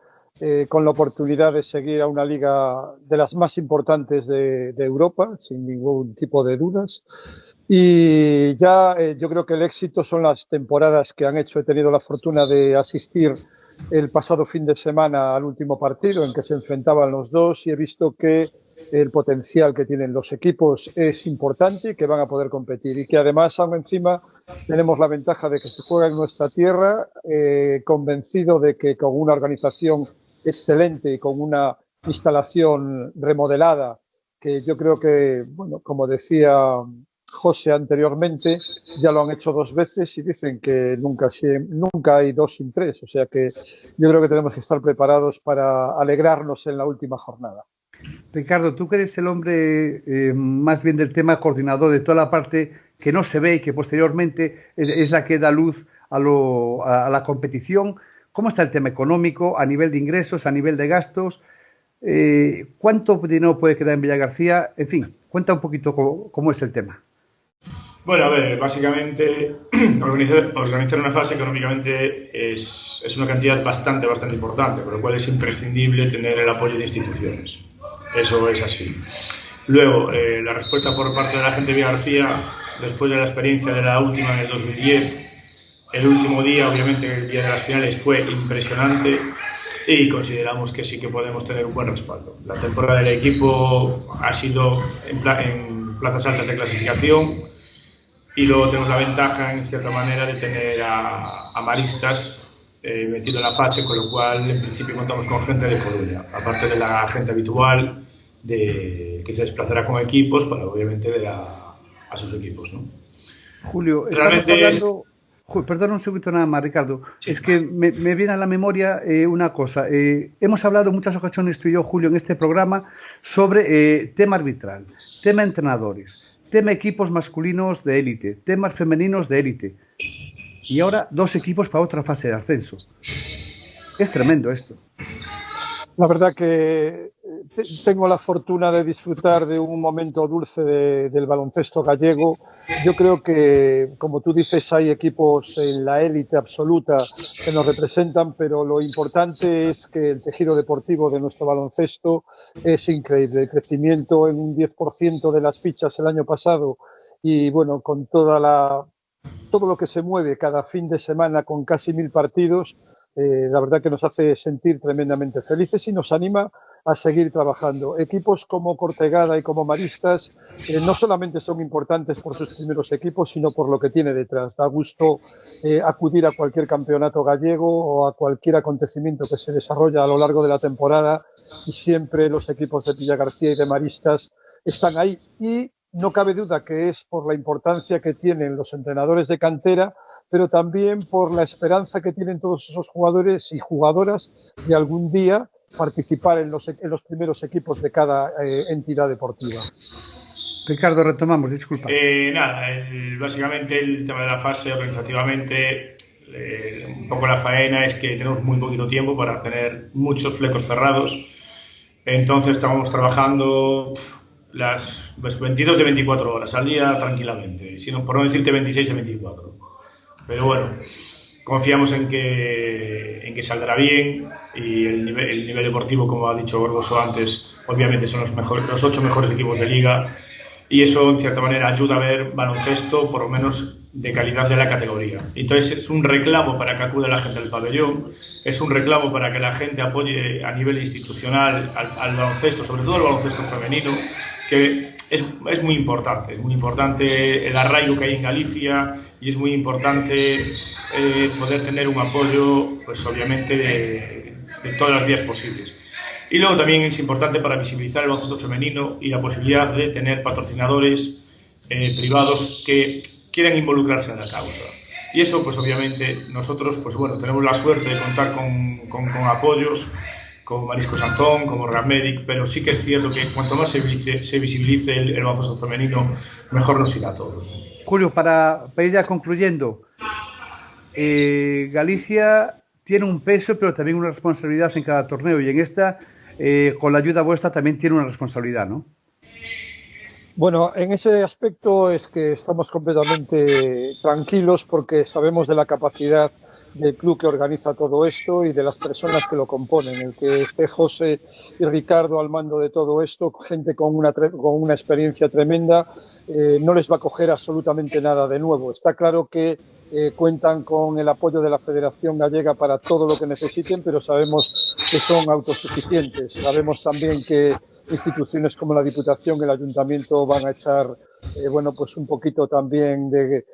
con la oportunidad de seguir a una liga de las más importantes de Europa, sin ningún tipo de dudas. Y ya yo creo que el éxito son las temporadas que han hecho. He tenido la fortuna de asistir el pasado fin de semana al último partido en que se enfrentaban los dos y he visto que el potencial que tienen los equipos es importante y que van a poder competir. Y que además, aún encima, tenemos la ventaja de que se juega en nuestra tierra, convencido de que con una organización excelente y con una instalación remodelada, que yo creo que, bueno, como decía José anteriormente, ya lo han hecho 2 veces y dicen que nunca hay 2 sin 3. O sea que yo creo que tenemos que estar preparados para alegrarnos en la última jornada. Ricardo, tú que eres el hombre más bien del tema coordinador de toda la parte que no se ve y que posteriormente es la que da luz a la competición. ¿Cómo está el tema económico a nivel de ingresos, a nivel de gastos? ¿Cuánto dinero puede quedar en Villagarcía? En fin, cuenta un poquito cómo es el tema. Bueno, a ver, básicamente organizar una fase económicamente es una cantidad bastante importante, por lo cual es imprescindible tener el apoyo de instituciones. Eso es así. Luego, la respuesta por parte de la gente de Villagarcía, después de la experiencia de la última en el 2010, el último día, obviamente el día de las finales, fue impresionante y consideramos que sí que podemos tener un buen respaldo. La temporada del equipo ha sido en plazas altas de clasificación y luego tenemos la ventaja, en cierta manera, de tener a Maristas metido en la fase, con lo cual en principio contamos con gente de Coruña, aparte de la gente habitual que se desplazará con equipos para obviamente ver a sus equipos, ¿no? Julio, estamos hablando... Perdona un segundito nada más, Ricardo. Sí, es que me viene a la memoria una cosa. Hemos hablado en muchas ocasiones tú y yo, Julio, en este programa sobre tema arbitral, tema entrenadores, tema equipos masculinos de élite, temas femeninos de élite. Y ahora 2 equipos para otra fase de ascenso. Es tremendo esto. La verdad que tengo la fortuna de disfrutar de un momento dulce del baloncesto gallego. Yo creo que, como tú dices, hay equipos en la élite absoluta que nos representan, pero lo importante es que el tejido deportivo de nuestro baloncesto es increíble. El crecimiento en un 10% de las fichas el año pasado y, bueno, con todo lo que se mueve cada fin de semana con casi 1000 partidos, la verdad que nos hace sentir tremendamente felices y nos anima a seguir trabajando. Equipos como Cortegada y como Maristas no solamente son importantes por sus primeros equipos, sino por lo que tiene detrás. Da gusto acudir a cualquier campeonato gallego o a cualquier acontecimiento que se desarrolla a lo largo de la temporada y siempre los equipos de Villagarcía y de Maristas están ahí. Y no cabe duda que es por la importancia que tienen los entrenadores de cantera, pero también por la esperanza que tienen todos esos jugadores y jugadoras de algún día participar en los primeros equipos de cada entidad deportiva. Ricardo, retomamos, disculpa. Básicamente el tema de la fase organizativamente, un poco la faena es que tenemos muy poquito tiempo para tener muchos flecos cerrados, entonces estamos trabajando las 22 de 24 horas al día tranquilamente, sino por no decirte 26 de 24. Pero bueno, confiamos en que saldrá bien y el nivel deportivo, como ha dicho Gorgoso antes, obviamente son los 8 mejores equipos de liga y eso en cierta manera ayuda a ver baloncesto por lo menos de calidad de la categoría. Entonces es un reclamo para que acude la gente al pabellón, es un reclamo para que la gente apoye a nivel institucional al baloncesto, sobre todo al baloncesto femenino, que es muy importante el arraigo que hay en Galicia y es muy importante poder tener un apoyo, pues obviamente de todas las vías posibles. Y luego también es importante para visibilizar el baloncesto femenino y la posibilidad de tener patrocinadores privados que quieran involucrarse en la causa. Y eso, pues obviamente nosotros, pues bueno, tenemos la suerte de contar con apoyos como Mariscos Antón, como Ramedic, pero sí que es cierto que cuanto más se visibilice el baloncesto femenino, mejor nos irá a todos. Julio, para ir ya concluyendo, Galicia tiene un peso, pero también una responsabilidad en cada torneo, y en esta, con la ayuda vuestra, también tiene una responsabilidad, ¿no? Bueno, en ese aspecto es que estamos completamente tranquilos porque sabemos de la capacidad del club que organiza todo esto y de las personas que lo componen. El que esté José y Ricardo al mando de todo esto, gente con una experiencia tremenda, no les va a coger absolutamente nada de nuevo. Está claro que cuentan con el apoyo de la Federación Gallega para todo lo que necesiten, pero sabemos que son autosuficientes. Sabemos también que instituciones como la Diputación y el Ayuntamiento van a echar pues un poquito también de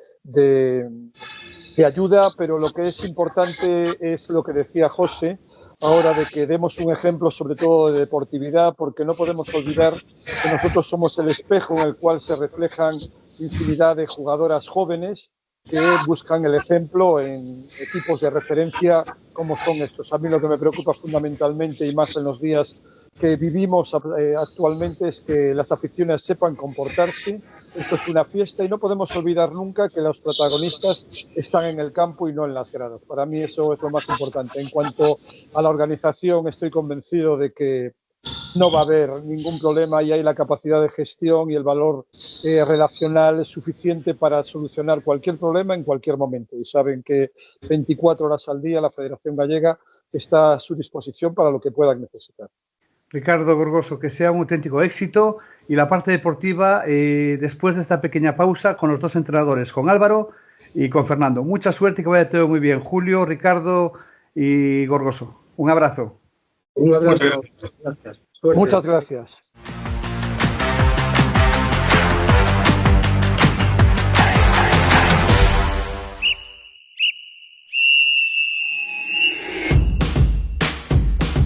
ayuda, pero lo que es importante es lo que decía José ahora, de que demos un ejemplo sobre todo de deportividad, porque no podemos olvidar que nosotros somos el espejo en el cual se reflejan infinidad de jugadoras jóvenes que buscan el ejemplo en equipos de referencia como son estos. A mí lo que me preocupa fundamentalmente y más en los días que vivimos actualmente es que las aficiones sepan comportarse. Esto es una fiesta y no podemos olvidar nunca que los protagonistas están en el campo y no en las gradas. Para mí eso es lo más importante. En cuanto a la organización, estoy convencido de que no va a haber ningún problema y hay la capacidad de gestión y el valor relacional suficiente para solucionar cualquier problema en cualquier momento. Y saben que 24 horas al día la Federación Gallega está a su disposición para lo que puedan necesitar. Ricardo Gorgoso, que sea un auténtico éxito. Y la parte deportiva, después de esta pequeña pausa, con los dos entrenadores, con Álvaro y con Fernando. Mucha suerte y que vaya todo muy bien. Julio, Ricardo y Gorgoso. Un abrazo. Un abrazo. Gracias. Muchas gracias.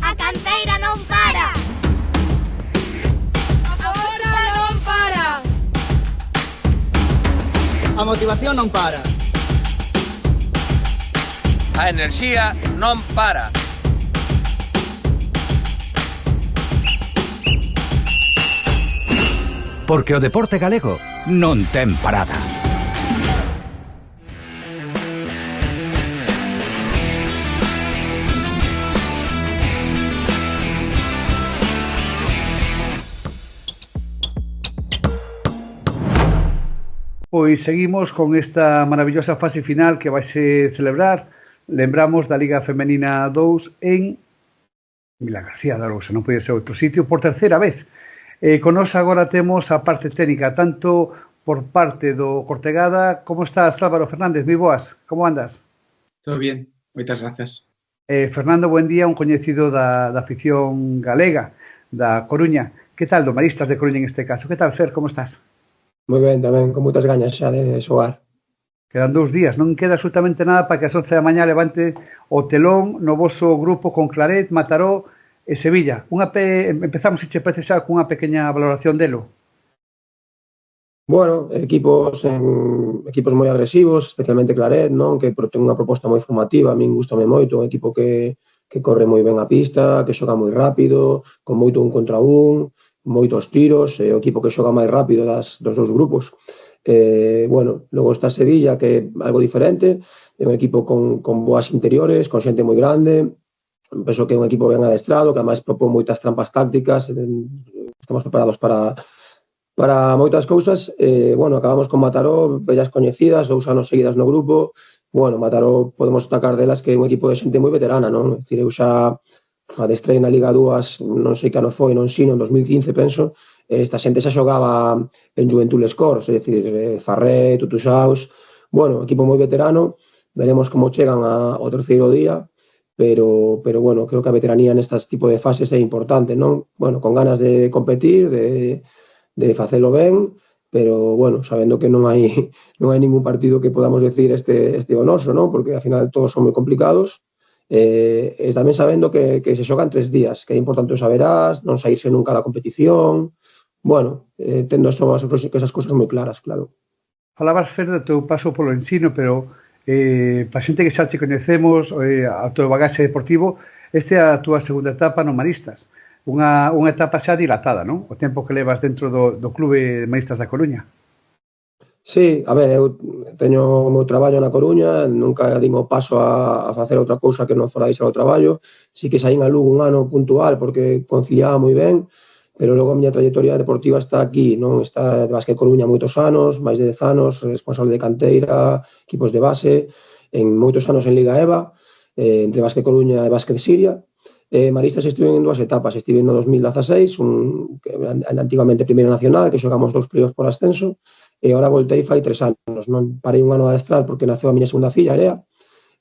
A canteira non para. Agora non para. A motivación non para. A enerxía non para. Porque o deporte galego non ten parada. Pois seguimos con esta maravillosa fase final que vai se celebrar. Lembramos da Liga Femenina 2 en Vilagarcía de Arousa, non pode ser outro sitio, por terceira vez. Con nos agora temos a parte técnica, tanto por parte do Cortegada. Como estás, Álvaro Fernández? Moi boas, como andas? Todo bien, moitas grazas. Fernando, buen día, un coñecido da afición galega, da Coruña. Que tal, do Maristas de Coruña en este caso? Que tal, Fer, como estás? Moi ben, tamén, con moitas gañas xa de xogar. Quedan 2 días, non queda absolutamente nada para que as 11 da mañá levante o telón no voso grupo con Claret, Mataró e Sevilla. Empezamos, se che parece xa, cunha pequena valoración delo. Bueno, equipos moi agresivos, especialmente Claret, non? Que ten unha proposta moi formativa, a min gustame moito, un equipo que corre moi ben a pista, que xoga moi rápido, con moito un contra un, moitos tiros, o equipo que xoga máis rápido dos dous grupos. Bueno, logo está Sevilla, que é algo diferente, é un equipo con boas interiores, con xente moi grande, penso que é un equipo ben adestrado, que ademais propón moitas trampas tácticas, estamos preparados para moitas cousas. Bueno, acabamos con Mataró, bellas coñecidas, 2 anos seguidas no grupo. Bueno, Mataró podemos destacar delas que é un equipo de xente moi veterana, non? É dicir, eu xa adestrei na Liga 2, non sei que ano foi, non sino, en 2015, penso. Esta xente xa xogaba en Juventud Les Corts, é dicir, Farré, Tutuxaus. Bueno, equipo moi veterano, veremos como chegan ao terceiro día, pero bueno, creo que a veteranía nestas tipo de fases é importante, non? Bueno, con ganas de competir, de facelo ben, pero bueno, sabendo que non hai ningún partido que podamos decir este onoso, non? Porque ao final todos son moi complicados. E tamén sabendo que se xogan 3 días, que é importante o saberás, non saírse nunca da competición. Bueno, tendo esas cousas moi claras, claro. Falabas, Fer, do teu paso polo ensino, pero para xente que xa te conhecemos, a teu bagaxe deportivo, esta é a túa segunda etapa no Maristas. Unha etapa xa dilatada, non? O tempo que levas dentro do Clube Maristas da Coruña. Sí, a ver, eu teño o meu traballo na Coruña, nunca din o paso a facer outra cousa que non fora deixar o traballo. Sí que saín a Lugo un ano puntual porque conciliaba moi ben, pero logo a miña trayectoria deportiva está aquí, non? Está de Básquet Coruña moitos anos, máis de 10 anos, responsable de canteira, equipos de base, en moitos anos en Liga EVA, entre Básquet Coruña e Básquet Siria. Maristas estive en 2 etapas, estive no 2016, antigamente Primeira Nacional, que xogamos 2 playoffs por ascenso, e agora voltei fai 3 anos, non parei un ano a adestrar porque naceu a miña segunda filla, Area,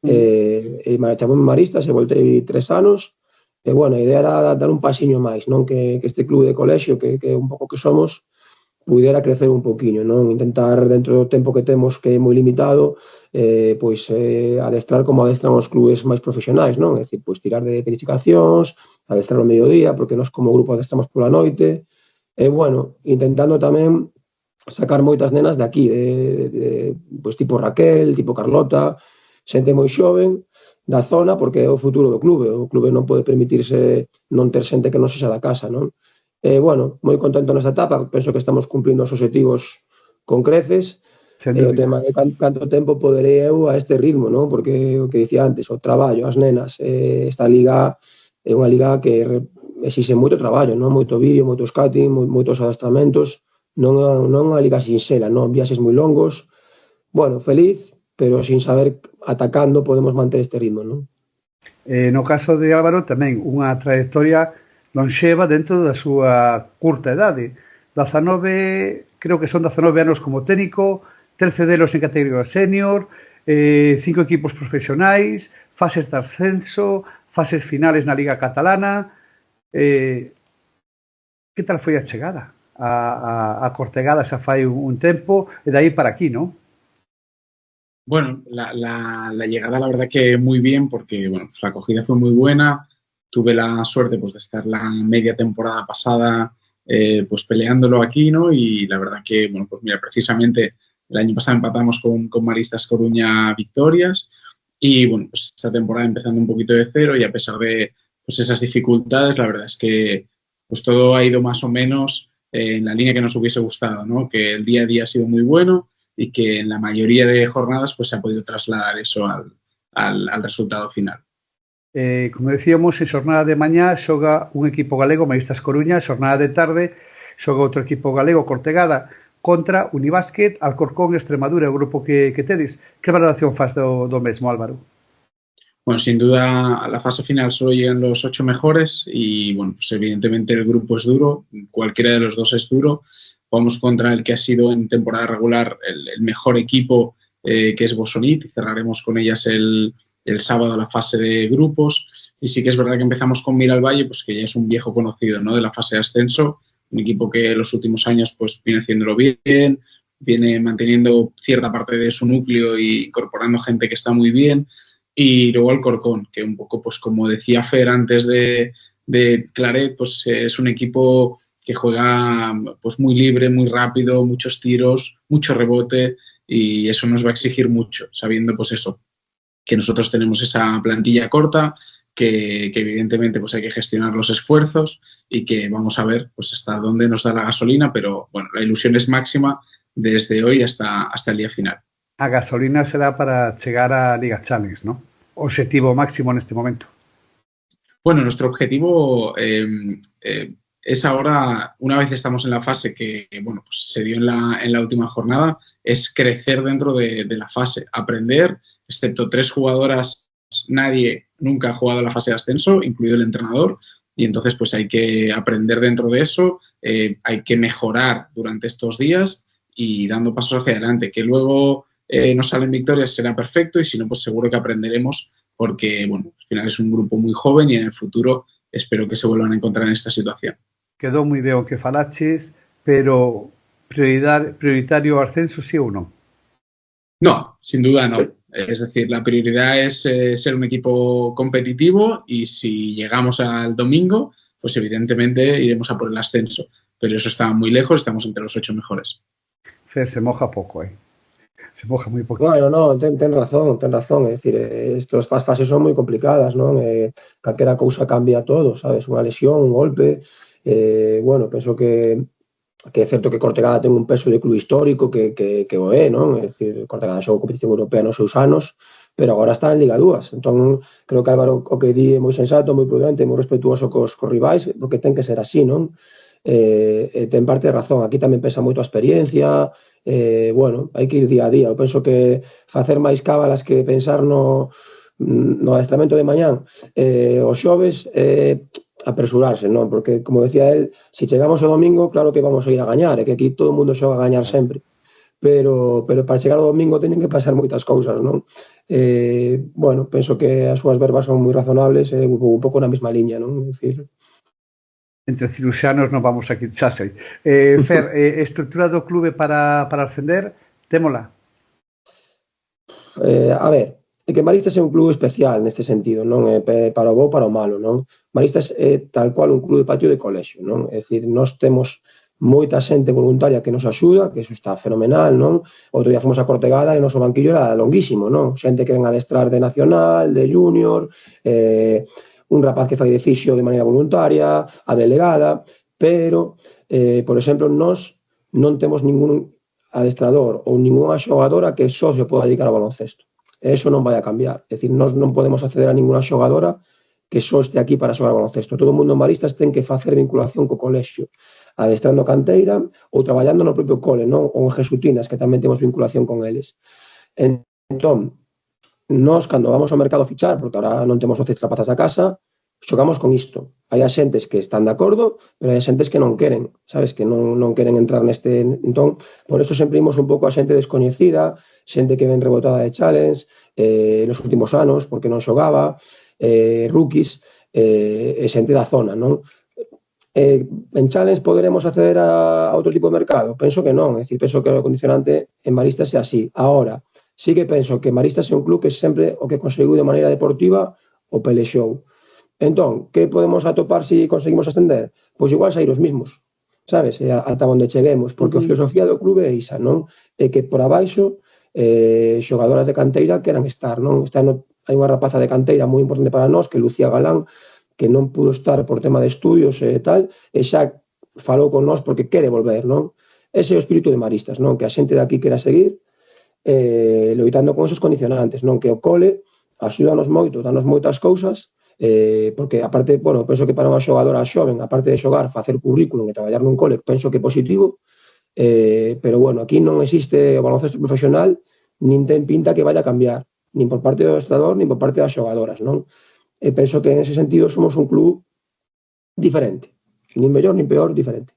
e chamoume Maristas e voltei 3 anos, e bueno, a idea era dar un pasiño máis, non? Que este clube de colexio, que un pouco que somos, pudera crecer un poquinho, non? Intentar, dentro do tempo que temos, que é moi limitado, pois adestrar como adestran os clubes máis profesionais, non? É dicir, pois tirar de tecnificacións, adestrar ao mediodía, porque nós como grupo adestramos pola noite, e bueno, intentando tamén sacar moitas nenas de aquí, pois tipo Raquel, tipo Carlota, xente moi xoven da zona, porque é o futuro do clube. O clube non pode permitirse non ter xente que non sexa da casa, non? Bueno, moi contento nesta etapa, penso que estamos cumplindo os objetivos con creces, e o tema de canto tempo poderei eu a este ritmo, non? Porque o que dicía antes, o traballo, as nenas, esta liga é unha liga que exixe moito traballo, non? Moito vídeo, moito scouting, moitos adestramentos, non é unha liga sinxela, non? Viaxes moi longos. Bueno, feliz, pero sin saber atacando podemos manter este ritmo, non? No caso de Álvaro tamén unha trayectoria lonxeva dentro da súa curta idade. 19, creo que son 19 anos como técnico, 13 delos en categoría senior, 5 equipos profesionais, fases de ascenso, fases finales na Liga Catalana. Que tal foi a chegada a Cortegada xa fai un tempo e de aí para aquí, non? Bueno, la llegada la verdad que muy bien porque bueno, pues la acogida fue muy buena. Tuve la suerte pues de estar la media temporada pasada pues peleándolo aquí, ¿no? Y la verdad que, bueno, pues mira, precisamente el año pasado empatamos con Maristas Coruña victorias y bueno, pues esta temporada empezando un poquito de cero y a pesar de pues esas dificultades, la verdad es que pues todo ha ido más o menos en la línea que nos hubiese gustado, ¿no? Que el día a día ha sido muy bueno y que en la mayoría de jornadas pues se ha podido trasladar eso al resultado final. Como decíamos, en xornada de mañá xoga un equipo galego, Maristas Coruña, xornada de tarde xoga outro equipo galego, Cortegada. contra Unibásquet, Alcorcón, Extremadura, o grupo que tedes. Que valoración faz do mesmo, Álvaro? Bueno, sin duda a la fase final solo llegan los 8 mejores y, bueno, pues evidentemente el grupo es duro, cualquiera de los dos es duro. Vamos contra el que ha sido en temporada regular el mejor equipo, que es Bosonit, y cerraremos con ellas el sábado la fase de grupos. Y sí que es verdad que empezamos con Miralvalle, pues que ya es un viejo conocido, ¿no?, de la fase de ascenso, un equipo que en los últimos años pues viene haciéndolo bien, viene manteniendo cierta parte de su núcleo y incorporando gente que está muy bien. Y luego Alcorcón, que un poco, pues como decía Fer antes de Claret, pues es un equipo que juega pues muy libre, muy rápido, muchos tiros, mucho rebote, y eso nos va a exigir mucho, sabiendo pues eso, que nosotros tenemos esa plantilla corta, que evidentemente pues hay que gestionar los esfuerzos y que vamos a ver pues hasta dónde nos da la gasolina, pero bueno, la ilusión es máxima desde hoy hasta el día final. A gasolina será para chegar a Liga Challenge, ¿no? Objetivo máximo en este momento. Bueno, nuestro objetivo es ahora, una vez estamos en la fase que bueno, pues se dio en la última jornada, es crecer dentro de la fase, aprender, excepto 3 jugadoras, nadie nunca ha jugado la fase de ascenso, incluido el entrenador, y entonces pues hay que aprender dentro de eso, hay que mejorar durante estos días y dando pasos hacia adelante, que luego nos salen victorias será perfecto, y si no, pues seguro que aprenderemos, porque bueno, al final es un grupo muy joven y en el futuro espero que se vuelvan a encontrar en esta situación. Quedou moi ben o que falaches, pero prioritario o ascenso, sí ou non? No, sin duda no. Es decir, la prioridad es ser un equipo competitivo, y si llegamos al domingo, pues evidentemente iremos a por el ascenso. Pero eso está muy lejos, estamos entre los 8 mejores. Fer, se moja pouco, se moja moi pouco. Bueno, no, ten razón. É dicir, estas fases son moi complicadas, non? Calquera cousa cambia todo, sabes? Unha lesión, un golpe. Bueno, penso que é certo que Cortegada ten un peso de club histórico que o é, non? É dicir, Cortegada xogou competición europea nos seus anos, pero agora está en Liga 2. Entón, creo que Álvaro o que di é moi sensato, moi prudente, moi respetuoso cos rivais, porque ten que ser así, non? Ten parte de razón. Aquí tamén pesa moito a experiencia. Bueno, hai que ir día a día. Eu penso que facer máis cábalas que pensar no adestramento de mañán os xoves, apresurarse, non? Porque, como decía él, se chegamos ao domingo, claro que vamos a ir a gañar, que aquí todo o mundo xoga a gañar sempre, pero para chegar ao domingo teñen que pasar moitas cousas, non? Bueno, penso que as súas verbas son moi razonables, un pouco na mesma liña, non? É dicir, entre ciruxanos non vamos aquí, xa sei. Fer, estrutura do clube para ascender, témola? A ver, é que Maristas é un clube especial neste sentido, non é para o bo, para o malo, non? Maristas é tal cual un clube de patio de colexio, non? É dicir, nós temos moita xente voluntaria que nos axuda, que eso está fenomenal, non? Outro día fomos a Cortegada e o noso banquillo era longuísimo, non? Xente que ven a adestrar de nacional, de junior, un rapaz que fai de fisio de maneira voluntaria, a delegada, pero, por exemplo, nós non temos ningún adestrador ou ninguna xogadora que só se poda dedicar ao baloncesto. Eso non vai a cambiar. É dicir, nós non podemos acceder a ninguna xogadora que só este aquí para xogar baloncesto. Todo o mundo en Maristas ten que facer vinculación co colexio, adestrando canteira ou traballando no propio cole, non? Ou en Jesutinas, que tamén temos vinculación con eles. Entón, nós, cando vamos ao mercado a fichar, porque ahora non temos 12 trapazas a casa, xogamos con isto. Hai xentes que están de acordo, pero hai xentes que non queren, sabes? Que non queren entrar neste... Entón, por eso sempre imos un pouco a xente descoñecida, xente que ven rebotada de challenge nos últimos anos, porque non xogaba, rookies, e xente da zona, non? En challenge poderemos acceder a outro tipo de mercado? Penso que non, é dicir, penso que o condicionante en Maristas é así. Ahora, sí que penso que Maristas é un club que sempre o que conseguiu de maneira deportiva o pelexou. Entón, que podemos atopar se conseguimos ascender? Pois igual sair os mismos, sabes? Ata onde cheguemos, porque a filosofía do clube é isa, non? É que por abaixo xogadoras de canteira queran estar, non? Hai unha rapaza de canteira moi importante para nós, que Lucía Galán, que non pudo estar por tema de estudios e tal, e xa falou con nós porque quere volver, non? Ese é o espírito de Maristas, non? Que a xente de aquí quera seguir loitando con esos condicionantes, non? Que o cole axúdanos moito, danos moitas cousas, porque aparte, bueno, penso que para unha xogadora xoven, aparte de xogar, facer currículum e traballar nun cole, penso que é positivo, Pero bueno, aquí non existe o baloncesto profesional, nin ten pinta que vaya a cambiar, nin por parte do adestrador, nin por parte das xogadoras, non? E penso que en ese sentido somos un club diferente, nin mellor nin peor, diferente.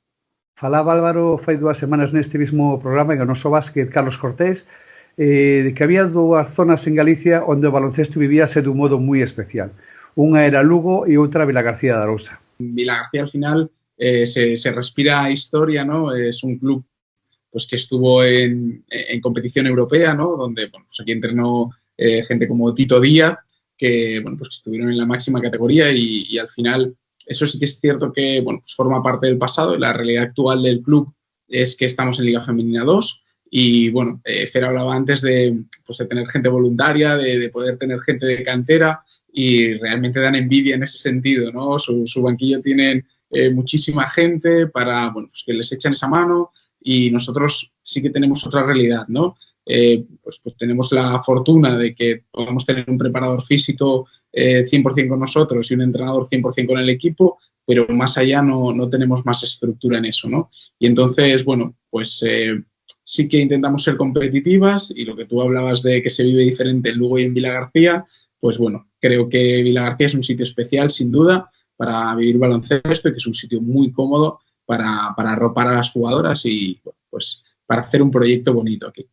Falaba Álvaro fai 2 semanas neste mesmo programa en o noso básquet Carlos Cortés de que había 2 zonas en Galicia onde o baloncesto vivíase dun modo moi especial. Unha era Lugo e outra Vilagarcía de Arousa. Vilagarcía al final se respira historia, ¿no? Es un club pues que estuvo en competición europea, ¿no? Donde bueno, pues aquí entrenó gente como Tito Díaz, que bueno, pues estuvieron en la máxima categoría y al final eso sí que es cierto que bueno, pues forma parte del pasado. La realidad actual del club es que estamos en Liga Femenina 2 y bueno, Fer hablaba antes de tener gente voluntaria, de poder tener gente de cantera y realmente dan envidia en ese sentido, ¿no? Su banquillo tienen muchísima gente para bueno, pues que les echen esa mano y nosotros sí que tenemos otra realidad, ¿no? Pues tenemos la fortuna de que podamos tener un preparador físico 100% con nosotros y un entrenador 100% con el equipo, pero más allá no tenemos más estructura en eso, ¿no? Y entonces, bueno, pues sí que intentamos ser competitivas y lo que tú hablabas de que se vive diferente en Lugo y en Vilagarcía, pues bueno, creo que Vilagarcía es un sitio especial, sin duda, para vivir baloncesto y que es un sitio muy cómodo para arropar a las jugadoras y pues para hacer un proyecto bonito aquí.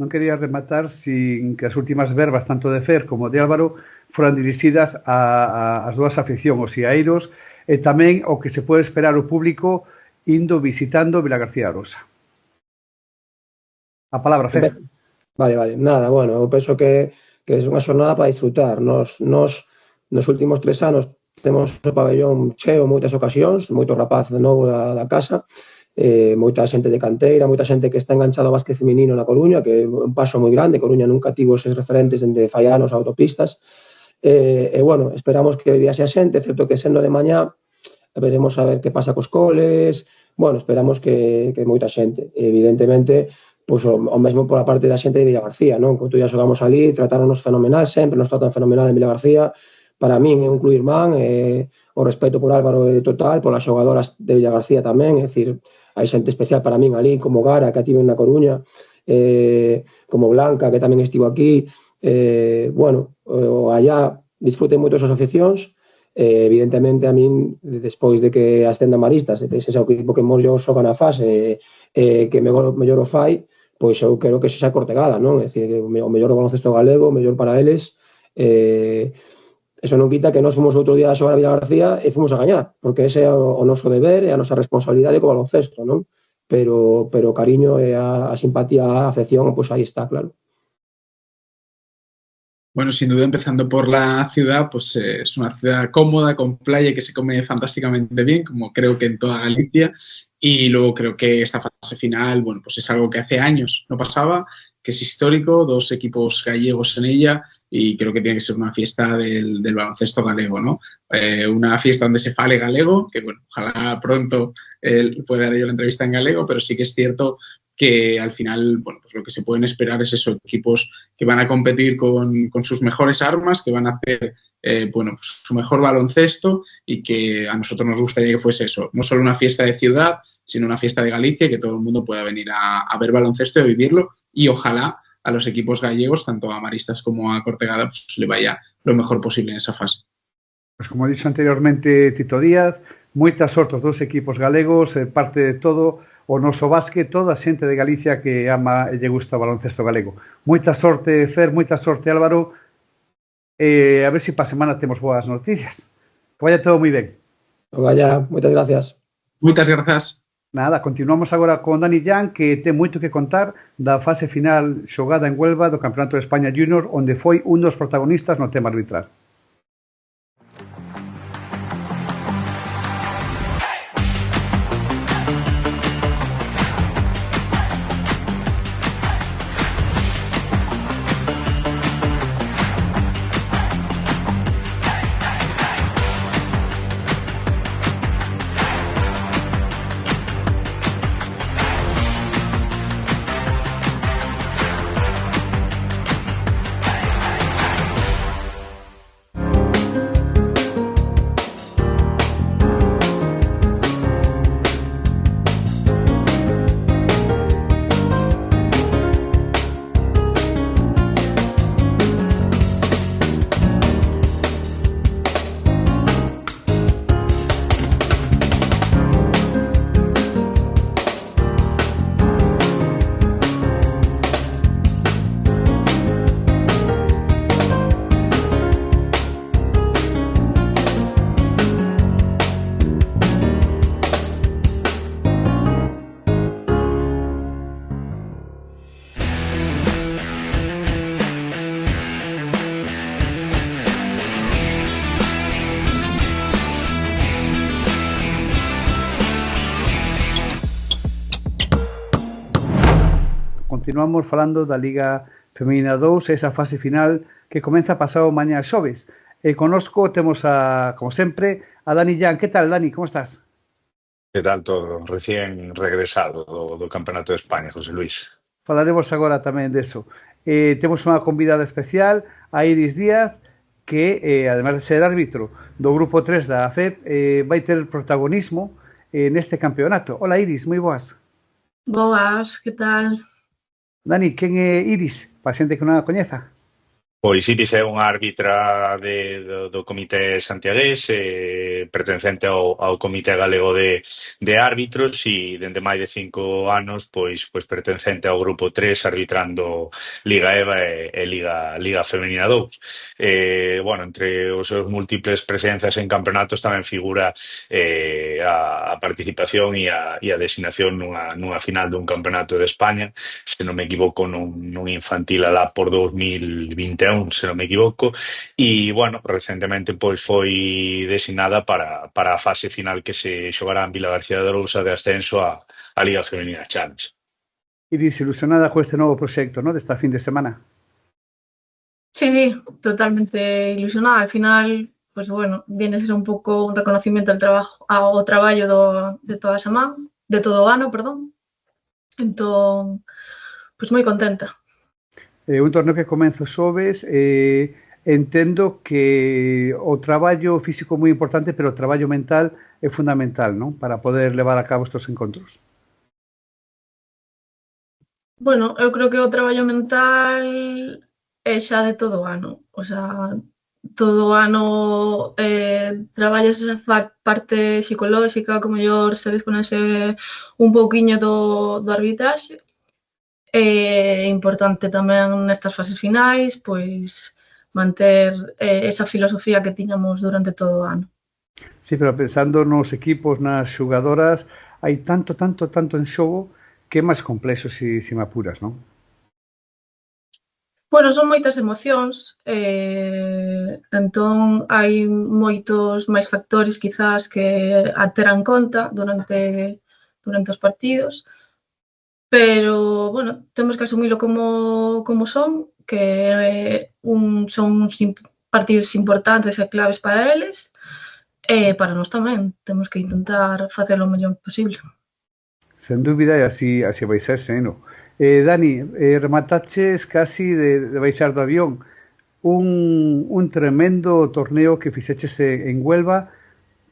Non quería rematar sin que as últimas verbas tanto de Fer como de Álvaro foran dirixidas ás 2 aficións, os iairos, e tamén o que se pode esperar o público indo visitando Vilagarcía de Arousa. A palabra, Fer. Vale. Nada, bueno, eu penso que é unha xornada para disfrutar. Nos últimos 3 anos temos o pabellón cheo moitas ocasións, moito rapaz de novo da casa, moita xente de canteira, moita xente que está enganchada ao básquet feminino na Coruña, que é un paso moi grande. Coruña nunca tivo eses referentes dende fai anos a autopistas. E bueno, esperamos que viaxe a xente, excepto que sendo de mañá, veremos a ver que pasa cos coles. Bueno, esperamos que moita xente. Evidentemente, pois o mesmo pola parte da xente de Vilagarcía, non? Como tú ya xogamos ali, tratáronos fenomenal, sempre nos tratan fenomenal en Vilagarcía. Para min é un club irmán, o respeto por Álvaro é total, polas xogadoras de Vilagarcía tamén, é dicir, hai xente especial para min ali, como Gara, que ativen na Coruña, como Blanca, que tamén estivo aquí. Bueno, allá disfruten moito as asociacións, evidentemente a min, despois de que ascenda Maristas, ese é o equipo que mellor xoga na fase, que mellor o fai, pois eu quero que sexa Cortegada, non? É dicir, o mellor do baloncesto galego, o mellor para eles. Eso non quita que nós fomos outro día a xogar a Vilagarcía e fomos a gañar, porque ese é o noso deber e a nosa responsabilidade co baloncesto, non? Pero o cariño e a simpatía, a afección, pois aí está, claro. Bueno, sin duda, empezando por la ciudad, pues es una ciudad cómoda, con playa, que se come fantásticamente bien, como creo que en toda Galicia. Y luego creo que esta fase final, bueno, pues es algo que hace años no pasaba, que es histórico, 2 equipos gallegos en ella, y creo que tiene que ser una fiesta del baloncesto galego, ¿no? Una fiesta donde se fale galego, que bueno, ojalá pronto pueda dar yo la entrevista en galego, pero sí que es cierto que al final, bueno, pues lo que se pueden esperar es eso, equipos que van a competir con sus mejores armas, que van a hacer bueno, pues su mejor baloncesto y que a nosotros nos gustaría que fuese eso, no solo una fiesta de ciudad, sino una fiesta de Galicia, que todo el mundo pueda venir a ver baloncesto y a vivirlo, y ojalá a los equipos gallegos, tanto a Maristas como a Cortegada, pues le vaya lo mejor posible en esa fase. Pues como he dicho anteriormente, Tito Díaz, moita sorte aos 2 equipos galegos, parte de todo o noso básquet, toda a xente de Galicia que ama e lle gusta o baloncesto galego. Moita sorte, Fer, moita sorte, Álvaro. A ver se para a semana temos boas noticias. Que vaya todo moi ben. Vaya, moitas gracias. Moitas grazas. Nada, continuamos agora con Dani Jan, que ten moito que contar da fase final xogada en Huelva do Campeonato de España Junior, onde foi un dos protagonistas no tema arbitral. continuamos falando da Liga Femenina 2, esa fase final que comeza pasado mañá xoves. Connosco temos, como sempre, a Dani Jan. Que tal, Dani? Como estás? Que tal todo? Recién regresado do Campeonato de España, José Luis. Falaremos agora tamén deso. Temos unha convidada especial, a Iris Díaz, que, además de ser árbitro do Grupo 3 da AFEP, vai ter protagonismo neste campeonato. Hola, Iris, moi boas. Boas, que tal? Dani, quen é Iris? Para xente que non a coñeza. Pois Iris é unha árbitra do Comité Santiagués, pertencente ao Comité Galego de Árbitros e dende máis de 5 anos pois pertencente ao Grupo 3 arbitrando Liga EVA e Liga Femenina 2. Bueno, entre os seus múltiples presencias en campeonatos tamén figura a participación e a designación nunha final dun campeonato de España, se non me equivoco nun infantil alá por 2021, se non me equivoco, e, bueno, recentemente pois foi designada para a fase final que se xogará en Vila García de Arousa de ascenso a Liga Femenina Challenge. Iris, ilusionada con este novo proxecto, ¿no?, desta fin de semana. Sí, totalmente ilusionada. Al final, pues bueno, viene a ser un pouco un reconocimiento ao traballo de toda a semana, de todo o ano, perdón. Entón, pues moi contenta. Un torneo que comeza xoves, entendo que o traballo físico é moi importante, pero o traballo mental é fundamental, non? Para poder levar a cabo estes encontros. Bueno, eu creo que o traballo mental é xa de todo o ano. O sea, todo o ano traballas esa parte psicolóxica, como mellor se desconoce un pouquiño do arbitraxe. É importante tamén nestas fases finais, pois manter esa filosofía que tiñamos durante todo o ano. Sí, pero pensando nos equipos, nas xugadoras, hai tanto en xogo que é máis complexo se me apuras, non? Bueno, son moitas emocións, entón hai moitos máis factores quizás que a ter en conta durante os partidos, pero, bueno, temos que asumilo como son, que son partidos importantes e claves para eles, e para nós tamén. Temos que intentar facelo o mellor posible. Sen dúbida, e así vai ser, no? Dani, remataches casi de baixar do avión un tremendo torneo que fixeches en Huelva,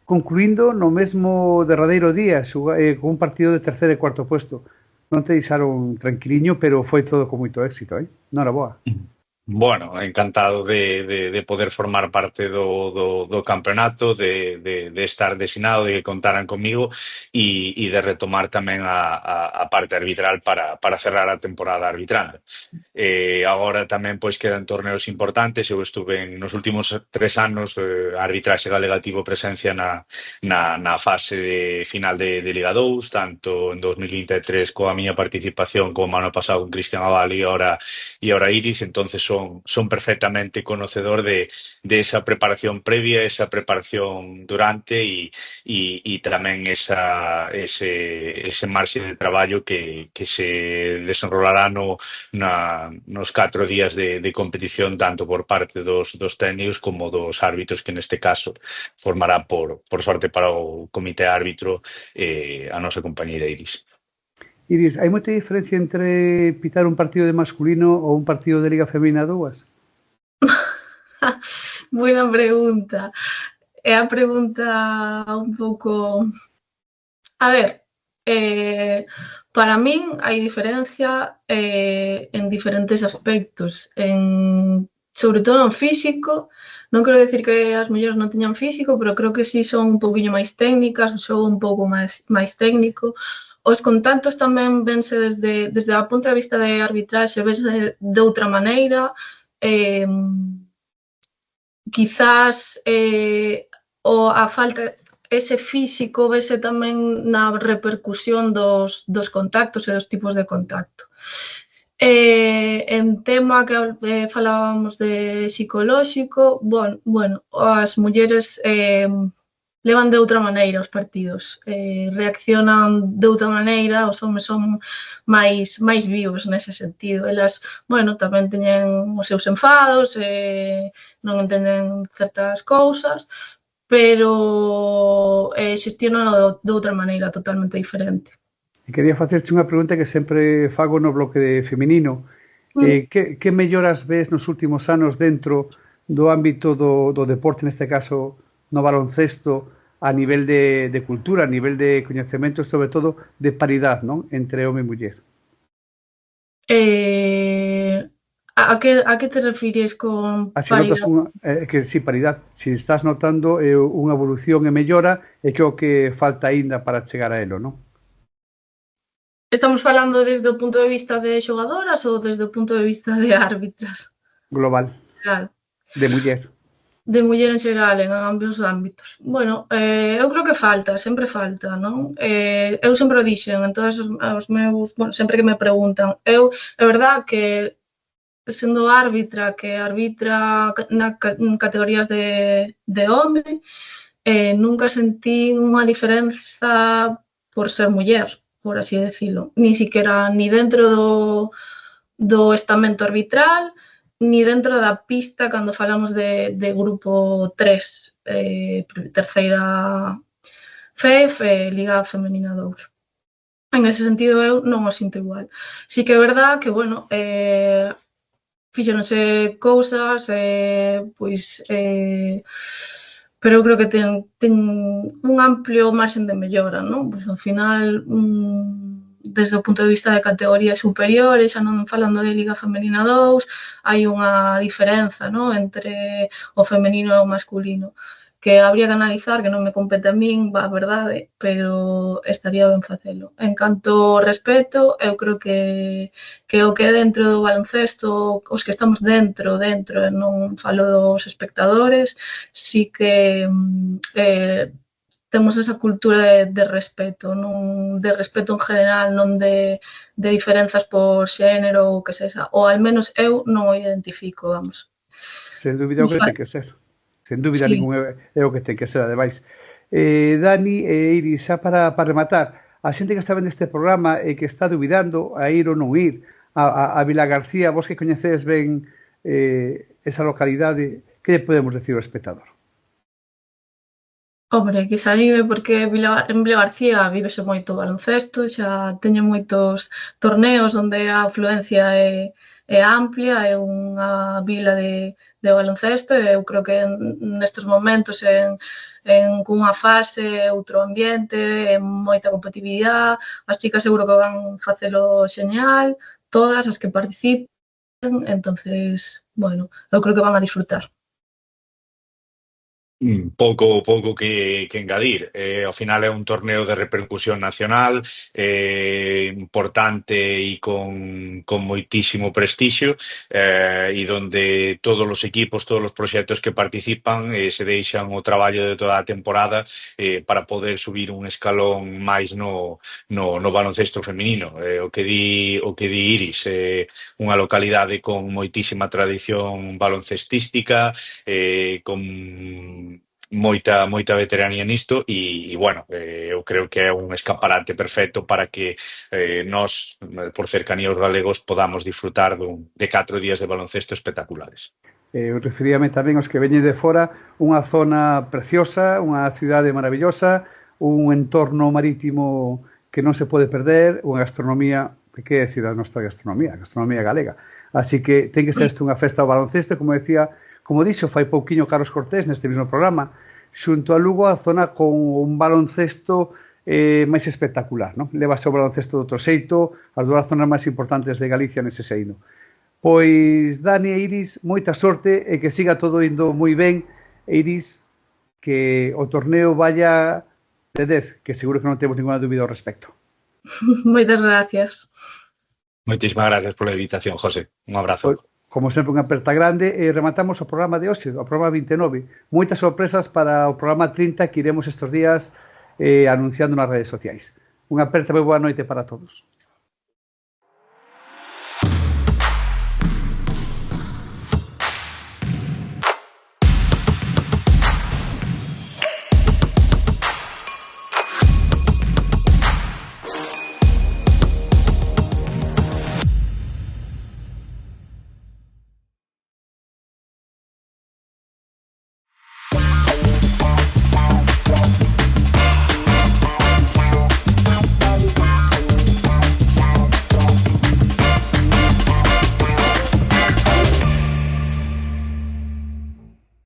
concluindo no mesmo derradeiro día, con un partido de terceiro e cuarto puesto. Non te deixaron tranquiliño, pero foi todo con moito éxito, Noraboa. Bueno, encantado de poder formar parte do campeonato, de estar designado, de que contaran comigo e de retomar tamén a parte arbitral para cerrar a temporada arbitrando. Agora tamén pois quedan torneos importantes. Eu estuve nos últimos 3 anos a arbitraxe galega tivo presencia na fase de final de Liga 2, tanto en 2023 coa miña participación como ano pasado con Cristian Aval e ahora Iris. Entonces son perfectamente conocedor de esa preparación previa, esa preparación durante e tamén ese marxe de traballo que se desenrolará nos 4 días de competición, tanto por parte dos técnicos como dos árbitros, que neste caso formará por sorte para o comité árbitro a nosa compañeira Iris. Iris, hai moita diferencia entre pitar un partido de masculino ou un partido de Liga Femenina 2? Buena pregunta. É a pregunta un pouco... A ver, para min hai diferencia en diferentes aspectos. Sobre todo en físico, non quero decir que as mulleres non teñan físico, pero creo que sí son un pouquinho máis técnicas, o xogo un pouco máis técnico. Os contactos tamén vense desde a punto de vista de arbitraxe, vense de outra maneira. Quizás a falta, ese físico vese tamén na repercusión dos contactos e dos tipos de contacto. En tema que falábamos de psicolóxico, bueno, as mulleres levan de outra maneira os partidos, reaccionan de outra maneira, os homes son máis vivos nese sentido. Elas, bueno, tamén teñen os seus enfados, non entenden certas cousas, pero xestionan de outra maneira totalmente diferente. E quería facerche unha pregunta que sempre fago no bloque de feminino. Que melloras ves nos últimos anos dentro do ámbito do deporte, neste caso no baloncesto, a nivel de cultura, a nivel de coñecemento, sobre todo de paridade, non? Entre home e muller. A que te refires con paridade? Que sí, paridade. Si estás notando unha evolución e mellora, e que o que falta aínda para chegar a elo, non? Estamos falando desde o punto de vista de xogadoras ou desde o punto de vista de árbitras? Global. Claro. De muller. De muller en xeral, en ambos ámbitos. Bueno, eu creo que falta, sempre falta, non? Eu sempre o dixen en todos os meus... Bueno, sempre que me preguntan. Eu, é verdad que sendo árbitra, que arbitra na categorías de home, nunca sentí unha diferenza por ser muller, por así decirlo. Ni siquiera ni dentro do estamento arbitral, ni dentro da pista cando falamos de grupo 3, terceira FEF e Liga Femenina 2. En ese sentido eu non o sinto igual. Si que é verdad que, bueno, fixeronse cousas, pois... pero eu creo que ten un amplio marxen de mellora, non? Pois ao final, desde o punto de vista de categorías superiores, xa non falando de Liga Femenina 2, hai unha diferenza, non? Entre o femenino e o masculino, que habría que analizar, que non me compete a min, a verdade, pero estaría ben facelo. En canto ao respeto, eu creo que o que é dentro do baloncesto, os que estamos dentro, e non falo dos espectadores, sí que temos esa cultura de respeto, non de respeto en general, non de diferenzas por xénero ou que sexa, ou al menos eu non o identifico, vamos. Sen dúbida o que ten que ser. Sen dúbida ningún é o que ten que ser, ademais. Dani e Iris, xa para rematar, a xente que está vendo este programa e que está dubidando a ir ou non ir a Vilagarcía, vos que coñecedes ben esa localidade, que lle podemos decir ao espectador? Hombre, que se anime porque en Vilagarcía vívese moito baloncesto, xa teño moitos torneos onde a afluencia é amplia, é unha vila de baloncesto e eu creo que nestes momentos cunha fase, outro ambiente, moita competitividade, as chicas seguro que van facelo xeñal, todas as que participen, entonces, bueno, eu creo que van a disfrutar. Pouco que engadir. Ao final é un torneo de repercusión nacional, importante e con moitísimo prestixio, e donde todos os equipos, todos os proxectos que participan se deixan o traballo de toda a temporada para poder subir un escalón máis no baloncesto feminino. O que di Iris, unha localidade con moitísima tradición baloncestística, con moita veteranía nisto e bueno, eu creo que é un escaparate perfecto para que nós, por cercanía aos galegos, podamos disfrutar de 4 días de baloncesto espectaculares. Eu referíame tamén aos que veñen de fora, unha zona preciosa, unha cidade maravillosa, un entorno marítimo que non se pode perder, unha gastronomía, que decir a nosa gastronomía galega. Así que ten que ser isto unha festa ao baloncesto, como decía. Como dixo, fai pouquiño Carlos Cortés neste mesmo programa, xunto a Lugo a zona con un baloncesto máis espectacular, non? Levase o baloncesto de outro xeito, as dúas zonas máis importantes de Galicia nese seino. Pois, Dani e Iris, moita sorte e que siga todo indo moi ben. Iris, que o torneo vaya de 10, que seguro que non temos ninguna dúbida ao respecto. Moitas gracias. Moitísimas gracias pola invitación, José. Un abrazo. Como sempre, unha aperta grande e rematamos o programa de hoxe, o programa 29. Moitas sorpresas para o programa 30 que iremos estes días anunciando nas redes sociais. Unha aperta moi boa noite para todos.